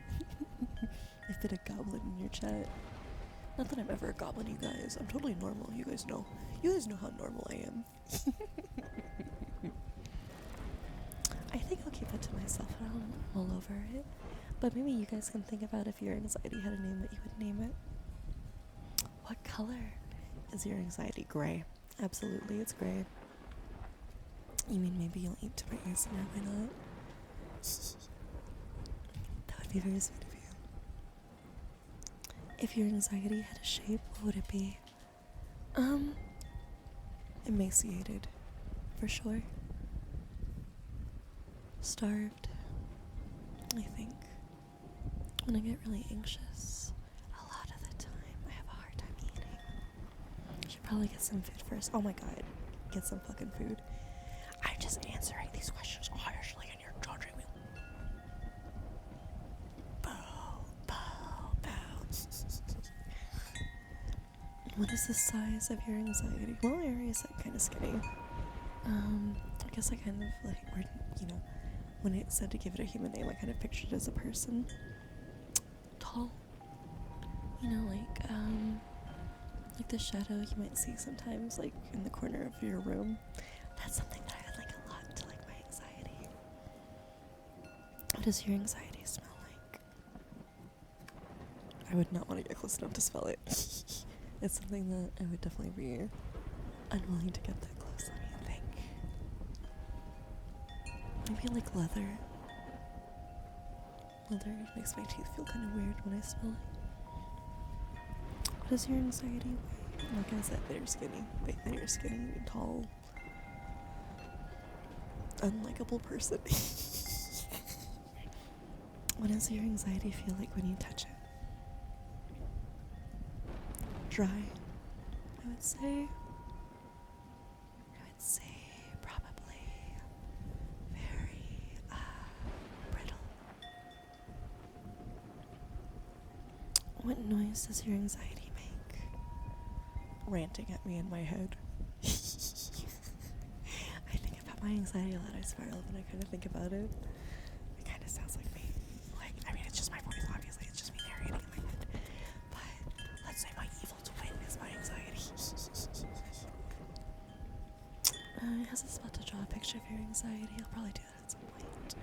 S1: I fit a goblin in your chat. Not that I'm ever a goblin, you guys. I'm totally normal. You guys know. You guys know how normal I am. I think I'll keep it to myself and I'll mull over it. But maybe you guys can think about if your anxiety had a name, what you would name it. What color is your anxiety? Gray. Absolutely, it's gray. You mean maybe you'll eat to my ASMR? Why not? That would be very sweet of you. If your anxiety had a shape, what would it be? Emaciated, for sure. Starved, I think. When I get really anxious, a lot of the time, I have a hard time eating. I should probably get some food first. Oh my god, get some fucking food. I'm just answering these questions honestly and you're judging me. What is the size of your anxiety? Well, Aries, I'm kind of skinny. I guess I kind of like, when it said to give it a human name, I kind of pictured it as a person. Tall. You know, like the shadow you might see sometimes, like in the corner of your room. That's something that I would like a lot to like my anxiety. What does your anxiety smell like? I would not want to get close enough to smell it. It's something that I would definitely be unwilling to get that close. Let me think. Maybe like leather. Leather makes my teeth feel kind of weird when I smell it. What is your anxiety weigh? Like I said, they're skinny. They're skinny, tall, unlikable person. What does your anxiety feel like when you touch it? Dry, I would say probably very brittle. What noise does your anxiety make? Ranting at me in my head. I think about my anxiety a lot, I swear, when I kind of think about it. It kind of sounds like me. Like, I mean, it's just my voice, obviously. It's just me narrating in my head. But let's say my evil twin is my anxiety. It has a spot to draw a picture of your anxiety. I'll probably do that at some point.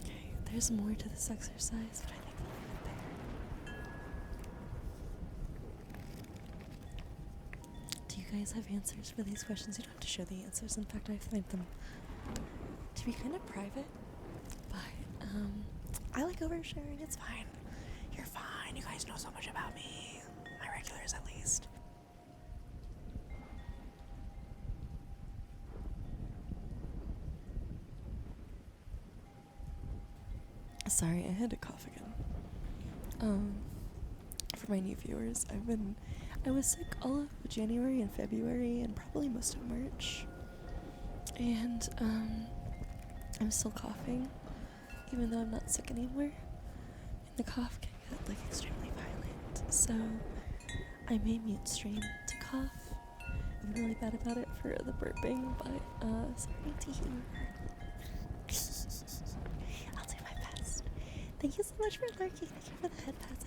S1: Okay, there's more to this exercise, but I think we'll leave it there. Do you guys have answers for these questions? You don't have to share the answers. In fact, I find them to be kind of private. But I like oversharing. It's fine. You're fine. You guys know so much about me. My regulars, at least. Sorry, I had to cough again. For my new viewers, I was sick all of January and February and probably most of March. And, I'm still coughing, even though I'm not sick anymore. And the cough can get, like, extremely violent. So, I may mute stream to cough. I'm really bad about it for the burping, but, sorry to hear. I'll do my best. Thank you so much for lurking. Thank you for the head pats.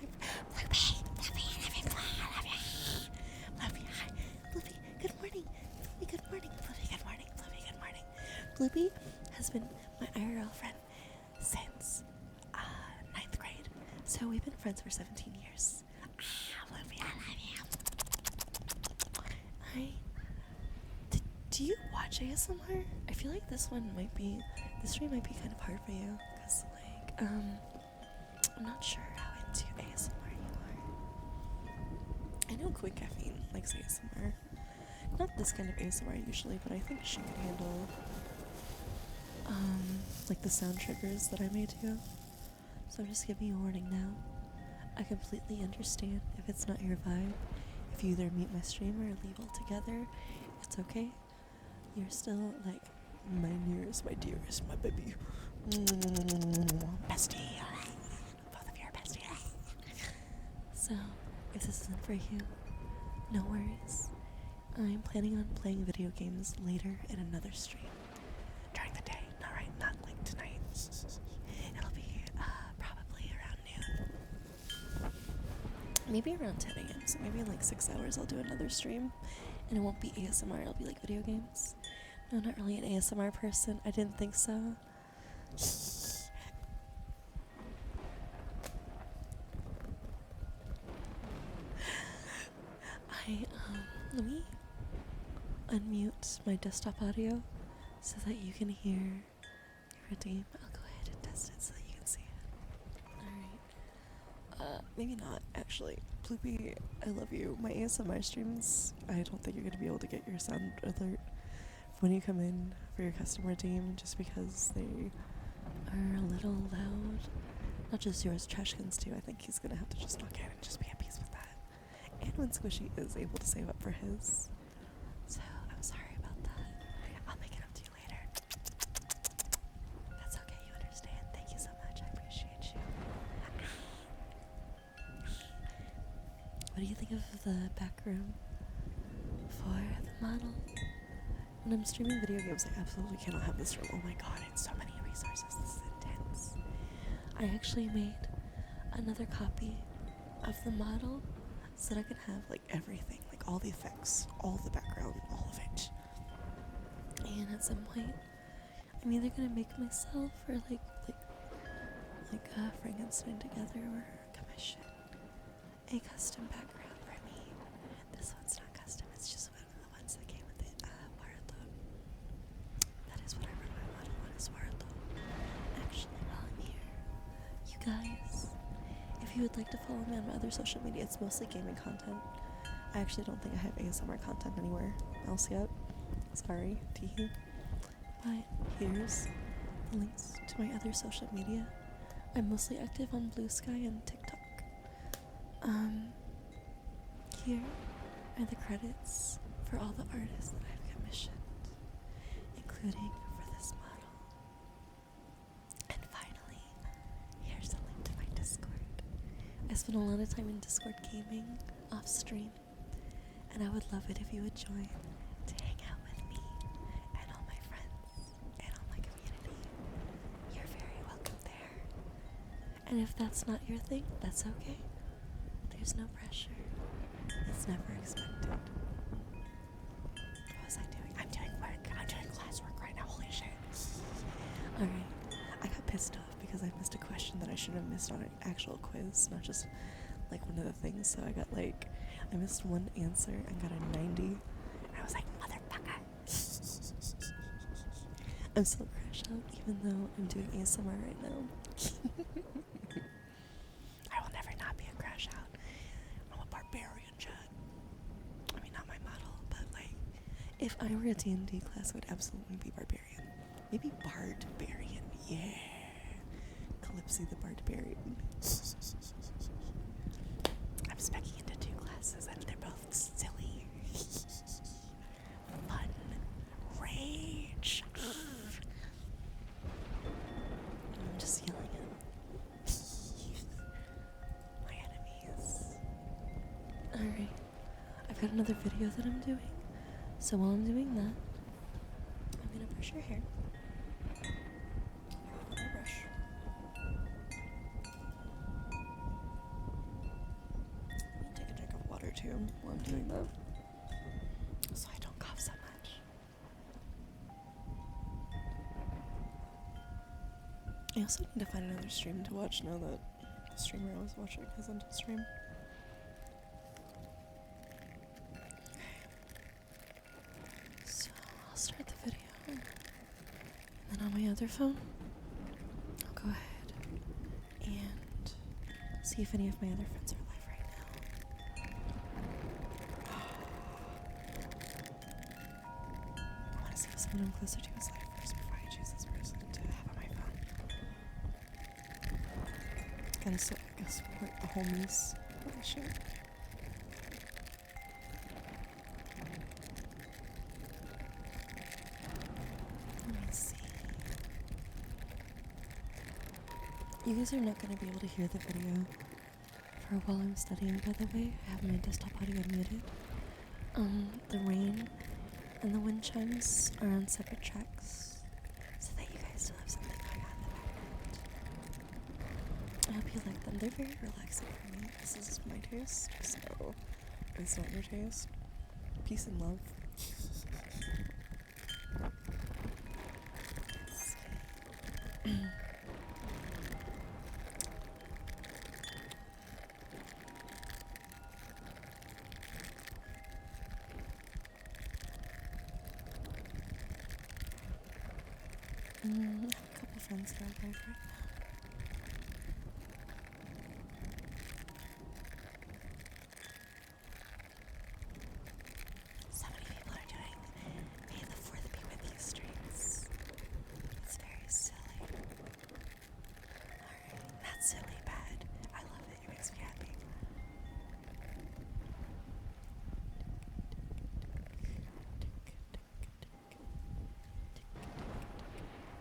S1: Bloopy has been my IRL friend since 9th grade. So we've been friends for 17 years. Bloopy, I love you. Do you watch ASMR? I feel like this stream might be kind of hard for you, because like, I'm not sure how into ASMR you are. I know Quick Caffeine likes ASMR. Not this kind of ASMR usually, but I think she could handle, like the sound triggers that I may do. So I'm just giving you a warning now. I completely understand if it's not your vibe. If you either mute my stream or leave altogether, it's okay. You're still like my nearest, my dearest, my baby. Bestie. Both of you are bestie. So, if this isn't for you, no worries. I'm planning on playing video games later in another stream. During the day. Not like tonight. It'll be probably around noon. Maybe around 10 a.m. So maybe in like 6 hours I'll do another stream. And it won't be ASMR, it'll be like video games. No, not really an ASMR person. I didn't think so. Let me unmute my desktop audio so that you can hear your redeem. I'll go ahead and test it so that you can see it. Alright. Maybe not, actually. Bloopy, I love you. My ASMR streams, I don't think you're going to be able to get your sound alert when you come in for your custom redeem, just because they are a little loud. Not just yours, Trashkin's too. I think he's going to have to just knock in and just be at peace with that. And when Squishy is able to save up for his. So, I'm sorry about that. I'll make it up to you later. That's okay, you understand. Thank you so much. I appreciate you. What do you think of the back room for the model? When I'm streaming video games, I absolutely cannot have this room. Oh my god, it's so many resources. This is intense. I actually made another copy of the model so that I could have like everything, like all the effects, all the background, all of it. And at some point, I'm either gonna make myself or like Frankenstein together or commission a custom background for me. This one's not custom, it's just one of the ones that came with it. Waruto. That is what I run my model on, is Waruto. Actually, while I'm here, you guys, if you would like to follow me on my other social media, it's mostly gaming content. I actually don't think I have ASMR content anywhere else yet. Sorry, teehee. But here's the links to my other social media. I'm mostly active on Blue Sky and TikTok. Here are the credits for all the artists that I've commissioned, including for this model. And finally, here's a link to my Discord. I spend a lot of time in Discord gaming off stream, and I would love it if you would join to hang out with me and all my friends and all my community. You're very welcome there. And if that's not your thing, that's okay. There's no pressure. It's never expected. What was I doing? I'm doing work. I'm doing classwork right now. Holy shit. Alright. I got pissed off because I missed a question that I should have missed on an actual quiz, not just like one of the things. So I missed one answer and got a 90. And I was like, motherfucker. I'm still crash out even though I'm doing ASMR right now. I will never not be a crash out. I'm a barbarian, Chad. I mean, not my model, but like, if I were a D&D class, I would absolutely be barbarian. Maybe bardbarian, yeah. Calypsy the barbarian. I'm specking into 2 classes and they're both silly. Fun. Rage. I'm just yelling at my enemies. Alright. I've got another video that I'm doing. So while I'm doing that, I'm gonna brush your hair. Let me brush. Let me take a drink of water too while I'm doing that, so I don't cough so much. I also need to find another stream to watch now that the streamer I was watching has ended stream. So I'll start the video. And then on my other phone, I'll go ahead and see if any of my other friends are live right now. I want to see if someone I'm closer to is live first before I choose this person to have on my phone. Gotta support the homies. Holy shit. Let me see. You guys are not gonna be able to hear the video for while I'm studying, by the way. I have my desktop audio muted. The rain and the wind chimes are on separate tracks, so that you guys still have something going on in the background. I hope you like them. They're very relaxing for me. This is my taste, so it's not your taste. Peace and love. I have a couple friends that are live right now. So many people are doing May the 4th be with you streams. It's very silly. Alright, not silly bad. I love it. It makes me happy.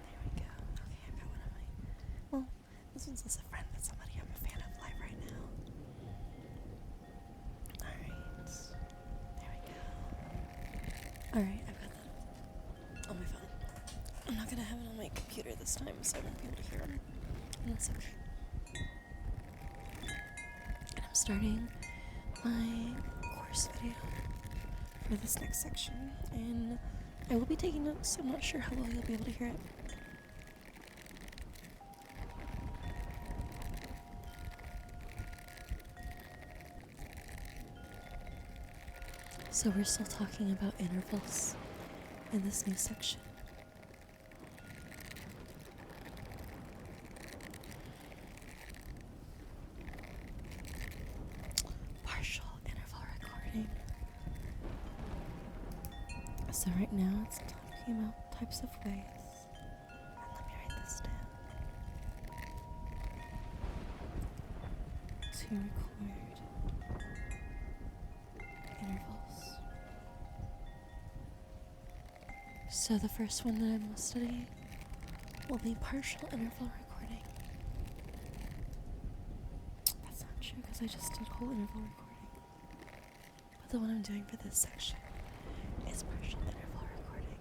S1: There we go. Okay, I've got one of my... Well, this one's less a friend, but somebody I'm a fan of live right now. Alright. There we go. Alright, I've got that on my phone. I'm not gonna have it on my computer this time, so I won't be able to hear them in that section. And I'm starting my course video for this next section, and I will be taking notes, so I'm not sure how well you'll be able to hear it. So we're still talking about intervals in this new section. Partial interval recording. So right now it's talking about types of ways. And let me write this down. To record intervals. So the first one that I'm studying will be partial interval recording. That's not true because I just did whole interval recording. But the one I'm doing for this section is partial interval recording.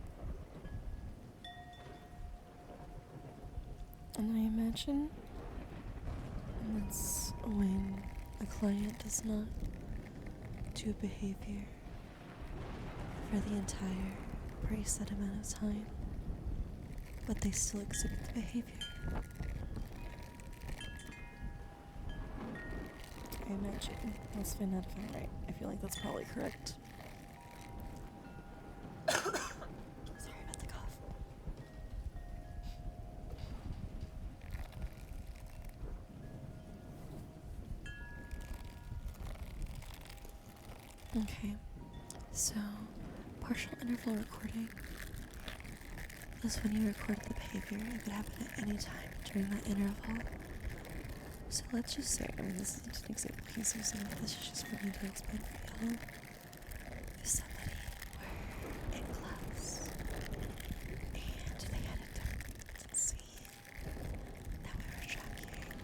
S1: And I imagine that's when a client does not do a behavior for the entire preset amount of time, but they still exhibit the behavior. I imagine. Let's find out if I'm right. I feel like that's probably correct. Sorry about the cough. Okay, so partial interval recording is when you record the behavior. It could happen at any time during that interval. So let's just say, this isn't an example he's using, but this is just for me to explain for y'all. If somebody were in class and they had a tendency that we were tracking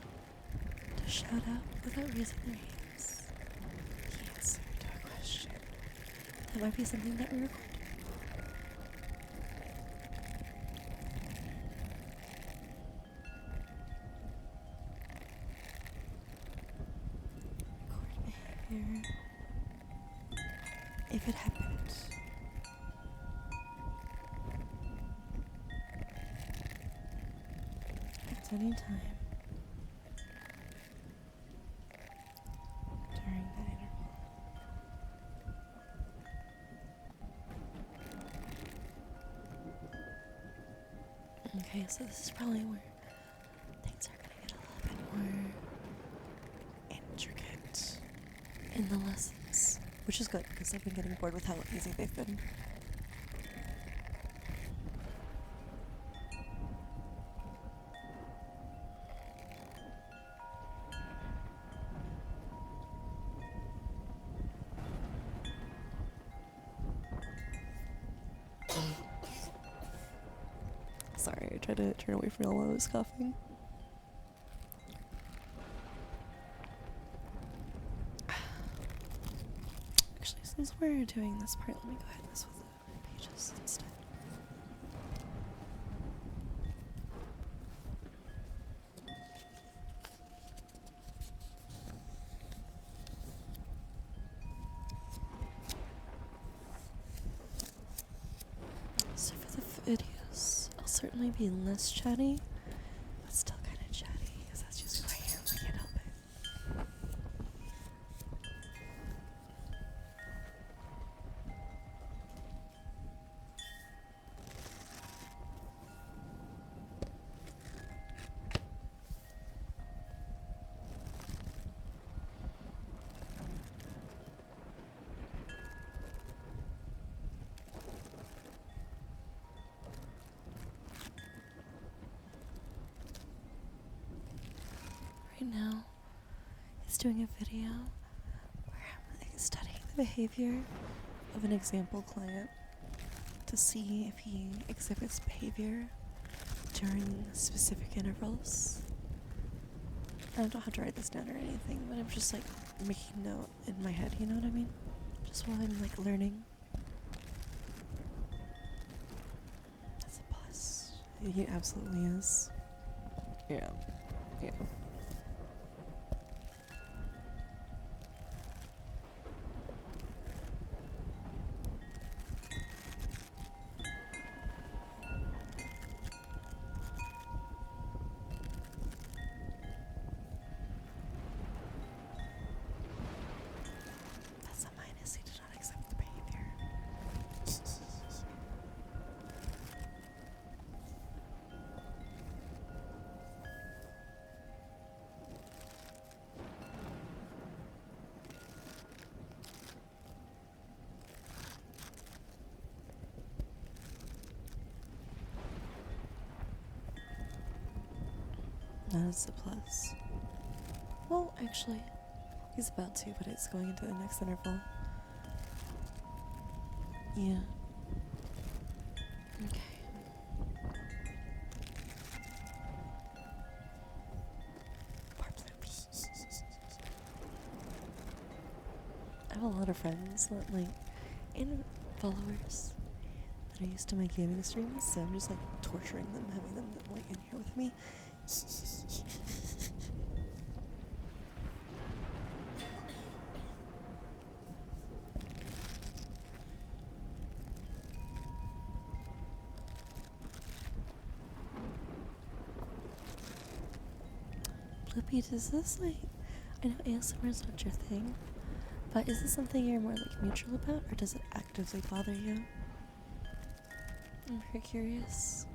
S1: to shout out without raising their hands the answer to a question, that might be something that we record. If it happened, any time during that interval. Okay, so this is probably where things are gonna get a little bit more intricate in the lessons, which is good because I've been getting bored with how easy they've been. Sorry, I tried to turn away from y'all while I was coughing. Actually, since we're doing this part, let me go ahead and mess with the pages instead. So for the videos, I'll certainly be less chatty, but still kind of chatty, because that's just who I am. I can't help it. Right now is doing a video where I'm studying the behavior of an example client to see if he exhibits behavior during specific intervals. I don't have to write this down or anything, but I'm just like making note in my head, you know what I mean? Just while I'm like learning. That's a plus. He absolutely is. Yeah. Yeah. That's a minus. He did not accept the behavior. That is a plus. Well, actually, he's about to, but it's going into the next interval. Yeah. Okay. Poor Blippi. I have a lot of friends that, like, and followers that are used to my gaming streams, so I'm just like torturing them, having them like in here with me. Blippi, does this like, I know ASMR is not your thing, but is this something you're more like neutral about, or does it actively bother you? I'm very curious.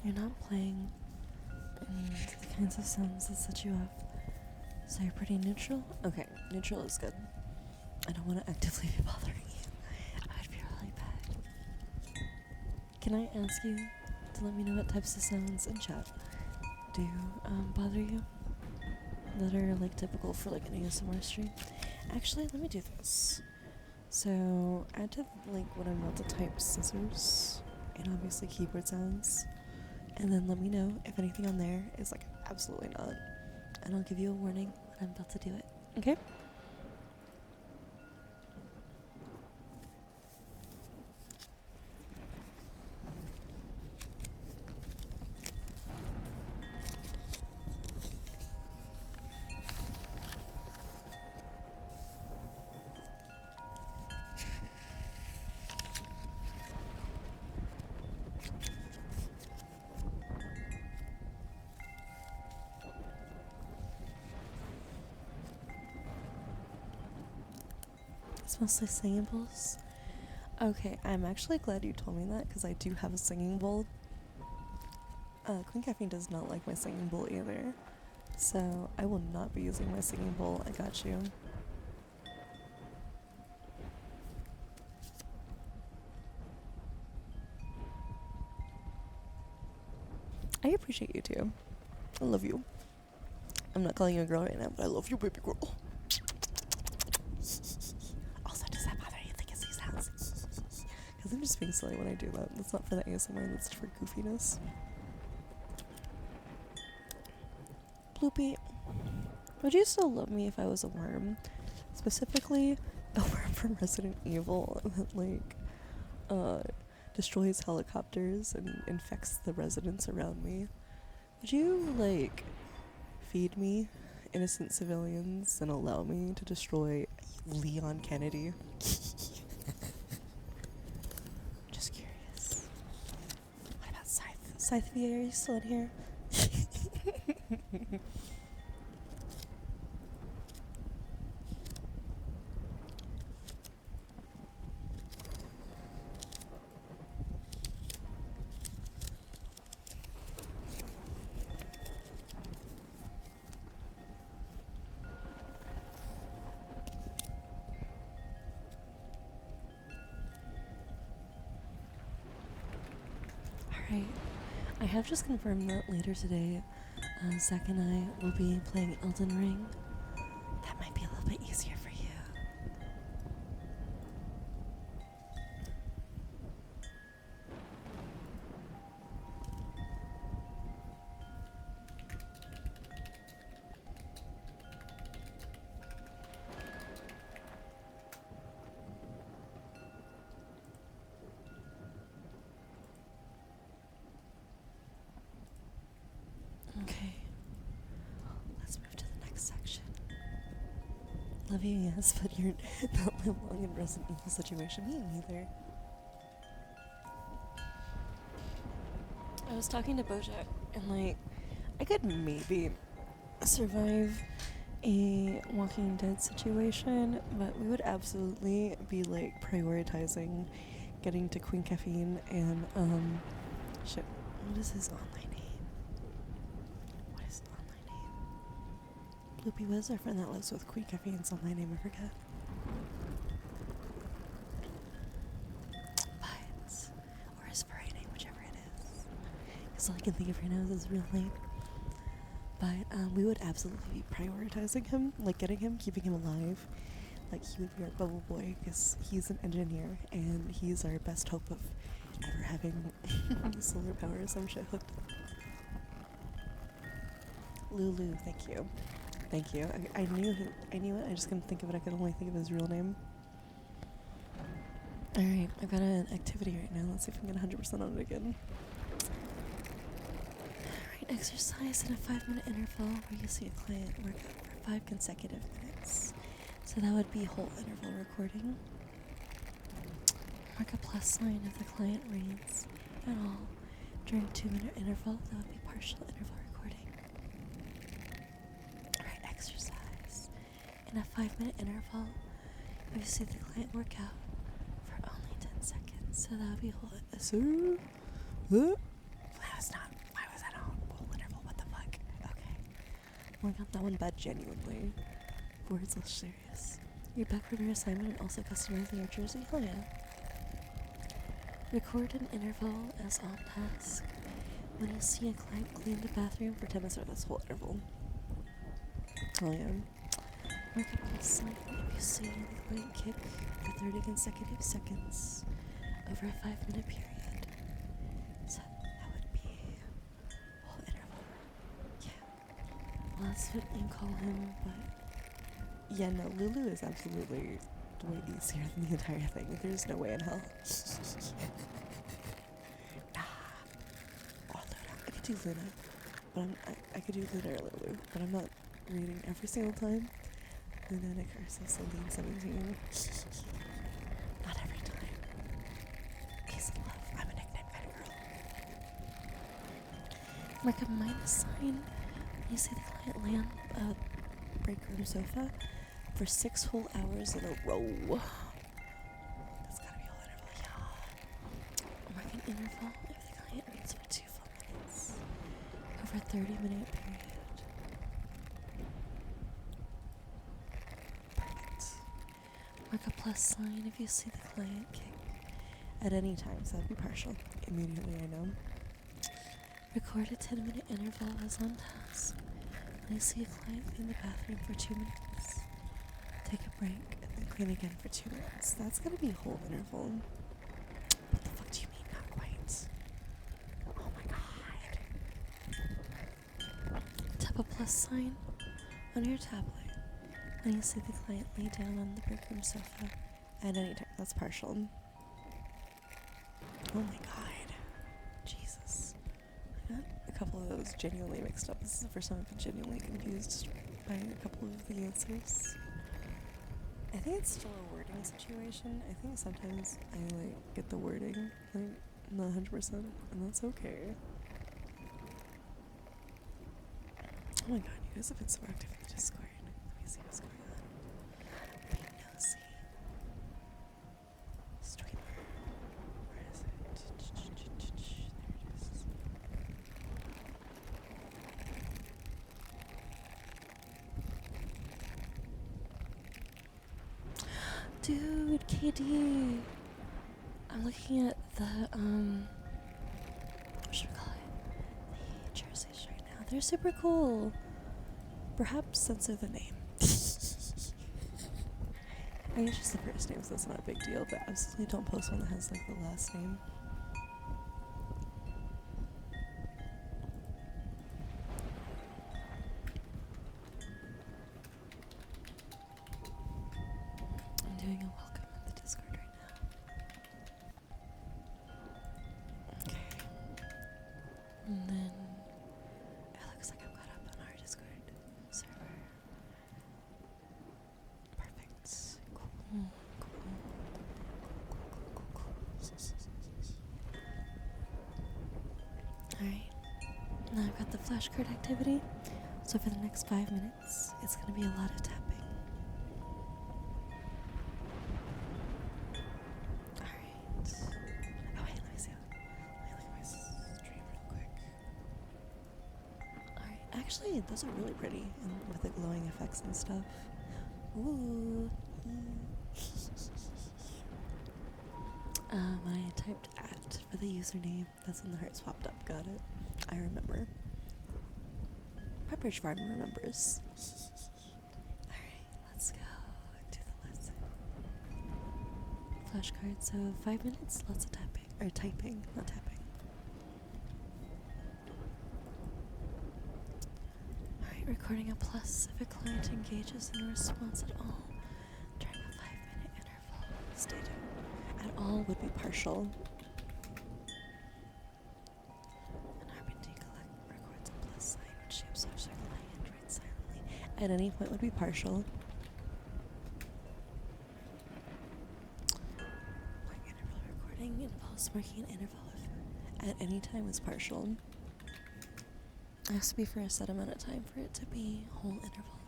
S1: You're not playing the kinds of sounds that set you off, so you're pretty neutral? Okay, neutral is good. I don't want to actively be bothering you. I would be really bad. Can I ask you to let me know what types of sounds in chat do bother you, that are like typical for like an ASMR stream. Actually, let me do this. So add to like what I'm about to type scissors and obviously keyboard sounds, and then let me know if anything on there is like absolutely not, and I'll give you a warning when I'm about to do it. Okay? It's mostly singing bowls. Okay, I'm actually glad you told me that because I do have a singing bowl. Queen Caffeine does not like my singing bowl either, so I will not be using my singing bowl. I got you. I appreciate you too. I love you. I'm not calling you a girl right now, but I love you, baby girl. Also, does that bother you? Think it's these sounds? Because I'm just being silly when I do that. That's not for the ASMR, that's for goofiness. Bloopy, would you still love me if I was a worm? Specifically, a worm from Resident Evil that, like, destroys helicopters and infects the residents around me. Would you, like, feed me innocent civilians and allow me to destroy Leon Kennedy? Just curious. What about Scythe? Scythe VA, are you still in here? Alright, I have just confirmed that later today, Zach and I will be playing Elden Ring. That might be a little bit easier for you. Okay, let's move to the next section. Love you, yes, but you're not live long in Resident Evil situation. Me neither. I was talking to Bojack, and like, I could maybe survive a Walking Dead situation, but we would absolutely be like prioritizing getting to Queen Caffeine and shit. What is his online name? What is his online name? Bloopy, what is our friend that lives with Queen Caffeine's online name? I forget. Vines. Or his furry name, whichever it is. Because all I can think of right now is his real name. But we would absolutely be prioritizing him, like getting him, keeping him alive. Like he would be our bubble boy because he's an engineer and he's our best hope of ever having solar power or some shit hooked up. Lulu, thank you. Thank you. I knew it, I just couldn't think of it. I could only think of his real name. Alright, I've got an activity right now. Let's see if I can get 100% on it again. Exercise in a 5-minute interval where you see a client work out for 5 consecutive minutes. So that would be whole interval recording. Mark a plus sign if the client reads at all. During 2-minute interval, that would be partial interval recording. Alright, exercise. In a 5-minute interval where you see the client work out for only 10 seconds. So that would be whole Oh my god, that one bad genuinely. Words less serious. You're back from your assignment and also customizing your jersey? Hell yeah. Record an interval as on task. when you see a client clean the bathroom for 10 minutes or this whole interval. Oh yeah. Mark a plus sign if you see the client kick for 30 consecutive seconds over a 5-minute period. So that would be a whole interval. Yeah. Well, that's what you call him, but yeah, no, Lulu is absolutely way easier than the entire thing. There's no way in hell. Nah. Oh, Luna. I could do Luna. But I could do Luna or Lulu. But I'm not reading every single time. Luna Nick or Celine 17. Not every time. Peace and love. I'm a nickname kind of girl. Mark a minus sign. You see the client lay on a break room sofa for 6 whole hours in a row. That's gotta be a whole interval, yeah. Mark an interval if the client reads for 2 full minutes over a 30-minute period. Perfect. Mark a plus sign if you see the client kick at any time, so that'd be partial. Immediately, I know. Record a 10-minute interval as on task. When you see a client clean the bathroom for 2 minutes, take a break and then clean again for 2 minutes. That's gonna be a whole interval. What the fuck do you mean, not quite? Oh my god. Tap a plus sign on your tablet when you see the client lay down on the break room sofa at any time. That's partial. Oh my god. Jesus. I got a couple of those genuinely mixed up. This is the first time I've been genuinely confused by a couple of the answers. I think it's still a wording situation. I think sometimes I get the wording not 100%, and that's okay. Oh my god, you guys have been so active in the Discord. Let me see what's going on. Be nosy. Streamer. Where is it? There it is. Dude, KD. I'm looking at the, what should we call it? The jerseys right now. They're super cool. Perhaps censor the name. I mean, it's just the first name, so it's not a big deal, but absolutely don't post one that has, the last name. I'm doing a welcome in the Discord right now. Okay. And then it looks like I'm caught up on our Discord server. Perfect. Cool. Alright. Now I've got the flashcard activity. So for the next 5 minutes, it's going to be a lot of tapping. Alright. Oh wait, let me see. Let me look at my stream real quick. Alright, actually, those are really pretty, and with the glowing effects and stuff. Ooh. I typed at for the username. That's when the hearts popped up. Got it. I remember. Pepperidge Farm remembers. Alright, let's go do the lesson. Flashcard, so 5 minutes, lots of tapping. Or typing, not tapping. Alright, recording a plus if a client engages in a response at all during a 5-minute interval. Stated. At all would be partial. An RBD records a plus sign which she observes her client writes silently. At any point would be partial. Marking interval recording involves marking an interval if at any time is partial. It has to be for a set amount of time for it to be whole interval.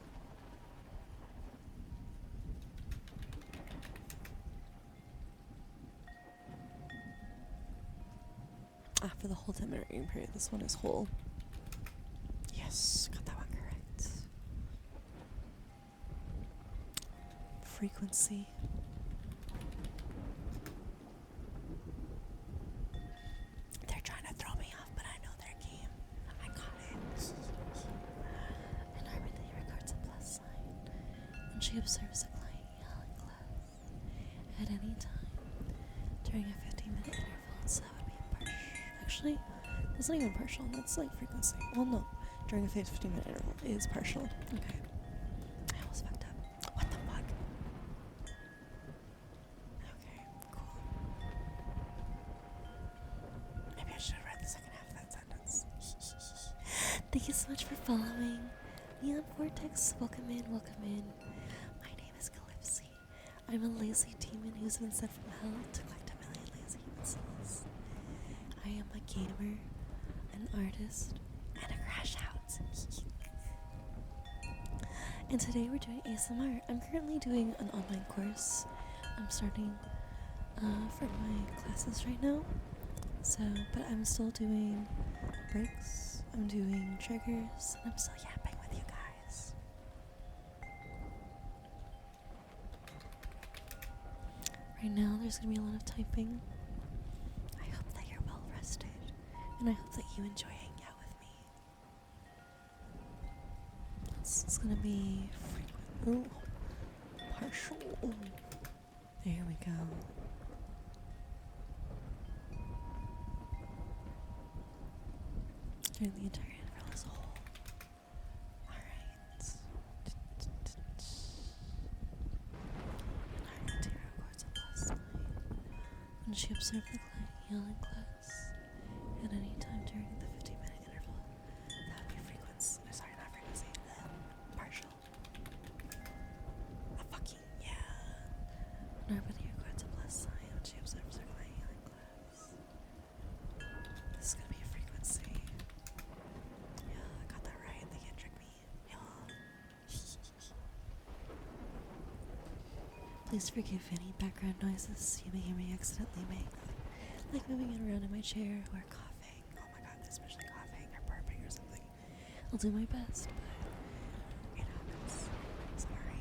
S1: After the whole 10-minute reading period, this one is whole. Yes, got that one correct. Frequency. They're trying to throw me off, but I know they're she observes the client yell in class at any time during a 15-minute interval, so that would be impartial. Actually, that's not even partial, that's like frequency. Well, no, during a 15-minute interval is partial. Okay. I almost fucked up. What the fuck? Okay, cool. Maybe I should have read the second half of that sentence. Thank you so much for following. Neon Vortex, welcome in, welcome in. My name is Calypsy. I'm a lazy demon who's been sent from hell to collect a million lazy human souls. I am a gamer, an artist, and a crash out. And today we're doing ASMR. I'm currently doing an online course. I'm starting for my classes right now. So, but I'm still doing breaks, I'm doing triggers, and I'm still yapping with you guys. Right now there's gonna be a lot of typing. I hope that you're well rested, and I hope that you enjoy hanging out with me. It's gonna be frequent. Ooh, partial. Ooh. There we go. During the entire interval as a whole. Alright. Arti records of last night when she observed the client yell in class at any time during the 15-minute interval. That would be frequency. Sorry, not frequency. Partial. Fucking yeah. Arti records of last night when she observed the client yell in class. This is gonna be a frequency. Yeah, I got that right. They can't trick me. Yeah. Please forgive any background noises you may hear me accidentally make, like moving it around in my chair or coughing. Oh my god, especially coughing or burping or something. I'll do my best, but it happens. Sorry.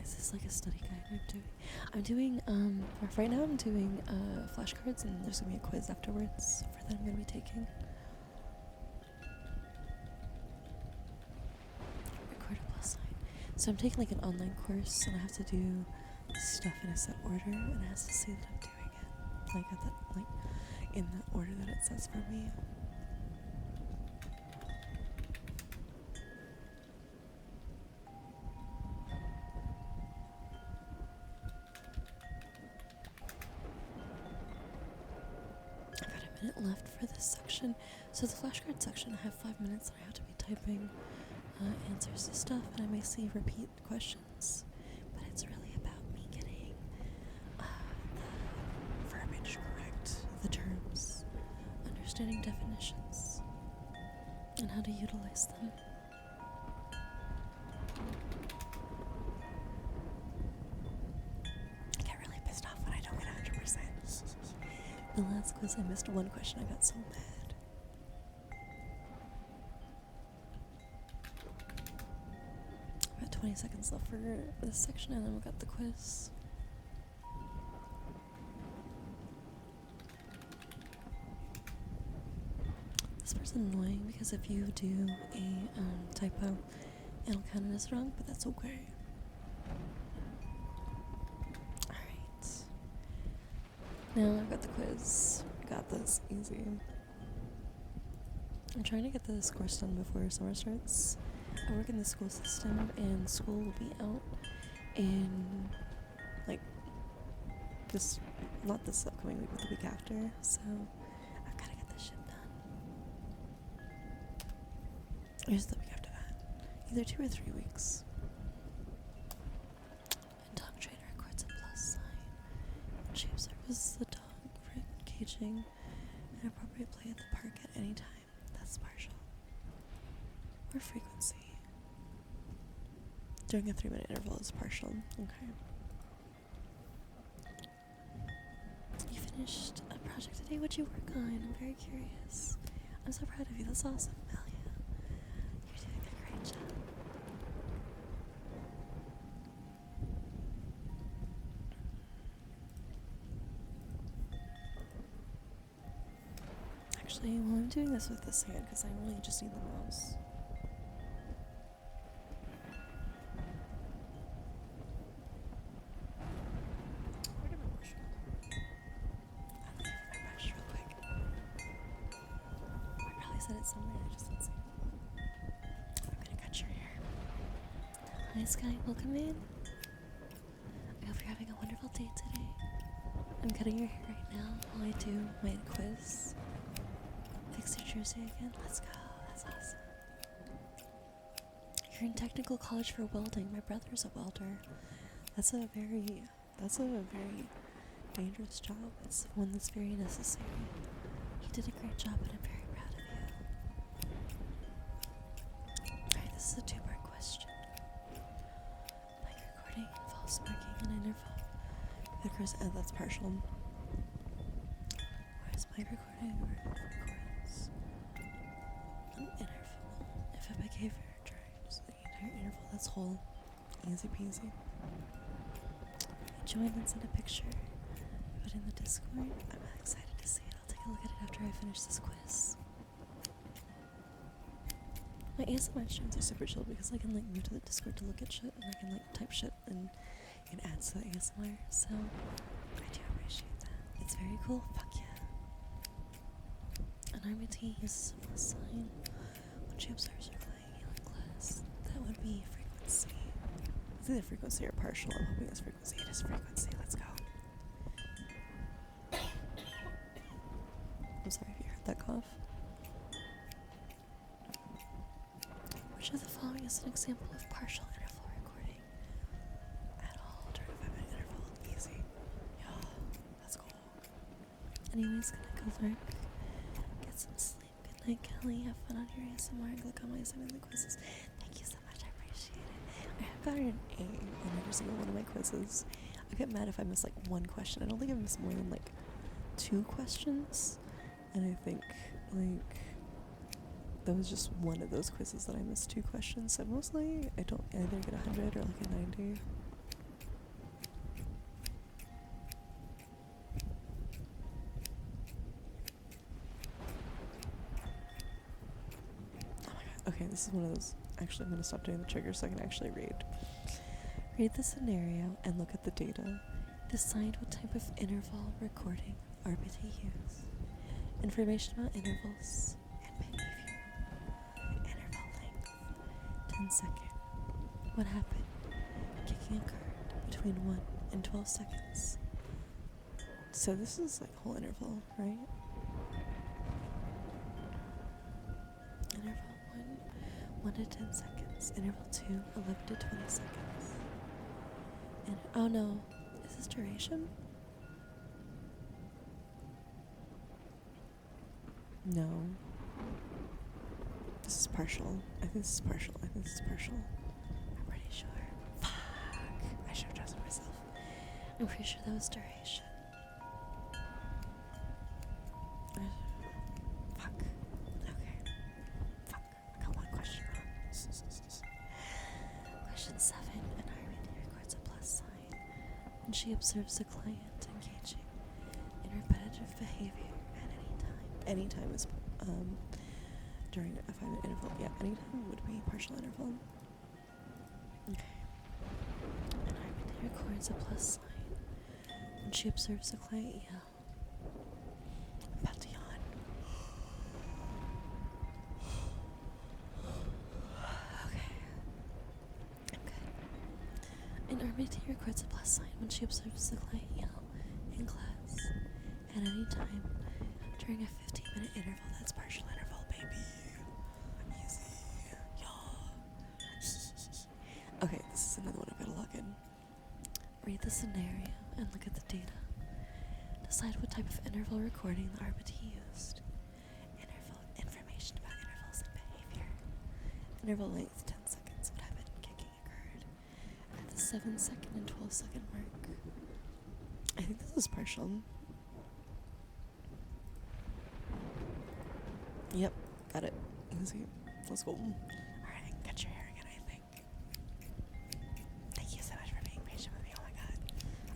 S1: Is this like a study guide I'm doing? Right now I'm doing flashcards, and there's gonna be a quiz afterwards for that I'm gonna be taking. Recordable sign. So I'm taking like an online course, and I have to do stuff in a set order, and it has to say that I'm doing it, like at that, like in the order that it says for me. Left for this section. So the flashcard section, I have 5 minutes and I have to be typing answers to stuff, and I may see repeat questions, but it's really about me getting the verbiage correct, the terms, understanding definitions, and how to utilize them. I get really pissed off when I don't get 100%. The last quiz, I missed one question. I got so mad. About 20 seconds left for this section, and then we got the quiz. This part's annoying because if you do a typo, it'll count it as wrong, but that's okay. Now I've got the quiz. Got this. Easy. I'm trying to get this course done before summer starts. I work in the school system, and school will be out in, like, this, not this upcoming week, but the week after. So I've got to get this shit done. Here's the week after that. Either 2 or 3 weeks. And dog trainer records a plus sign. She observes the dog for engaging in appropriate play at the park at any time. That's partial. Or frequency. During a 3-minute interval is partial. Okay. You finished a project today. What'd you work on? I'm very curious. I'm so proud of you. That's awesome, Malia. You're doing a great job. Actually, well, I'm doing this with this hand because I really just need the mouse. Where did my brush go? I'm looking for my brush real quick. I probably said it somewhere, I just didn't see it. I'm gonna cut your hair. Hi, Sky. Welcome in. I hope you're having a wonderful day today. I'm cutting your hair right now while I do my quiz. Fix your jersey again. Let's go. That's awesome. You're in technical college for welding. My brother's a welder. That's a very dangerous job. It's one that's very necessary. You did a great job, and I'm very proud of you. Alright, this is a two-part question. Mic recording involves marking an interval. Of course, that's partial. Whereas mic recording records an interval. If a behavior drives the entire interval, that's whole. Easy peasy. Join and send a picture. Put in the Discord. I'm excited to see it. I'll take a look at it after I finish this quiz. My ASMR streams are super chill because I can like move to the Discord to look at shit, and I can like type shit and it adds to the ASMR. So I do appreciate that. It's very cool. Fuck yeah. An RBT uses a plus sign when she observes her flying healing class. That would be frequency. It's either frequency or partial. I'm hoping it's frequency. It is frequency. Let's go. I'm sorry if you heard that cough. Which of the following is an example of partial interval recording? At all, turn a 5-minute interval. Easy. Yeah, that's cool. Anyways, gonna go work. Get some sleep. Good night, Kelly. Have fun on your ASMR and click on my assignment in the quizzes. Thank you so much. I appreciate it. I have gotten an A on every single one of my quizzes. I get mad if I miss like one question. I don't think I missed more than like 2 questions. And I think like that was just one of those quizzes that I missed 2 questions. So mostly I don't either get 100 or like a 90. Oh my god. Okay, this is one of those. Actually, I'm going to stop doing the trigger so I can actually read. Read the scenario and look at the data. Decide what type of interval recording RBT use. Information about intervals and behavior. Interval length. 10 second. What happened? Kicking occurred between 1 and 12 seconds. So this is like whole interval, right? Interval 1 to 10 seconds. Interval 2, 11 to 20 seconds. And oh no, is this duration? No. This is partial. I think this is partial. I'm pretty sure. Fuck. I should have trusted myself. I'm pretty sure that was duration. Fuck. Okay. Fuck. I got one question wrong. Question 7. An RBT records a plus sign when she observes the client engaging in repetitive behavior at any time. Any time is during a 5-minute interval. Yeah, any time would be partial interval. Okay. An RBT records a plus sign when she observes the client yell. I'm about to yawn. Okay. I'm good. An RBT records a plus sign when she observes the client yell in class at any time during a 15-minute interval. That's partial interval, baby. Easy. Yeah. Okay, this is another one I've got to log in. Read the scenario and look at the data. Decide what type of interval recording the RBT used. Information about intervals and behavior. Interval length 10 seconds. What happened? Kicking occurred at the 7-second and 12-second mark. I think this is partial. Yep, got it. Easy. Let's go. Alright, I can cut your hair again, I think. Thank you so much for being patient with me. Oh my god.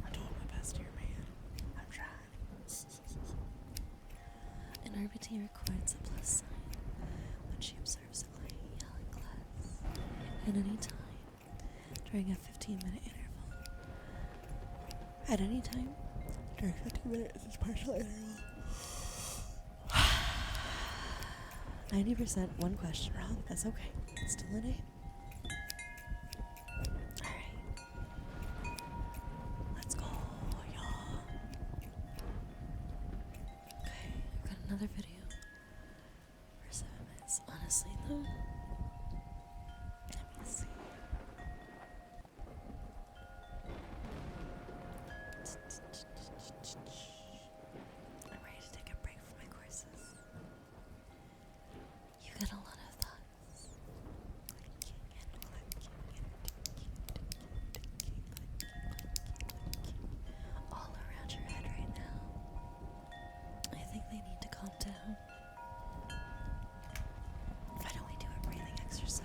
S1: I'm doing my best here, man. I'm trying. An RBT records a plus sign when she observes a glowing yellow glass at any time during a 15-minute interval. At any time during 15 minutes is partial interval. 90%, one question wrong. That's okay. It's still an A. Alright. Let's go, y'all. Okay, I've got another video for 7 minutes. Honestly, though, let me see. I'm ready to take a break from my courses. You got a lot of thoughts clicking and clicking and ticking, all around your head right now. I think they need to calm down. Why don't we do a breathing exercise?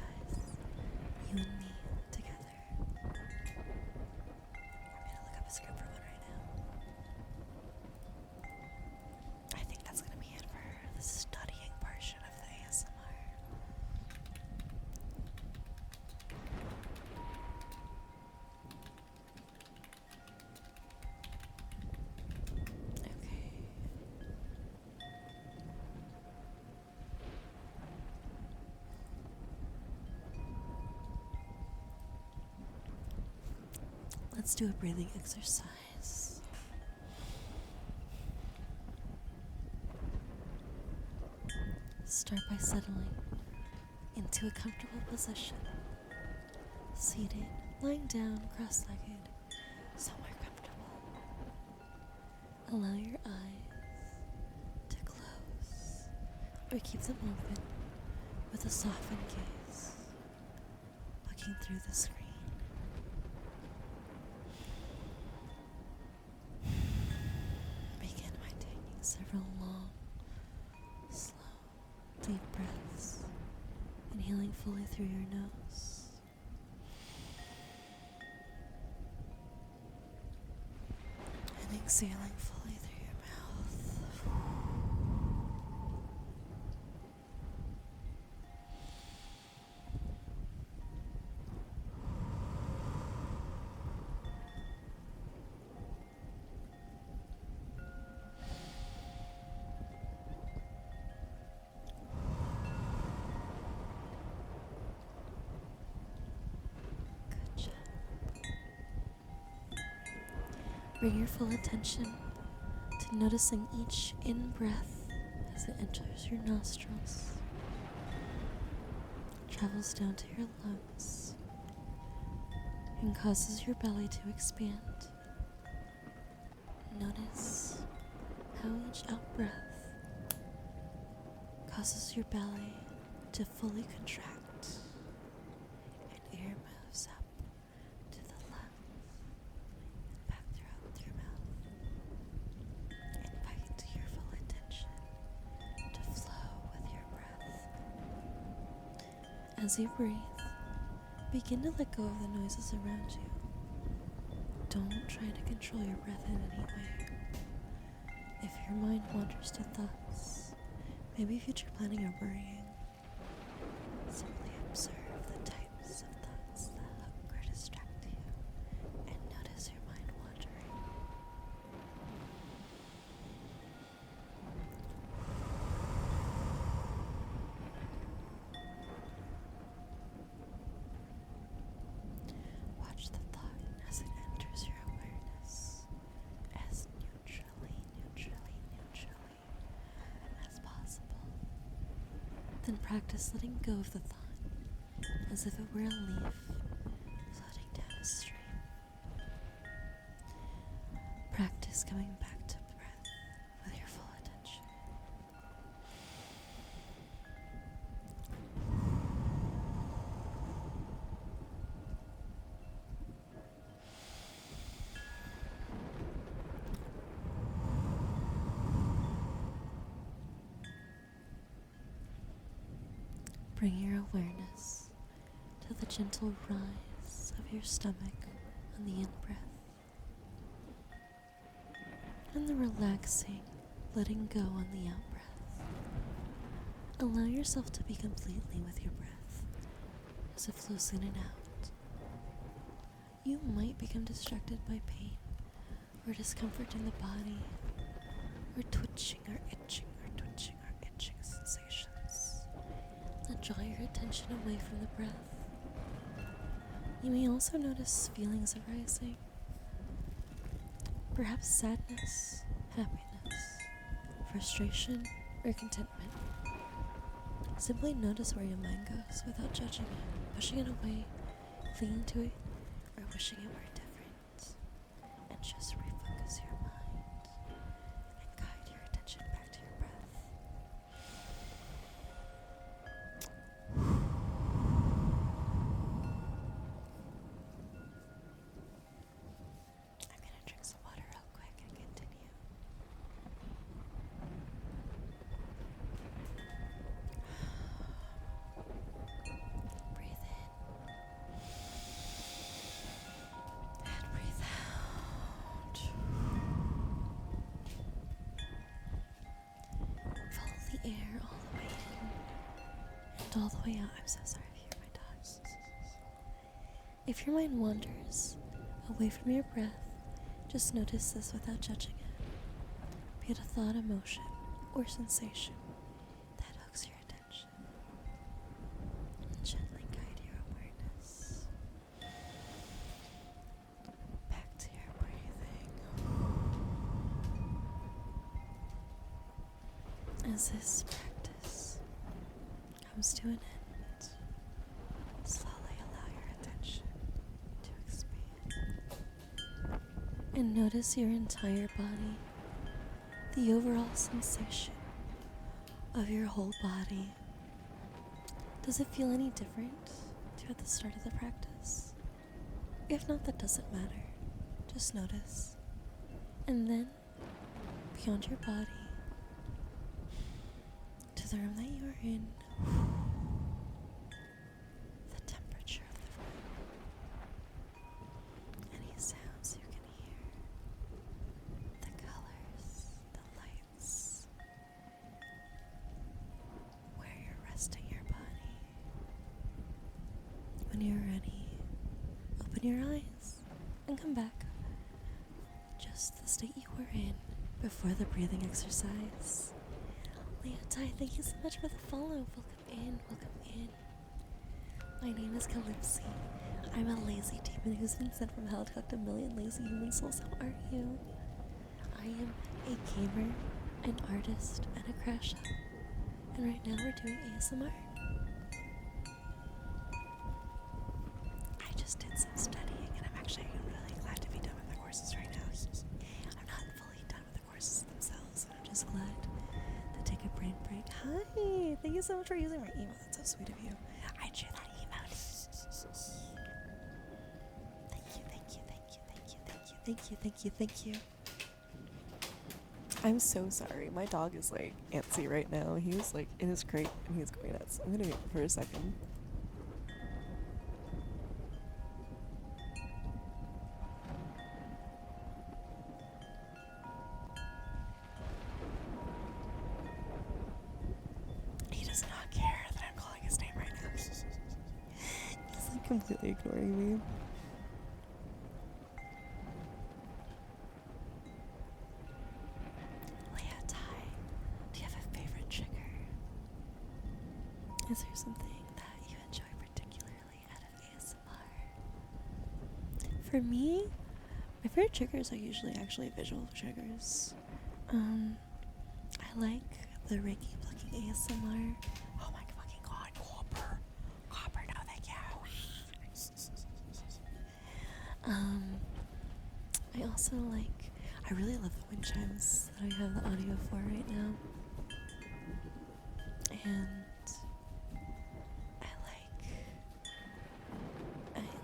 S1: You and me together. I'm gonna look up a script for one right now. I think that's gonna be it for the studying portion of the ASMR. Okay. Let's do a breathing exercise. Start by settling into a comfortable position. Seated, lying down, cross-legged, somewhere comfortable. Allow your eyes to close or keep them open with a softened gaze, looking through the screen. Begin by taking several long, slow, deep breaths, inhaling fully through your nose. And exhaling fully through your mouth. Good job. Bring your full attention to noticing each in-breath as it enters your nostrils, travels down to your lungs, and causes your belly to expand. Notice how each out-breath causes your belly to fully contract, and air moves up to the lungs and back throughout your mouth. Invite your full attention to flow with your breath. As you breathe, begin to let go of the noises around you. Don't try to control your breath in any way. If your mind wanders to thoughts, maybe future planning or worrying, simply observe the types of thoughts that hook or distract you, and notice your mind wandering. Watch the thought as it enters your awareness as neutrally as possible. Then practice letting go of the thought as if it were a leaf floating down a stream. Practice coming back to breath with your full attention. Bring your awareness to the gentle rise of your stomach on the in-breath, and the relaxing, letting go on the out-breath. Allow yourself to be completely with your breath as it flows in and out. You might become distracted by pain or discomfort in the body, or twitching or itching sensations that draw your attention away from the breath. You may also notice feelings arising, perhaps sadness, happiness, frustration, or contentment. Simply notice where your mind goes without judging it, pushing it away, clinging to it, or wishing it were different. And just refocus your mind and guide your attention back to your breath. I'm gonna drink some water real quick and continue. Breathe in and breathe out. Follow the air all the way in and all the way out. I'm so sorry if you hear my dogs. If your mind wanders away from your breath, just notice this without judging it. Be it a thought, emotion, or sensation that hooks your attention. And gently guide your awareness back to your breathing. As this practice comes to an end, slowly allow your attention to expand. And notice your entire body, the overall sensation of your whole body. Does it feel any different to at the start of the practice? If not, that doesn't matter. Just notice. And then, beyond your body, to the room that you are in, the temperature of the room, any sounds you can hear, the colors, the lights, where you're resting your body. When you're ready, open your eyes and come back. Just the state you were in before the breathing exercise. Leotai, thank you so much for the follow. Welcome in, welcome in. My name is Calypsy. I'm a lazy demon who's been sent from hell to collect a million lazy human souls. How are you? I am a gamer, an artist, and a crash out. And right now we're doing ASMR. I just did some studying and I'm actually really glad to be done with the courses right now. I'm not fully done with the courses themselves, and I'm just glad to take a brain break. Hi! Thank you so much for using my email. That's so sweet of you. I drew that emote. Thank you, thank you, thank you, thank you, thank you, thank you, thank you, thank you. I'm so sorry. My dog is like antsy right now. He's like in his crate and he's going nuts. I'm gonna mute for a second. He does not care that I'm calling his name right now. He's like completely ignoring me. Leotai, do you have a favorite trigger? Is there something that you enjoy particularly out of ASMR? For me, my favorite triggers are usually actually visual triggers. I like the Reiki plucking ASMR. Oh my fucking god, Copper. Copper, no thank you. I also I really love the wind chimes that I have the audio for right now. And I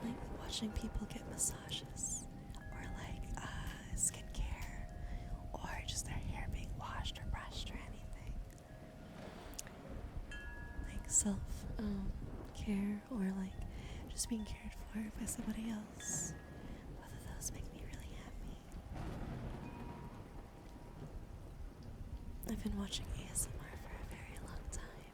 S1: like watching people get massages, or skincare, or just their hair being washed or brushed or anything. Like self care, or just being cared for by somebody else. Both of those make me really happy. I've been watching ASMR for a very long time.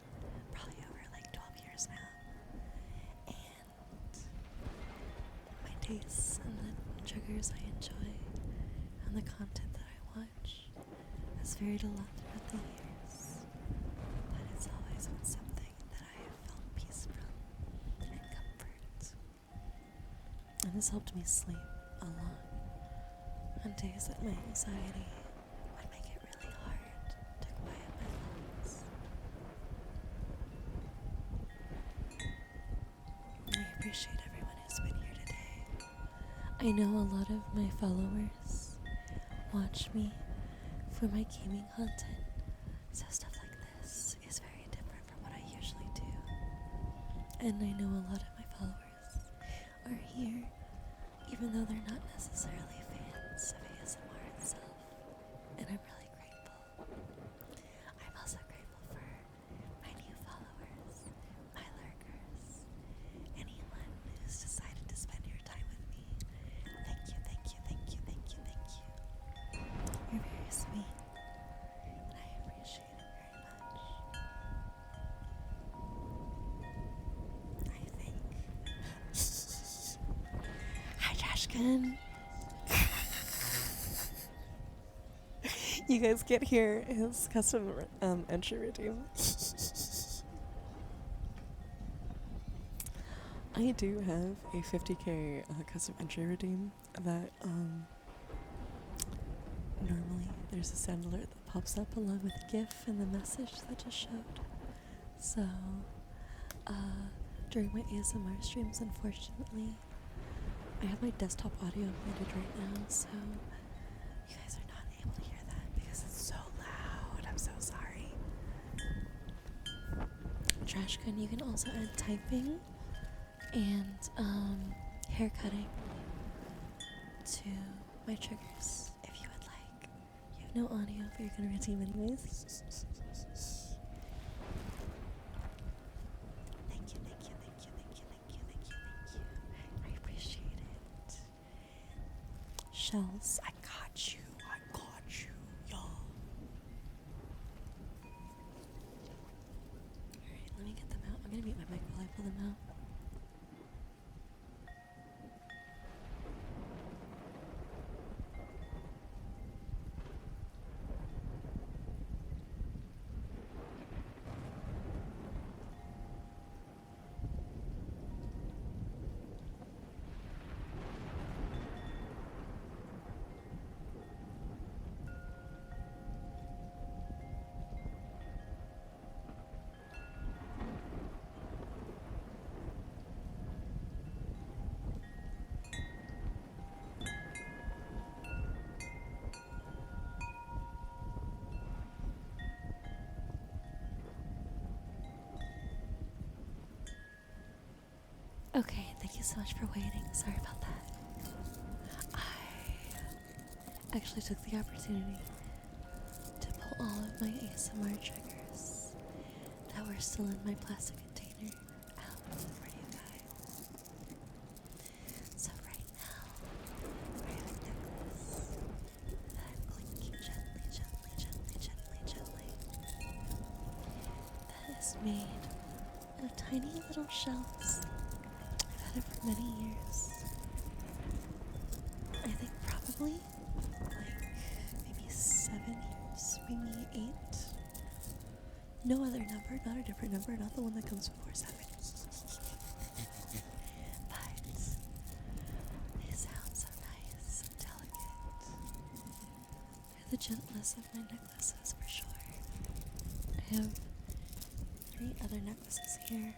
S1: triggers I enjoy and the content that I watch has varied a lot throughout the years, but it's always been something that I have felt peace from and comfort. And has helped me sleep a lot on days that my anxiety would make it really hard to quiet my thoughts. I appreciate everyone who's been here today. I know a lot of my followers watch me for my gaming content, so stuff like this is very different from what I usually do. And I know a lot of my followers are here even though they're not necessarily fans of ASMR itself, and I'm really grateful. I'm also grateful for my new followers, my lurkers, anyone who's decided to spend your time with me. Thank you, thank you, thank you, thank you, thank you. You're very sweet, and I appreciate it very much. I think. Hi, Trashkin. You guys get here his custom entry redeem. I do have a 50k custom entry redeem that normally there's a sound alert that pops up along with the GIF and the message that just showed. So during my ASMR streams, unfortunately, I have my desktop audio muted right now, so you guys are not able to hear that because it's so loud. I'm so sorry. Trashkin, you can also add typing and hair cutting to my triggers if you would like. You have no audio, but you're gonna redeem anyways. Thank you, thank you, thank you, thank you, thank you, thank you, thank you. I appreciate it. Shells, I got you, y'all. Alright, let me get them out. I'm gonna mute my mic while I pull them out. Okay, thank you so much for waiting. Sorry about that. I actually took the opportunity to pull all of my ASMR triggers that were still in my plastic container out for you guys. So right now, I have a necklace that clinky gently, gently, gently, gently, gently. That is made of tiny little shells. I've had it for many years. I think probably like maybe 7 years, maybe 8. No other number, not a different number, not the one that comes before 7. But they sound so nice and delicate. They're the gentlest of my necklaces for sure. I have 3 other necklaces here,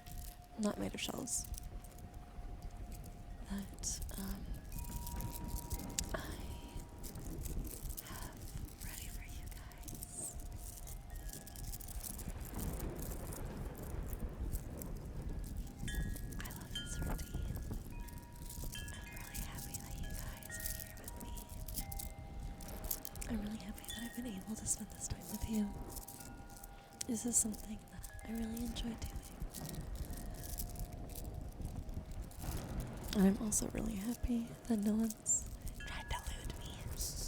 S1: not made of shells, that I have ready for you guys. I love this routine. I'm really happy that you guys are here with me. I'm really happy that I've been able to spend this time with you. This is something that I really enjoy doing. I'm also really happy that no one's tried to elude me. Some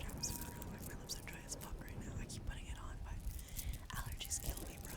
S1: drops of my lips are dry as fuck right now. I keep putting it on, but allergies kill me, bro.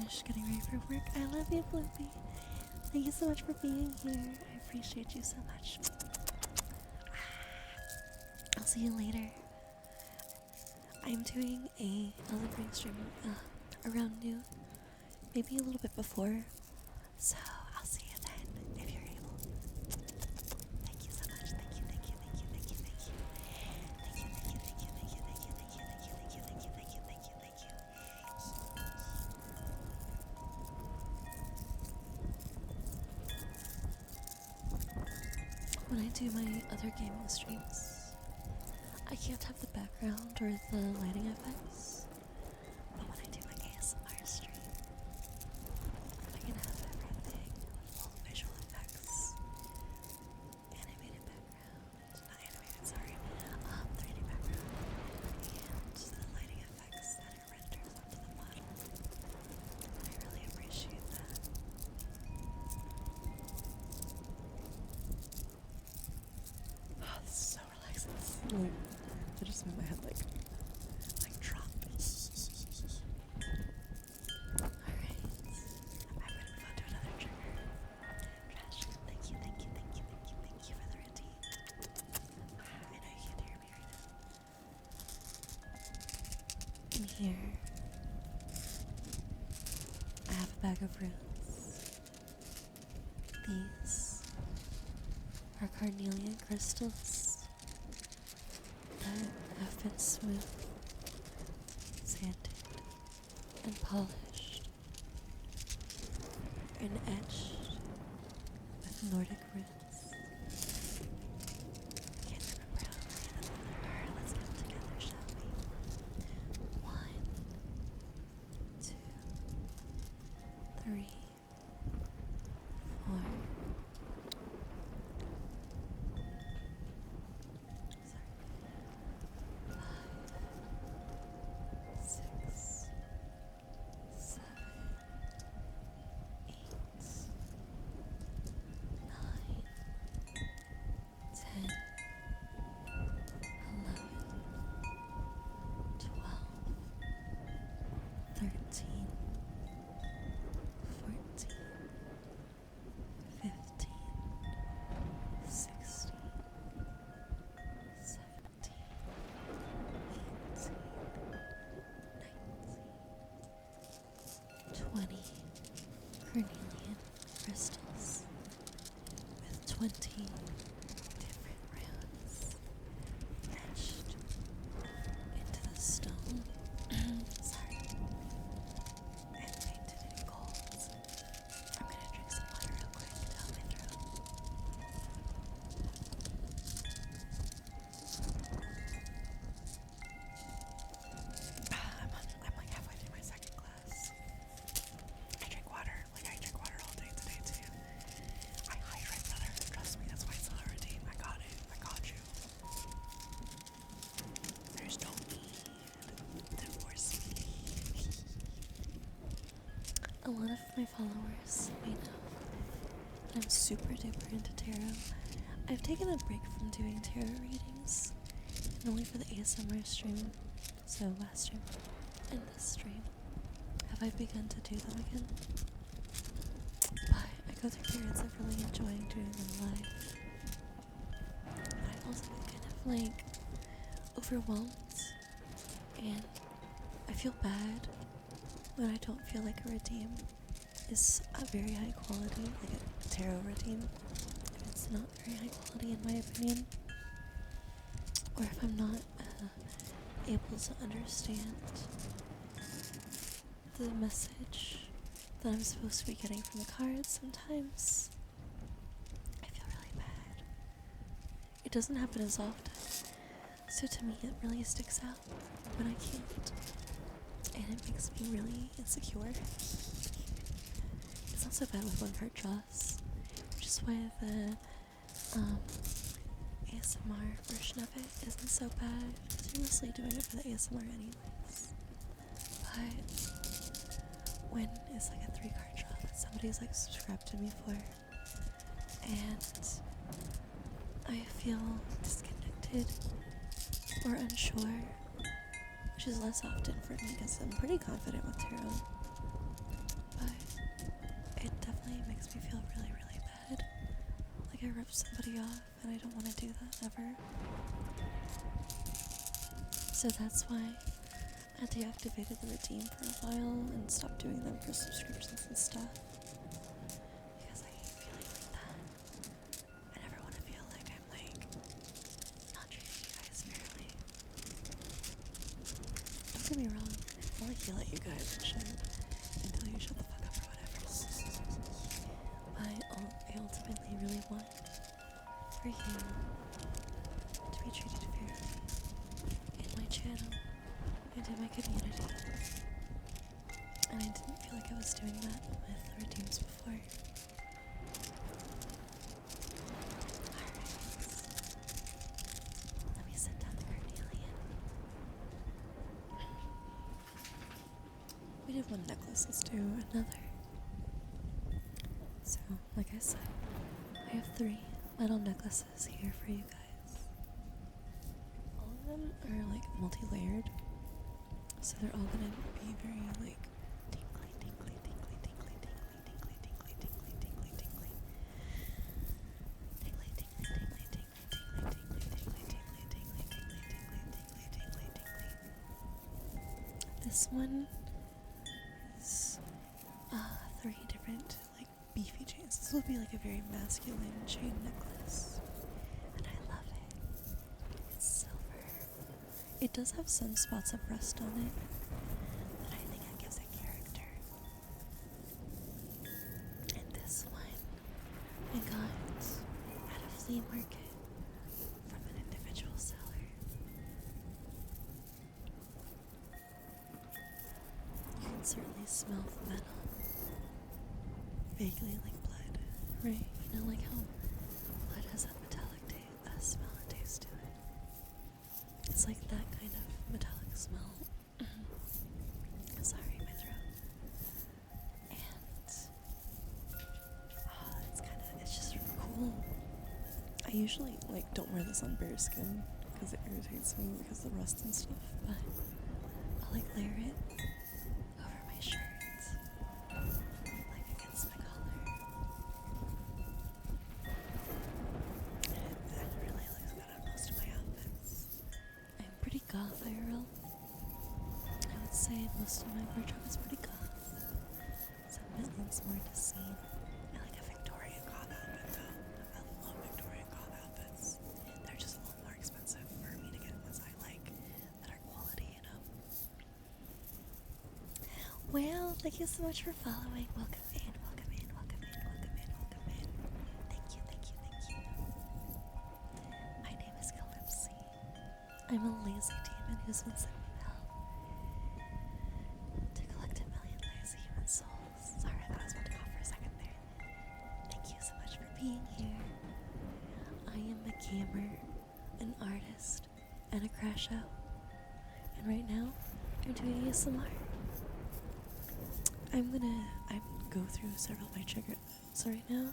S1: finished getting ready for work. I love you, Bloopy. Thank you so much for being here. I appreciate you so much. I'll see you later. I'm doing a Elden stream around noon, maybe a little bit before. So I'll see you then if you're able. Thank you so much. Thank you, thank you, thank you, thank you, thank you. Thank you, thank you, thank you, thank you, thank you, thank you, thank you, thank you, thank you, thank you, thank you, thank you. When I do my other gaming streams, I can't have the background or the lighting effects. But when I do my ASMR stream, I can have everything with all the visual effects. Animated background, not animated, sorry, 3D background, and the lighting effects that it renders onto the model. I really appreciate that. Oh, this is so relaxing. I just made my head like drop. Alright. I'm gonna move on to another trigger. Trash. Thank you, thank you, thank you, thank you, thank you for the routine. I know you can't hear me right now. In here, I have a bag of runes. These are carnelian crystals that have been smooth, sanded, and polished, and etched with Nordic roots. Can't remember how many of them there are. Let's count together, shall we? 1, 2, 3, 4. Carnelian crystals with 20 different runes etched into the stone. Sorry. And painted in gold. I'm gonna drink some water real quick to help my throat. I'm like halfway through my second glass. I drink water all day today too. I hydrate, brother. Trust me, that's why it's a routine. I got it. I got you. There's no need to force me. A lot of my followers may know that I'm super duper into tarot. I've taken a break from doing tarot readings, and only for the ASMR stream, so last stream and this stream, have I begun to do them again. But I go through periods of really enjoying doing them live. But I've also been kind of like overwhelmed, and I feel bad when I don't feel like a redeem is a very high quality, like a tarot redeem. If it's not very high quality in my opinion, or if I'm not able to understand the message that I'm supposed to be getting from the cards, sometimes I feel really bad. It doesn't happen as often, so to me it really sticks out when I can't, and it makes me really insecure. It's not so bad with one card draws, which is why the ASMR version of it isn't so bad, because you're mostly doing it for the ASMR anyways. But when it's like a 3-card draw that somebody's like subscribed to me for, and I feel disconnected or unsure, which is less often for me because I'm pretty confident with tarot, I rip somebody off, and I don't want to do that ever. So that's why I deactivated the redeem for a while and stopped doing them for subscriptions and stuff. Because I hate feeling like that. I never want to feel like I'm like not treating you guys fairly. Don't get me wrong, I'll like yell at you guys and shit until you shut the fuck up or whatever. I ultimately really want for you to be treated fairly in my channel and in my community. And I didn't feel like I was doing that with redeems before. Alright. Let me set down the carnelian. We did one necklace, let's do another. So, like I said, I have 3 metal necklaces here for you guys. All of them are like multi-layered, so they're all gonna be very like tingly, tingly, tingly, tingly, tingly, tingly, tingly, tingly, tingly, tingly. Tingly, tingly, tingly, tingly, tingly, tingly, tingly, tingly, tingly, tingly, tingly, tingly, tingly. This one is 3 different like beefy chains. This would be like a very masculine chain necklace. And I love it. It's silver. It does have some spots of rust on it, but I think it gives it character. And this one I got at a flea market from an individual seller. You can certainly smell the metal. Vaguely like blood, right? You know, like how blood has a metallic smell and taste to it. It's like that kind of metallic smell. Sorry, my throat. And it's just cool. I usually like don't wear this on bare skin because it irritates me because of the rust and stuff, but I'll like layer it over my shirt. Goth IRL. I would say most of my wardrobe is pretty goth. Some of it leans more to scene. I like a Victorian goth outfit though. I love Victorian goth outfits. They're just a little more expensive for me to get ones I like that are quality, you know. Well, thank you so much for following. Welcome in, welcome in, welcome in, welcome in, welcome in. Thank you, thank you, thank you. My name is Calypsy. I'm a lazy demon who's been sent from hell to collect 1 million lazy human souls. Sorry, I thought I was about to cough for a second there. Thank you so much for being here. I am a gamer, an artist, and a crash out. And right now, I'm doing ASMR. I go through several of my trigger lists right now.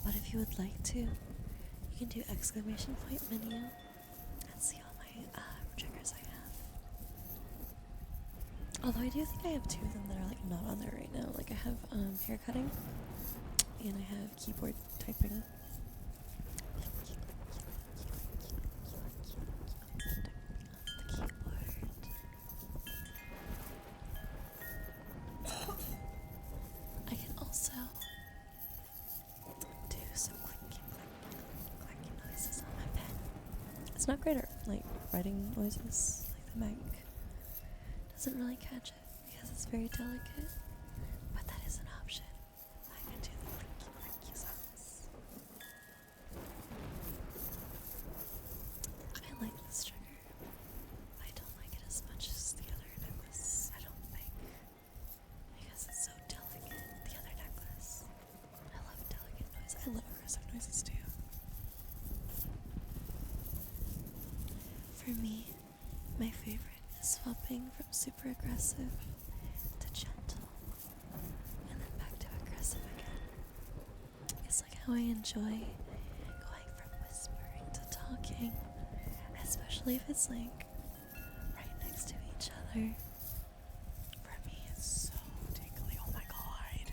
S1: But if you would like to, you can do exclamation point menu. See all my triggers I have. Although I do think I have 2 of them that are like not on there right now. Like I have hair cutting and I have keyboard typing. The keyboard. I can also do some clicking noises on my pen. It's not great at like writing noises, like the mic doesn't really catch it because it's very delicate, but that is an option. I can do the clicky sounds. I like this trigger. I don't like it as much as the other necklace, I don't think, because it's so delicate. The other necklace, I love delicate noise. I love aggressive noises too. For me, my favorite is swapping from super aggressive to gentle, and then back to aggressive again. It's like how I enjoy going from whispering to talking, especially if it's like right next to each other. For me, it's so tingly, oh my god.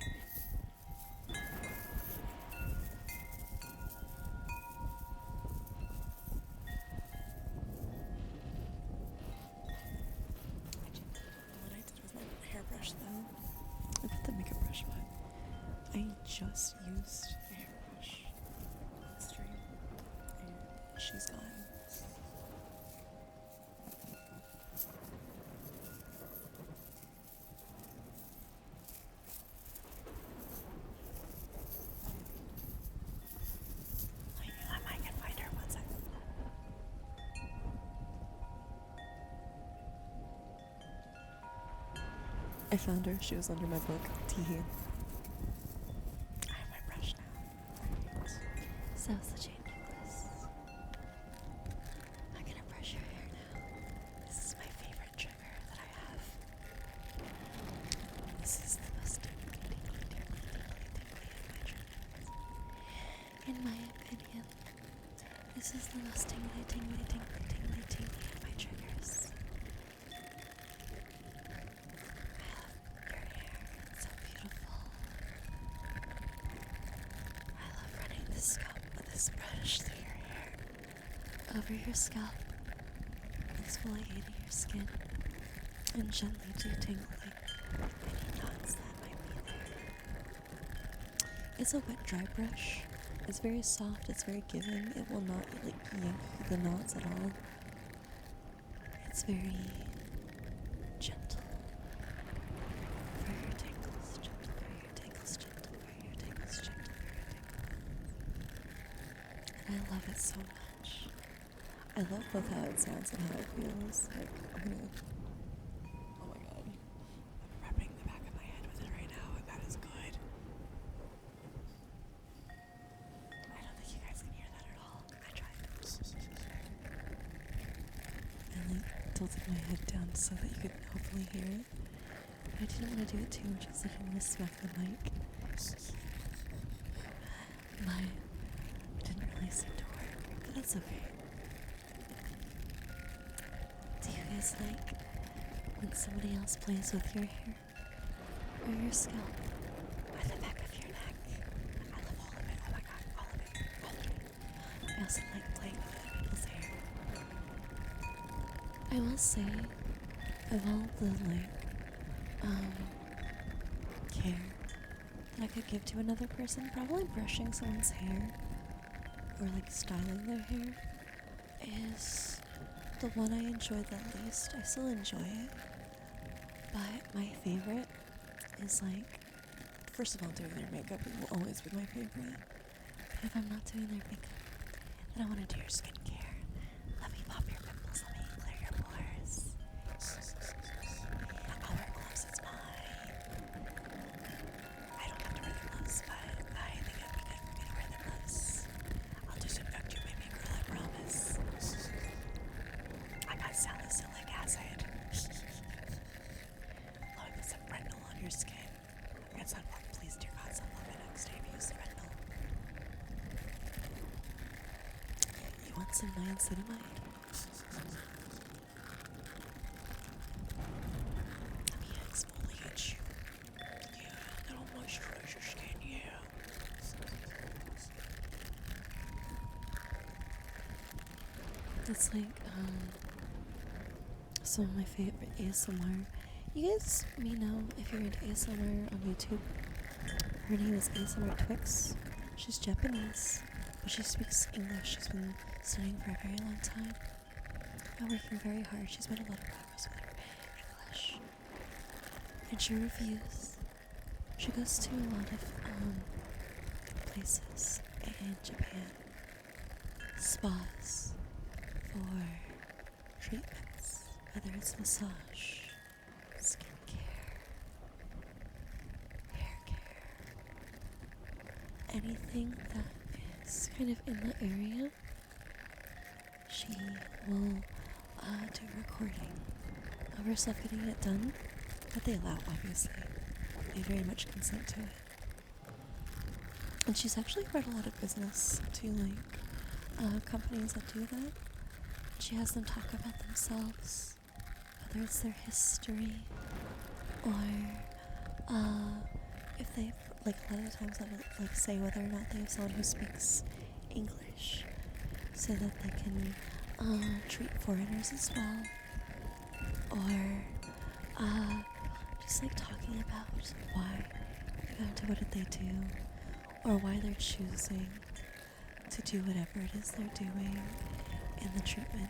S1: I just used a hairbrush on the stream, and she's gone. I might can find her. One second. I found her. She was under my book. Teehee. I have my brush now. Right. So it's the chain necklace. I'm gonna brush your hair now. This is my favorite trigger that I have. This is the most tingly of my triggers. In my opinion, this is the most tingly of my triggers. Your hair, it's so beautiful. I love running this brush through your hair, over your scalp, exfoliating your skin, and gently detangling any knots that might be there. It's a wet dry brush. It's very soft, it's very giving. It will not yank the knots at all. It's very gentle. For your tangles, gentle for your tangles, gentle for your tangles, gentle for your tangles. And I love it so much. I love both how it sounds and how it feels. Like, oh my god. I'm rubbing the back of my head with it right now, and that is good. I don't think you guys can hear that at all. I tried. I tilted my head down so that you could hopefully hear it. But I didn't want to do it too much because I didn't want to smack the mic. Mine didn't really seem to work, but that's okay. Do you guys like when somebody else plays with your hair or your scalp or the back of your neck? I love all of it. Oh my god, all of it. All of it. I also like playing with other people's hair. I will say, of all the care that I could give to another person, probably brushing someone's hair or styling their hair is the one I enjoy the least. I still enjoy it, but my favorite is first of all, doing their makeup will always be my favorite. But if I'm not doing their makeup, then I want to do your skincare. Let me pop your pimples, let me clear your pores. I'll wear gloves, it's fine. I don't have to wear the gloves, but I think it'd be good for me to wear the gloves. I'll disinfect you, baby girl, I promise. I got salicylic acid. Let me put some retinol on your skin. Get some more, please, dear God, some love the next day if you use the retinol. You want some niacinamide? Let me exfoliate you. Yeah, that'll moisturize your skin, yeah. It's some of my favorite ASMR. You guys may know if you're into ASMR on YouTube. Her name is ASMR Twix. She's Japanese, but she speaks English. She's been studying for a very long time and working very hard. She's made a lot of progress with her English. And she reviews. She goes to a lot of places in Japan, spas, for treatments, whether it's massage, skincare, hair care, anything that is kind of in the area. She will do a recording of herself getting it done, but they allow, obviously. They very much consent to it. And she's actually brought a lot of business to companies that do that. She has them talk about themselves, whether it's their history, or if they a lot of times they'll say whether or not they have someone who speaks English, so that they can treat foreigners as well, or just talking about why you back to what did they do, or why they're choosing to do whatever it is they're doing in the treatment.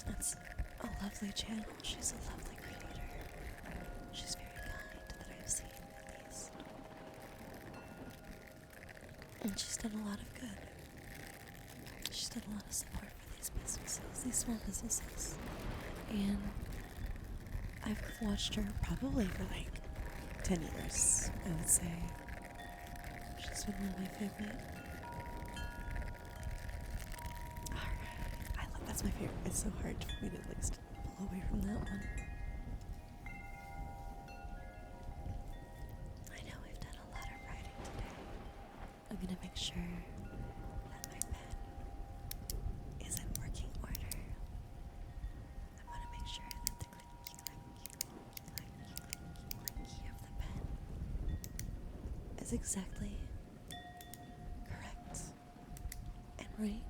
S1: It's a lovely channel. She's a lovely creator. She's very kind that I've seen, at least. And she's done a lot of good. She's done a lot of support for these businesses, these small businesses. And I've watched her probably for like 10 years, I would say. She's been one of my favorite. That's my favorite. It's so hard for me to like pull away from that one. I know we've done a lot of writing today. I'm gonna make sure that my pen is in working order. I want to make sure that the clicky of the pen is exactly correct and right.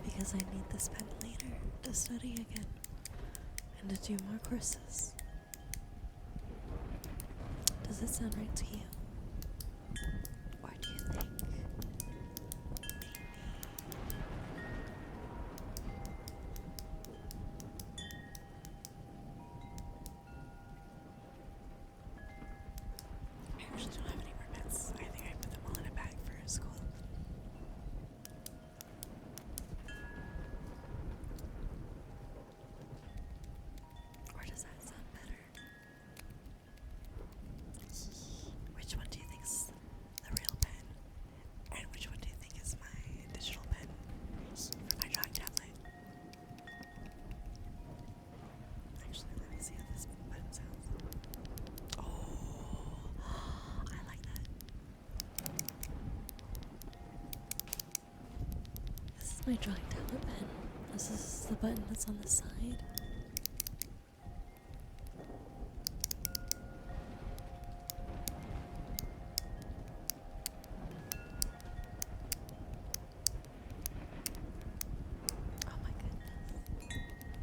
S1: Because I need this pen later to study again and to do more courses. Does it sound right to you? Or do you think maybe I actually don't have any more pens. I think I put them all in a bag for school. Which one do you think is the real pen? And which one do you think is my digital pen for my drawing tablet? Actually, let me see how this button sounds. Oh, I like that. This is my drawing tablet pen. This is the button that's on the side.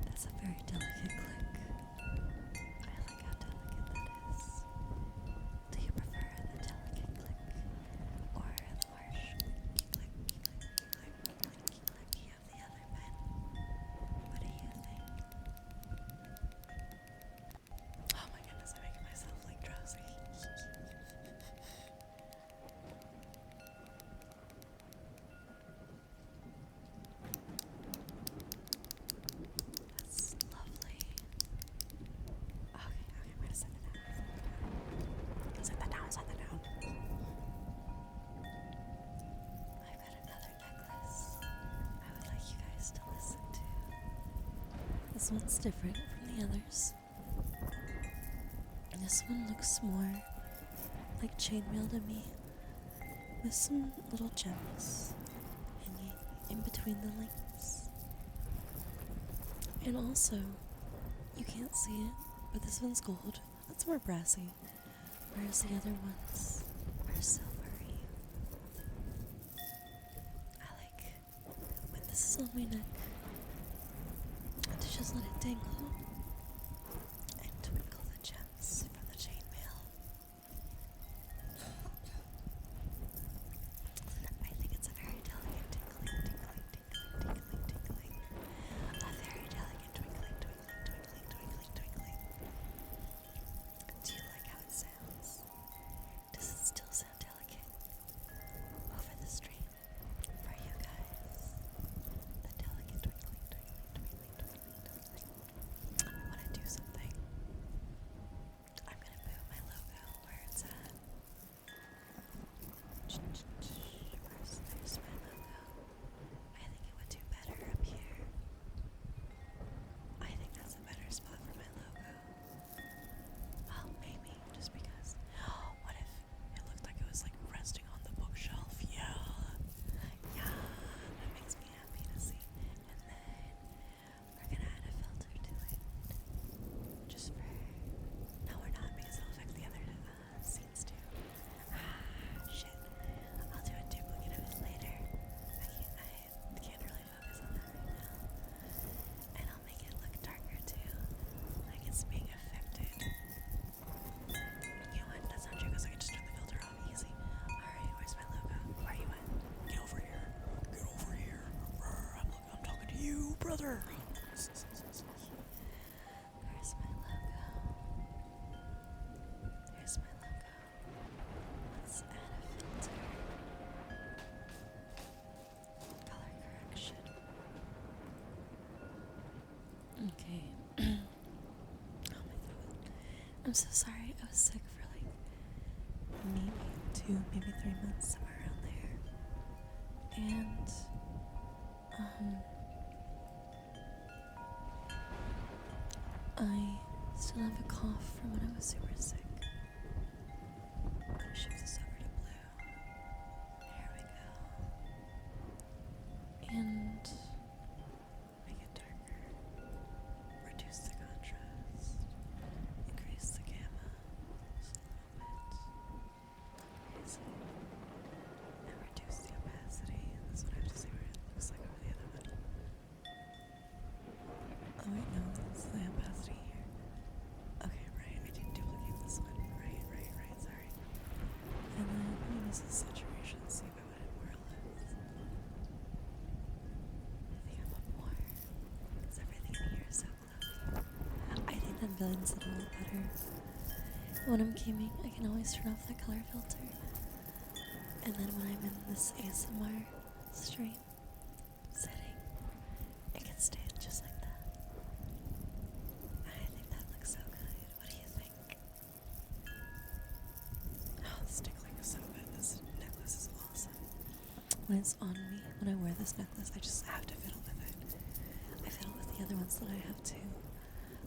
S1: That's a very delicate click. I like how delicate that is. Do you prefer the delicate click or the harsh clicky of the other pen? What do you think? Oh my goodness, I'm making myself like drowsy. That's lovely. Okay, I'm gonna set it down. Set that down. I've got another necklace I would like you guys to listen to. This one's different from the others. This one looks more like chainmail to me, with some little gems hanging in between the links. And also, you can't see it, but this one's gold. It's more brassy, whereas the other ones are silvery. I like when this is on my neck to just let it dangle and twinkle the gems from the chainmail. I think it's a very delicate tinkling. A very delicate twinkling. Do you like how it sounds? Does it still sound delicate over the stream for you guys? The delicate twinkling.
S2: filter.
S1: There's my logo. There's my logo. Let's add a filter. Color correction. Okay. Oh my god. I'm so sorry. I was sick for like maybe 2, maybe 3 months, somewhere around there. And I still have a cough from when I was super sick. I'm gonna shift this over to blue. There we go. And make it darker. Reduce the contrast. Increase the gamma just a little bit. Increase it. And reduce the opacity. And this one I have to see what it looks like over the other one. Oh wait, no, that's the opacity here. Okay, right, I did duplicate this one. Right, sorry. And then let me use the saturation, see if I want it more or less. I think I want more, because everything in here is so glowy. I think that blends it a lot better. When I'm gaming, I can always turn off the color filter. And then when I'm in this ASMR stream setting, it can stay just like that. I think that looks so good. What do you think? Oh, this tickling is so good. This necklace is awesome. When it's on me, when I wear this necklace, I just have to fiddle with it. I fiddle with the other ones that I have too.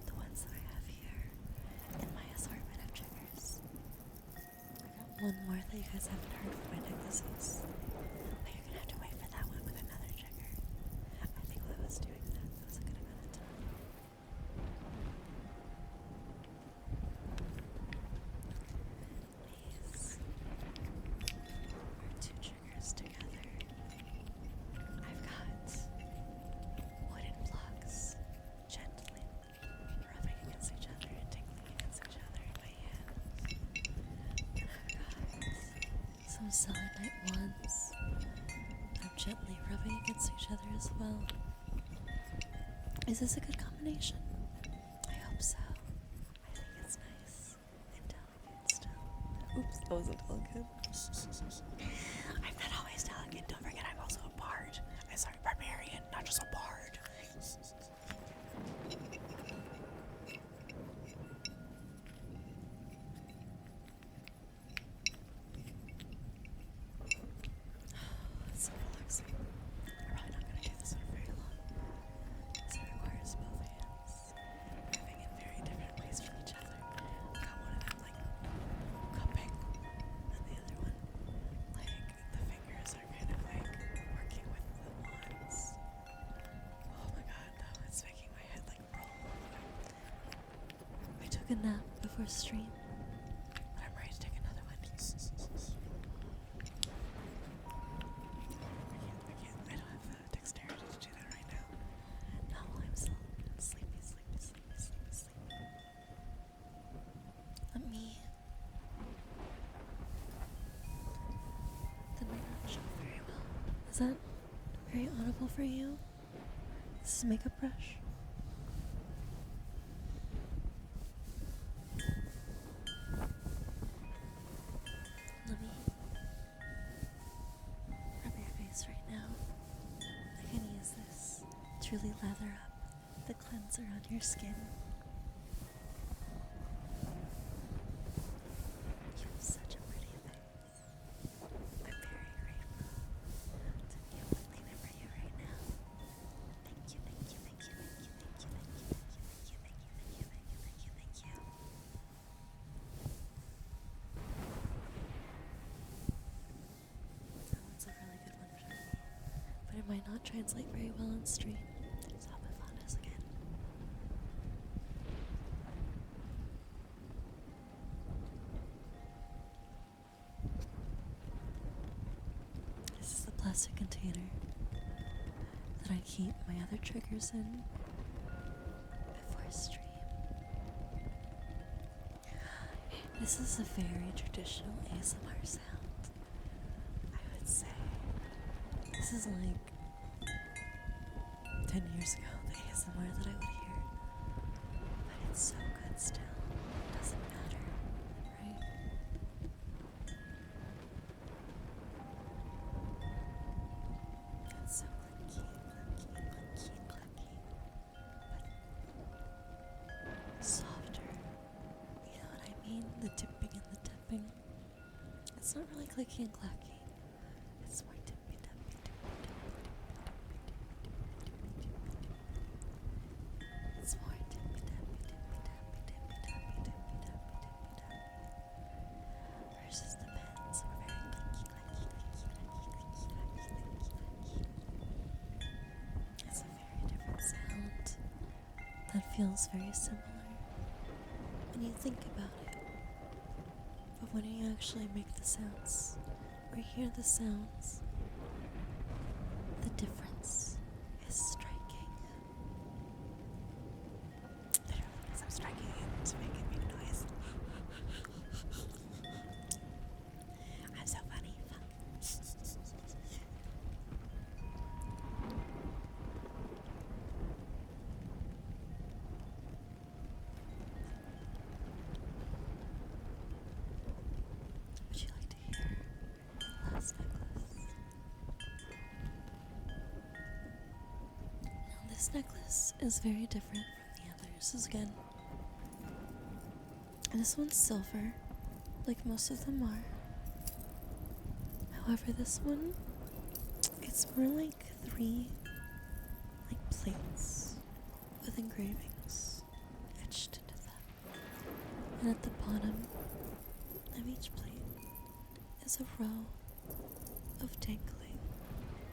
S1: The ones that I have here in my assortment of triggers. I got one more that you guys haven't heard of my necklaces. But you're gonna have to wait for that one with another trigger. I think while I was doing that, that was a good amount of time. These are 2 triggers together. I've got wooden blocks gently rubbing against each other and tingling against each other in my hands. And I've got some selenite ones that I'm gently rubbing against each other as well. Is this a good combination? I hope so. I think it's nice and delicate still. Oops, that wasn't delicate.
S2: I'm not always delicate. Don't forget, I'm also a bard. I'm sorry, barbarian, not just a bard.
S1: It's so relaxing. I'm probably not going to do this one very long. This requires both hands moving in very different ways from each other. I got one of them like cupping, and the other one like the fingers are kind of like working with the wands. Oh my god, no, it's making my head like roll. I took a nap before stream, but I'm ready to take another one. I don't have the dexterity to do that right now. Not while I'm still sleepy. Let me. That might not show very well. Is that very audible for you? This is a makeup brush. Let me rub your face right now. I can use this to really lather up the cleanser on your skin. You have such a pretty face. I'm very grateful to be able to clean it for you right now. Thank you. That one's a really good one for me, but it might not translate very well on stream, so I'll move on this again. This is the plastic container that I keep my other triggers in before stream. This is a very traditional ASMR sound, I would say. This is like 10 years ago, they ASMR that I would hear. But it's so good still. It doesn't matter, right? It's so clunky, clunky, clunky, clunky. But softer. You know what I mean? The tipping and the tapping. It's not really clicky and clacky. It's more tippy tappy, tippy tappy, it's more tippy tappy, tippy tappy, tippy tappy, tippy tappy, tippy tappy. Versus the pens were very clicky, clacky, clicky, clacky, clicky, clacky, clicky, clacky. It's a very different sound that feels very similar when you think about it. But when you actually make the sounds, or hear the sounds, the difference is striking.
S2: Literally, because I'm striking it to make it make noise. I'm so funny.
S1: Would you like to hear the last necklace? Now, this necklace is very different from the others again. And this one's silver, like most of them are. However, this one, it's more like 3 like plates with engravings etched into them. And at the bottom of each plate is a row of dangling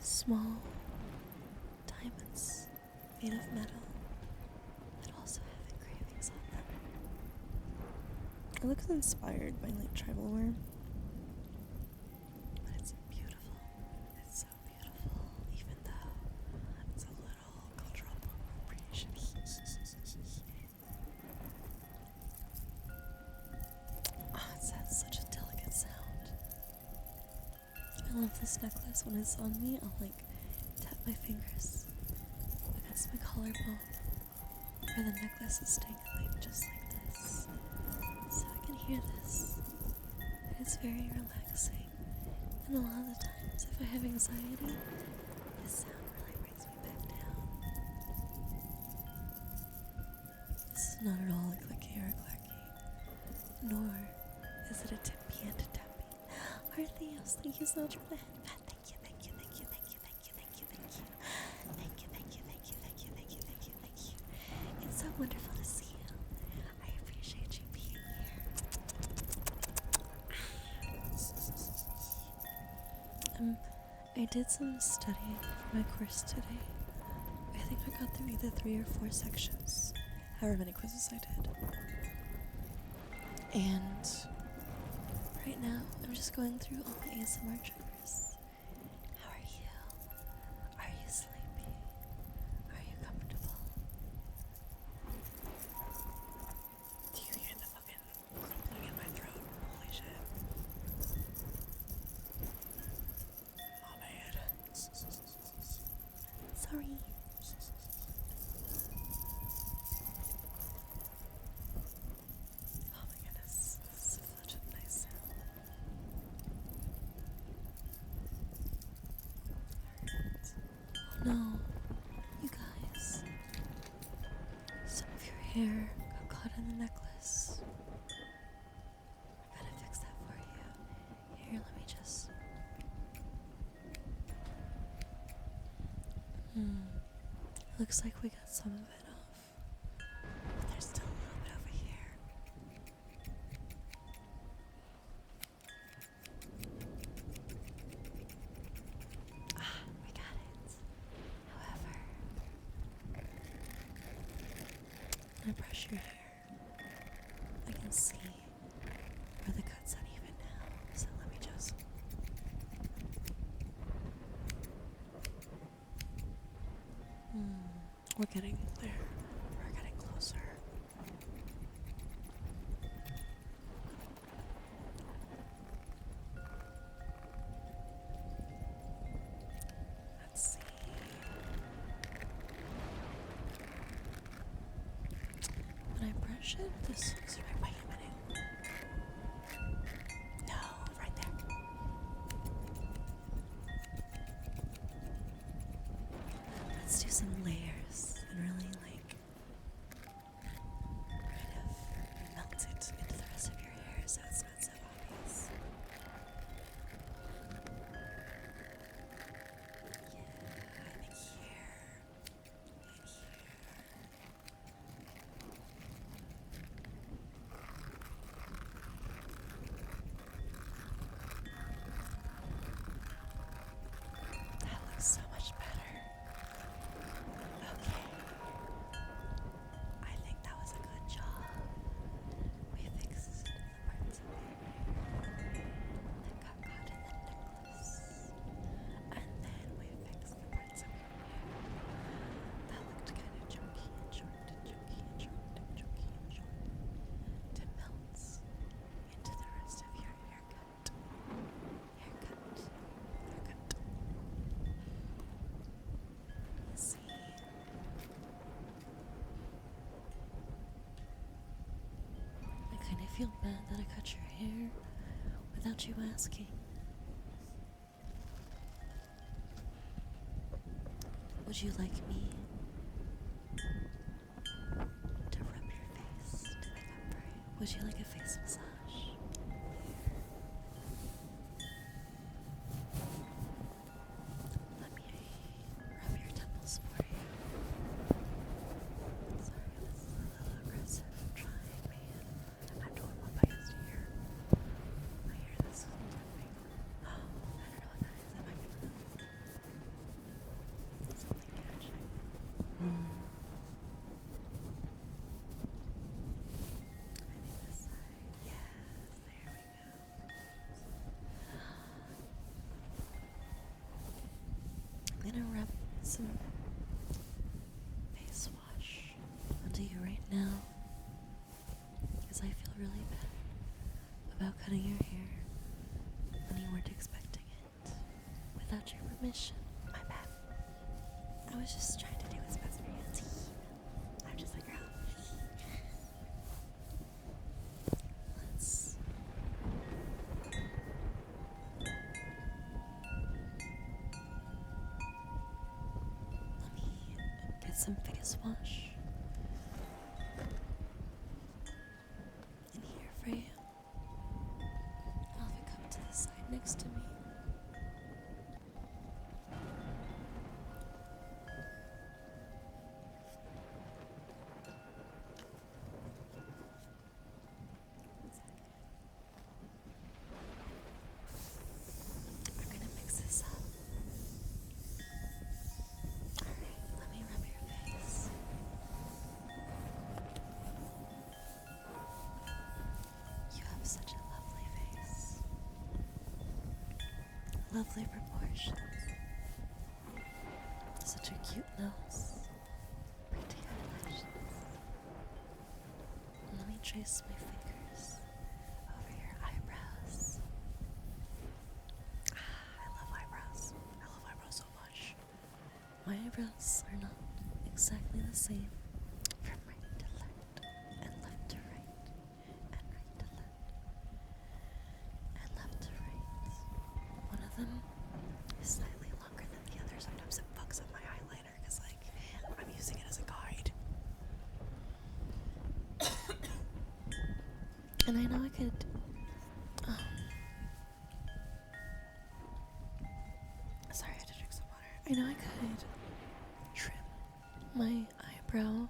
S1: small diamonds made of metal that also have engravings on them. It looks inspired by like tribal worm, but it's beautiful. It's so beautiful, even though it's a little cultural appropriation. Oh, it has such a delicate sound. I love this necklace. When it's on me, I'll like tap my fingers against my collarbone where the necklace is dangling just like this. So I can hear this. And it's very relaxing. And a lot of the times, if I have anxiety, this sound really brings me back down. This is not at all a clicky or a clacky, nor is it a tippy and a tappy. Artheos, thank you so much for the headband. Thank you, thank you, thank you, thank you, thank you, thank you, thank you. Thank you, thank you, thank you, thank you, thank you, thank you, thank you. It's so wonderful to see you. I appreciate you being here. I did some studying for my course today. I think I got through either 3 or 4 sections, however many quizzes I did. And right now, I'm just going through all the ASMR triggers. How are you? Are you sleepy? Are you comfortable?
S2: Do you hear the fucking crumpling in my throat? Holy shit. My bad.
S1: Sorry. Oh my goodness, this is such a nice sound. Alright. Oh no, you guys. Some of your hair got caught in the necklace. I gotta fix that for you. Here, let me just. Looks like we got some of it off. But there's still a little bit over here. We got it. However, when I brush your hair, I can see where the cut's uneven now. So let me just. We're getting there. We're getting closer. Let's see. shit. This.
S2: Is you wait a minute. No, right there.
S1: Let's do some layers and really like kind of melt it into the rest of your hair so it's not so obvious. Yeah, I think here and here. That looks so much better. Okay. I think that was a good job. We fixed the parts of your hair that got caught in the necklace. And then we fixed the parts of your hair that looked kind of chunky and short and chunky and short and chunky and short to melt into the rest of your haircut. See? I kind of feel bad that I cut your hair without you asking. Would you like me to rub your face to make up for it? Would you like a face massage? Let me rub your temples for you. Sorry, this is a little aggressive. I'm trying, man. I'm doing my best here. I hear this tapping. Oh, I don't know what that is. That might be something catching. I think this side. Yes, there we go. I'm gonna rub some face wash onto you right now because I feel really bad about cutting your hair when you weren't expecting it without your permission. My bad. I was just trying to do what's best for you. I'm just a girl. Let's let me get some face wash in here for you. I'll have it come to the side next to me. I'm gonna mix this up. Alright, let me rub your face. You have such a lovely face. Lovely proportions. Such a cute nose. Pretty eyelashes. Let me trace my fingers over your eyebrows.
S2: I love eyebrows. I love eyebrows so much.
S1: My eyebrows are not exactly the same. From right to left, and left to right, and right to left, and left to right. One of them
S2: It's slightly longer than the other. Sometimes it fucks up my eyeliner because, like, I'm using it as a guide.
S1: and I know I could
S2: Sorry, I had to drink some water.
S1: I know I could trim my eyebrow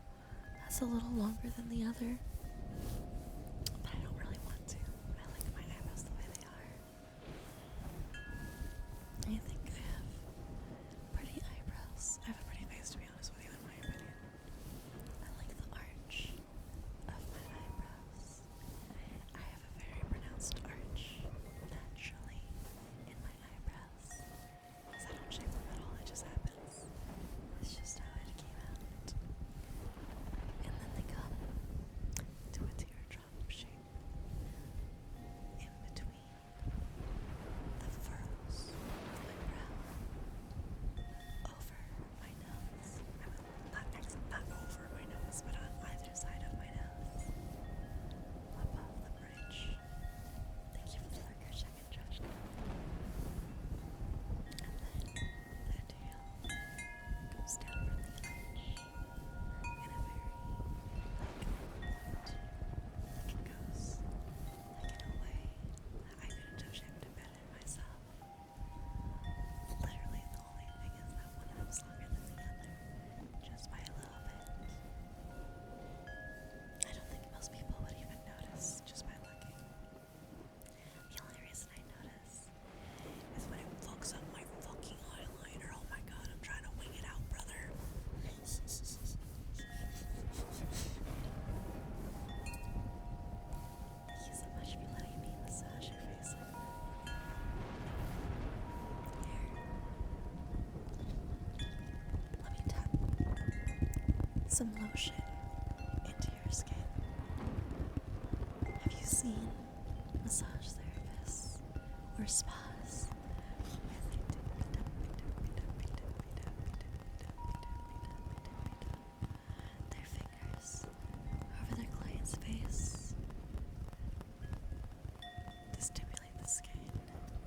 S1: that's a little longer than the other.
S2: But I don't really want to. I like my eyebrows the way they are.
S1: I think I have pretty eyebrows.
S2: I have a pretty face, to be honest with you, in my opinion.
S1: I like the arch of my eyebrows.
S2: I have a very pronounced arch naturally in my eyebrows. Because I don't shape them at all, it just happens.
S1: It's just how it came out. And then they come some lotion into your skin. Have you seen massage therapists or spas their fingers over their client's face to stimulate the skin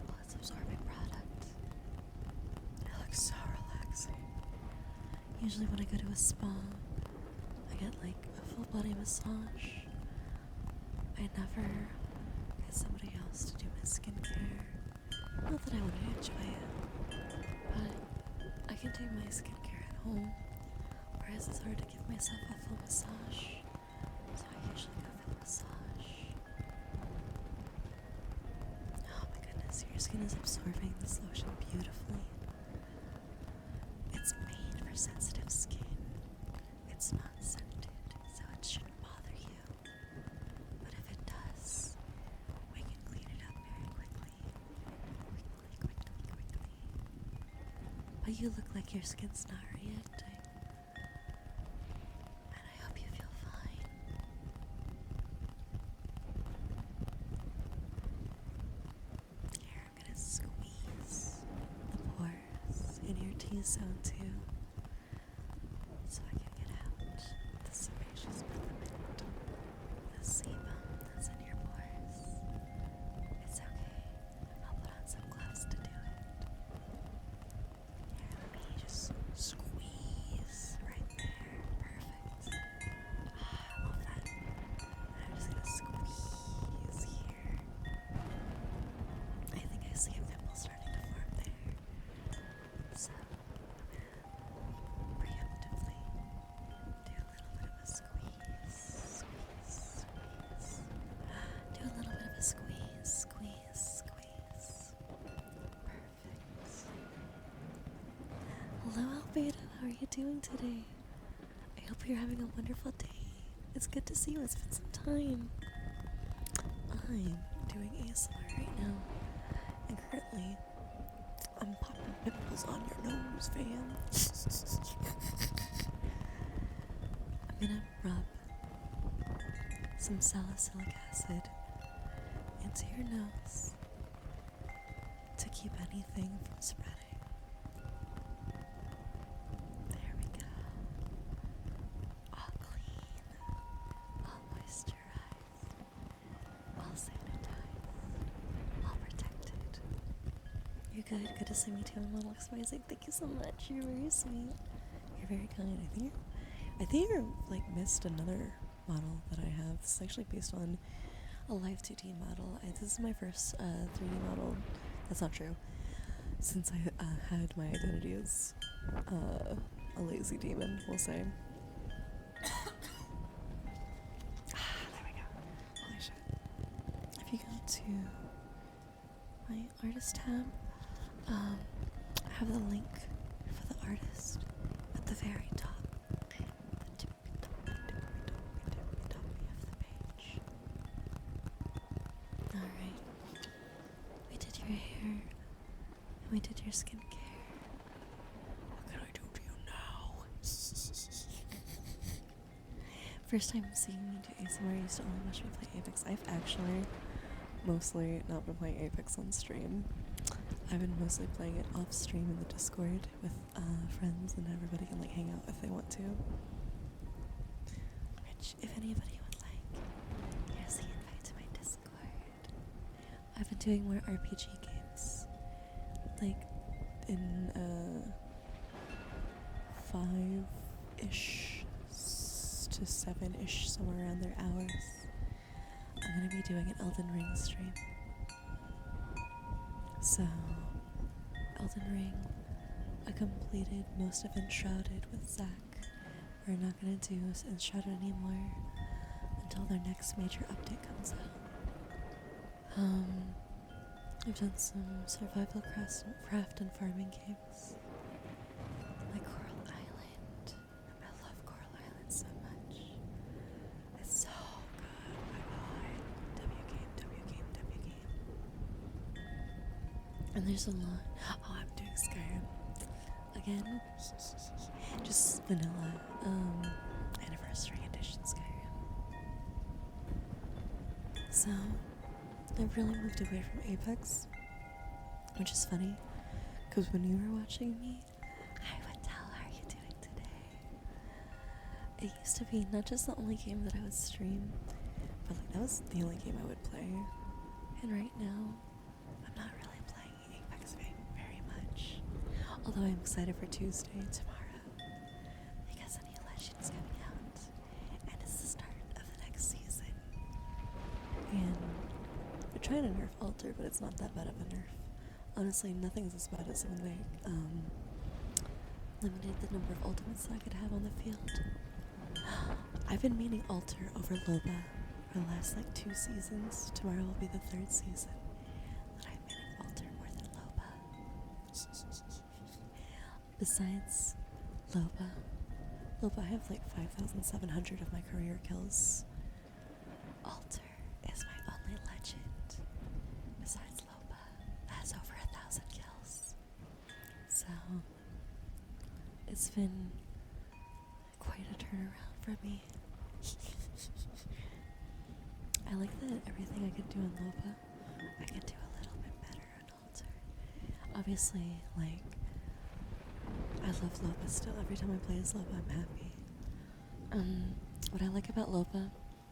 S1: while it's absorbing product? It looks so relaxing. Usually when I go to a spa, I get like a full body massage. I never get somebody else to do my skincare. Not that I wouldn't enjoy it, but I can do my skincare at home, whereas it's hard to give myself a full massage, so I usually go for the massage. Oh my goodness, your skin is absorbing this lotion beautifully. It's made for sensitive skin. It's not scented, so it shouldn't bother you. But if it does, we can clean it up very quickly. Quickly. But you look like your skin's not reacting. And I hope you feel fine. Here, I'm gonna squeeze the pores in your T-zone too, so I can get out the sebaceous filament, the sebum that's in your pores. It's okay. I'll put on some gloves to do it. Here, let me just squeeze right there. Perfect. I love that. And I'm just gonna squeeze here. I think I see a pimple starting to form there. So I'm gonna preemptively do a little bit of a squeeze. Do a little bit of a squeeze. Perfect. Hello, Alfredo. How are you doing today? I hope you're having a wonderful day. It's good to see you. It's been some time. I'm doing ASMR right now, and currently I'm popping pimples on your nose, fam. I'm gonna rub some salicylic acid into your nose to keep anything from spreading. There we go. All clean, all moisturized, all sanitized, all protected. You're good. Good to see me too. I'm a little XYZ. Thank you so much. You're very sweet. You're very kind. I think you're like missed another model that I have. This is actually based on a live 2D model. This is my first 3D model. That's not true. Since I had my identity as a lazy demon, we'll say. There we go. Holy shit. If you go to my artist tab, I have the link for the artist at the very top. The top of the page. Alright. We did your hair, and we did your skincare. What can I do to you now? First time seeing me do ASMR, I used to only watch me play Apex. I've actually mostly not been playing Apex on stream. I've been mostly playing it off stream in the Discord with friends, and everybody can like hang out if they want to. Which, if anybody would like, here's the invite to my Discord. I've been doing more RPG games, like in 5-ish to 7-ish, somewhere around there hours. I'm gonna be doing an Elden Ring stream. So, Elden Ring, I completed most of Enshrouded with Zach. We're not gonna do Enshrouded anymore until their next major update comes out. I've done some survival craft and farming games. Like Coral Island. I love Coral Island so much. It's so good. Oh my god. W game. And there's a lot. Oh, I'm doing Skyrim. Again. Just vanilla.
S2: Anniversary Edition Skyrim.
S1: So, I've really moved away from Apex, which is funny, because when you were watching me,
S2: I would tell, how are you doing today?
S1: it used to be not just the only game that I would stream, but like that was the only game I would play. And right now,
S2: I'm not really playing Apex very much.
S1: although I'm excited for Tuesday,
S2: Tomorrow, because a new legend is coming out, and it's the start of the next season.
S1: and they're trying to nerf Alter, but it's not that bad of a nerf. Honestly, nothing's as bad as when they limited the number of ultimates that I could have on the field. I've been meaning Alter over Loba for the last like 2 seasons. Tomorrow will be the 3rd season
S2: But I'm meaning Alter more than Loba.
S1: Besides Loba, I have like 5,700 of my career kills.
S2: Alter is my only legend, besides Loba, that has over 1,000 kills.
S1: So it's been quite a turnaround for me. I like that everything I could do in Loba,
S2: I can do a little bit better on Alter.
S1: obviously, like, I love Loba still. Every time I play as Loba, I'm happy. What I like about Loba,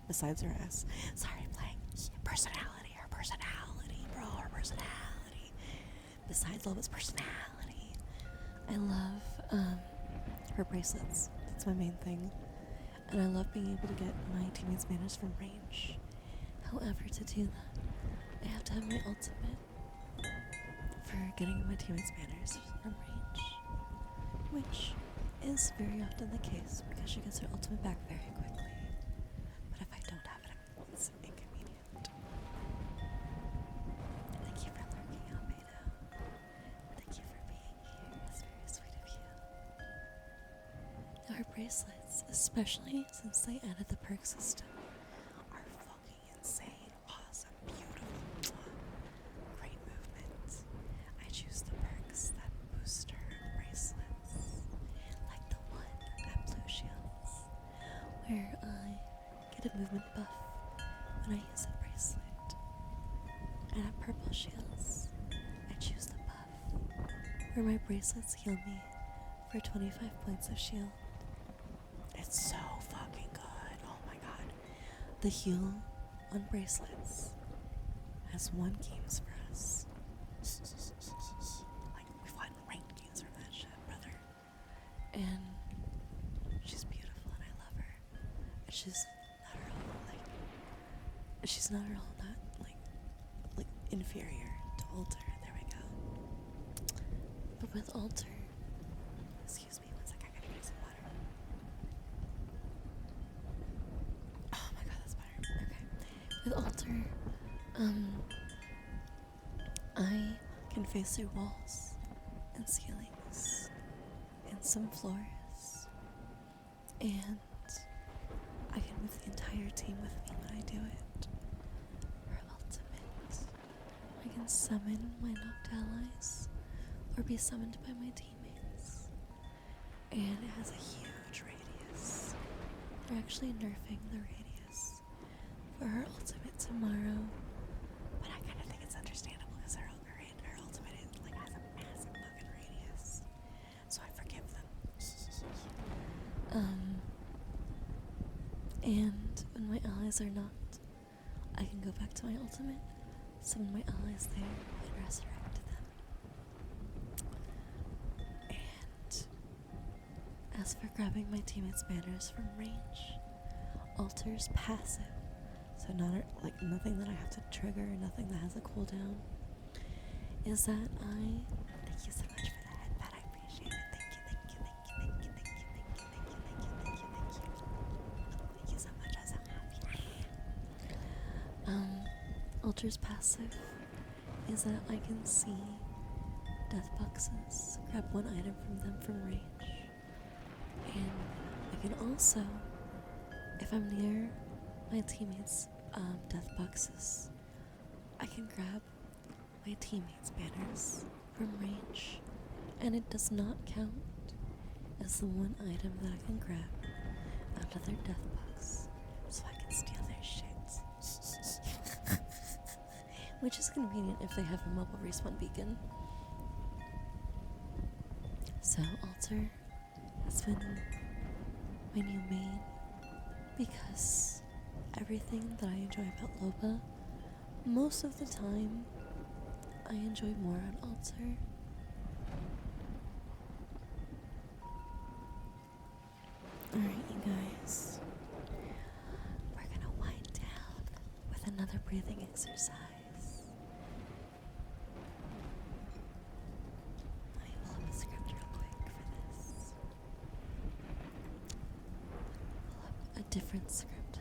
S1: besides her ass,
S2: Sorry, I'm playing her personality, bro, her personality.
S1: besides Loba's personality, I love her bracelets. That's my main thing. And I love being able to get my teammates' banners from range. However, to do that, I have to have my ultimate for getting my teammates' banners from range, which is very often the case because she gets her ultimate back very quickly. But if I don't have it, it's inconvenient.
S2: Thank you for lurking out, Maida. Thank you for being here. It's very sweet of you.
S1: Now, her bracelets, especially since they added the perk system,
S2: Are fucking insane, awesome, beautiful, great movement. I choose the perks that boost her bracelets, like the one at Blue Shields.
S1: where I get a movement buff when I use a bracelet. And at Purple Shields, I choose the buff where my bracelets heal me for 25 points of shield.
S2: It's so fucking good. Oh my god.
S1: The heal on bracelets has won games for us.
S2: Like, we've won ranked games from that shit, brother.
S1: And she's beautiful and I love her. And she's not at all like inferior to Alter. There we go. But with Alter,
S2: Excuse me, one sec, I gotta drink some water.
S1: oh my god, that's better. Okay. With Alter, I can face through walls and ceilings and some floors, and I can move the entire team with me when I do it. Her ultimate, I can summon my knocked allies or be summoned by my teammates, and it has a huge radius. They're actually nerfing the radius for her ultimate tomorrow.
S2: But I kind of think it's understandable because her ultimate like has a massive fucking radius. So I forgive them.
S1: And when my allies are knocked, I can go back to my ultimate, summon my allies there, and resurrect them. And as for grabbing my teammates' banners from range, Alter's passive, so like nothing that I have to trigger, nothing that has a cooldown, is that
S2: Thank you so much for the headband. I appreciate it. Thank you. Thank you so much. I'm so happy.
S1: Alter's passive is that I can see death boxes, grab one item from them from range, and I can also, if I'm near my teammates' death boxes, I can grab my teammates' banners from range, and it does not count as the one item that I can grab out of their death box.
S2: So I can steal their shit.
S1: Which is convenient if they have a mobile respawn beacon. So Alter has been my new main because everything that I enjoy about Loba, most of the time, I enjoy more on Alter. Alright, you guys. We're gonna wind down with another breathing exercise. Let me pull up a script real quick for this. Pull up a different script.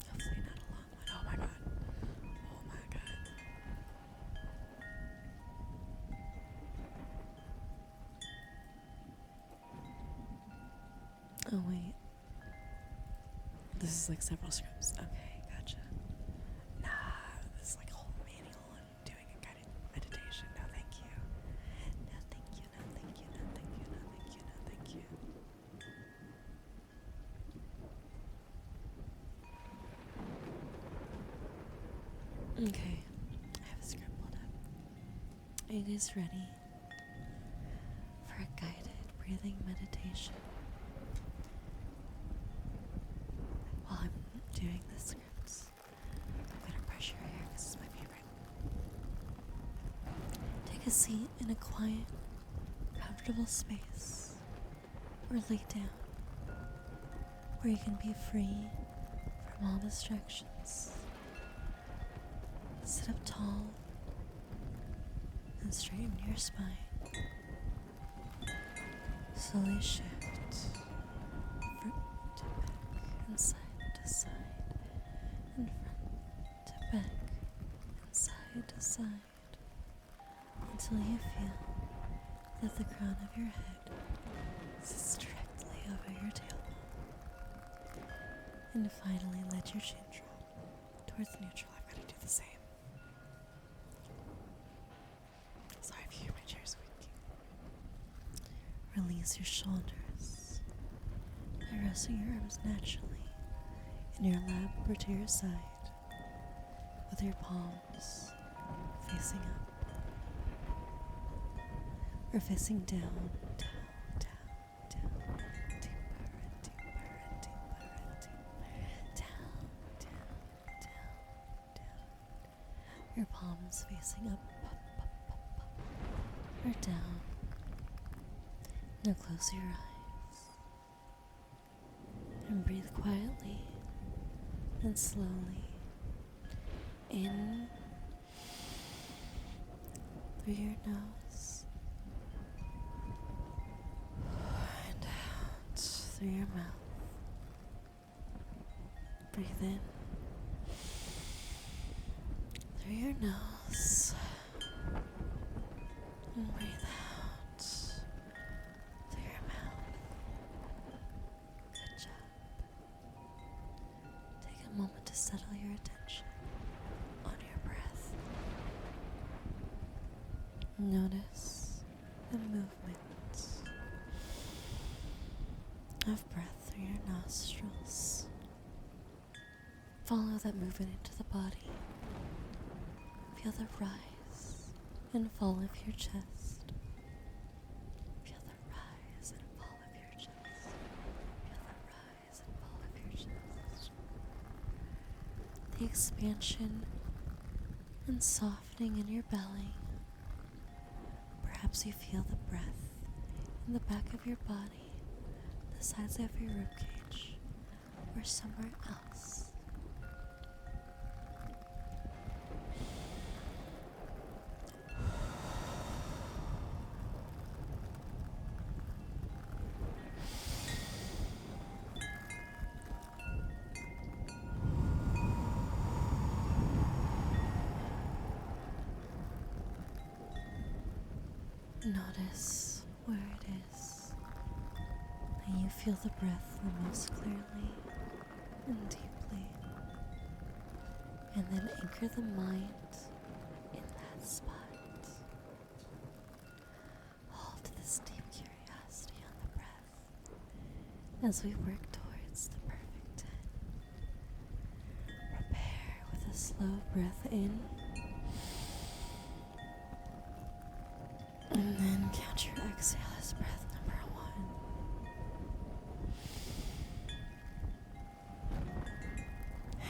S2: Hopefully not a long one. Oh my god. Oh my god.
S1: Oh wait. This is like several scripts.
S2: Okay, gotcha. Nah, this is like a whole manual on doing a guided meditation. No, thank you. No, thank you. No, thank you. No, thank you. No, thank you. No, thank you.
S1: Okay. I have a script pulled up. Are you guys ready for a guided breathing meditation? While I'm doing the scripts, I'm gonna brush your hair because it's my favorite. Take a seat in a quiet, comfortable space, or lay down where you can be free from all distractions. Sit up tall and straighten your spine. Slowly shift front to back and side to side, and front to back and side to side, until you feel that the crown of your head sits directly over your tailbone. And finally let your chin drop towards neutral.
S2: I've got to do the same. Sorry if you hear my chair squeaking.
S1: Release your shoulders by resting your arms naturally in your lap or to your side, with your palms facing up or facing down, down, down, down, deeper and deeper and deeper and deeper, down, down, down, down. Your palms facing up, or down. Now close your eyes and breathe quietly and slowly in through your nose and out through your mouth. Breathe in through your nose and breathe out through your mouth. Good job. Take a moment to settle your attention on your breath. Notice the movement of breath through your nostrils. Follow that movement into the body. Feel the rise and fall of your chest. Feel the rise and fall of your chest. Feel the rise and fall of your chest. The expansion and softening in your belly. Perhaps you feel the breath in the back of your body, the sides of your ribcage, or somewhere else. Notice where it is that you feel the breath the most clearly and deeply, and then anchor the mind in that spot. Hold this deep curiosity as we work towards the perfect 10. Prepare with a slow breath in, and then count your exhale as breath number 1.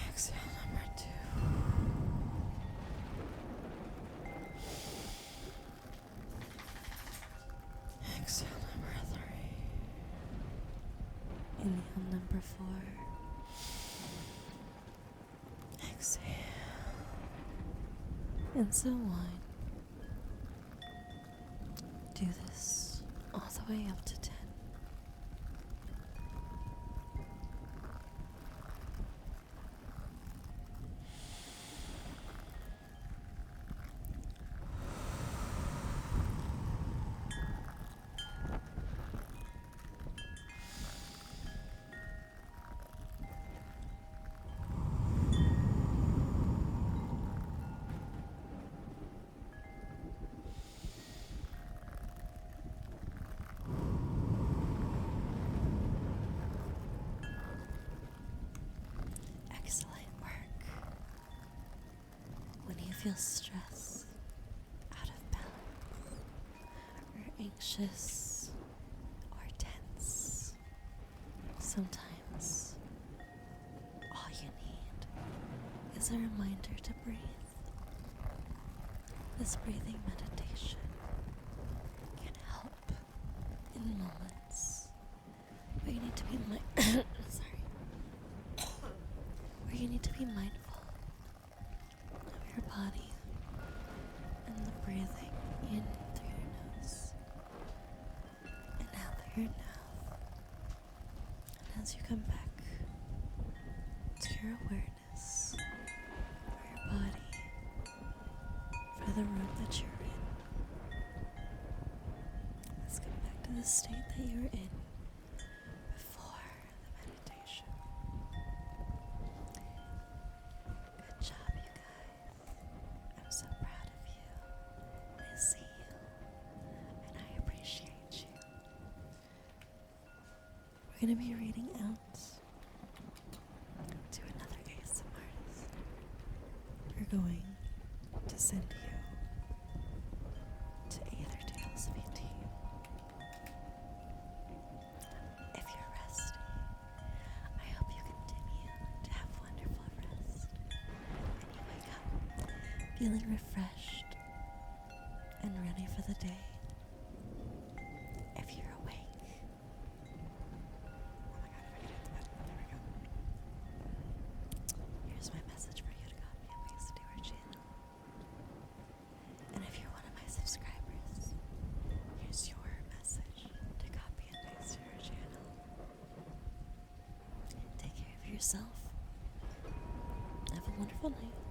S1: Exhale number 2. Exhale number 3. Inhale number 4. Exhale. And so on. Do this all the way up to 10. Excellent work. When you feel stressed, out of balance, or anxious, or tense, sometimes all you need is a reminder to breathe. This breathing meditation can help in moments where you need to be where you need to be mindful of your body and the breathing in through your nose and out through your mouth. And as you come back to your awareness for your body, for the room that you're in, let's come back to the state that you were in before the meditation. Good job, you guys. I'm so proud of you. I see you, and I appreciate you. We're going to be reading out to another ASMR artist. We're going to send you to Either Tales VT. If you're resty, I hope you continue to have wonderful rest and you wake up feeling refreshed and ready for the day. If you're awake, oh my god, if I can hit the button, there we go. Here's my message for you to copy and paste to our channel. And if you're one of my subscribers, here's your message to copy and paste to our channel. Take care of yourself. Have a wonderful night.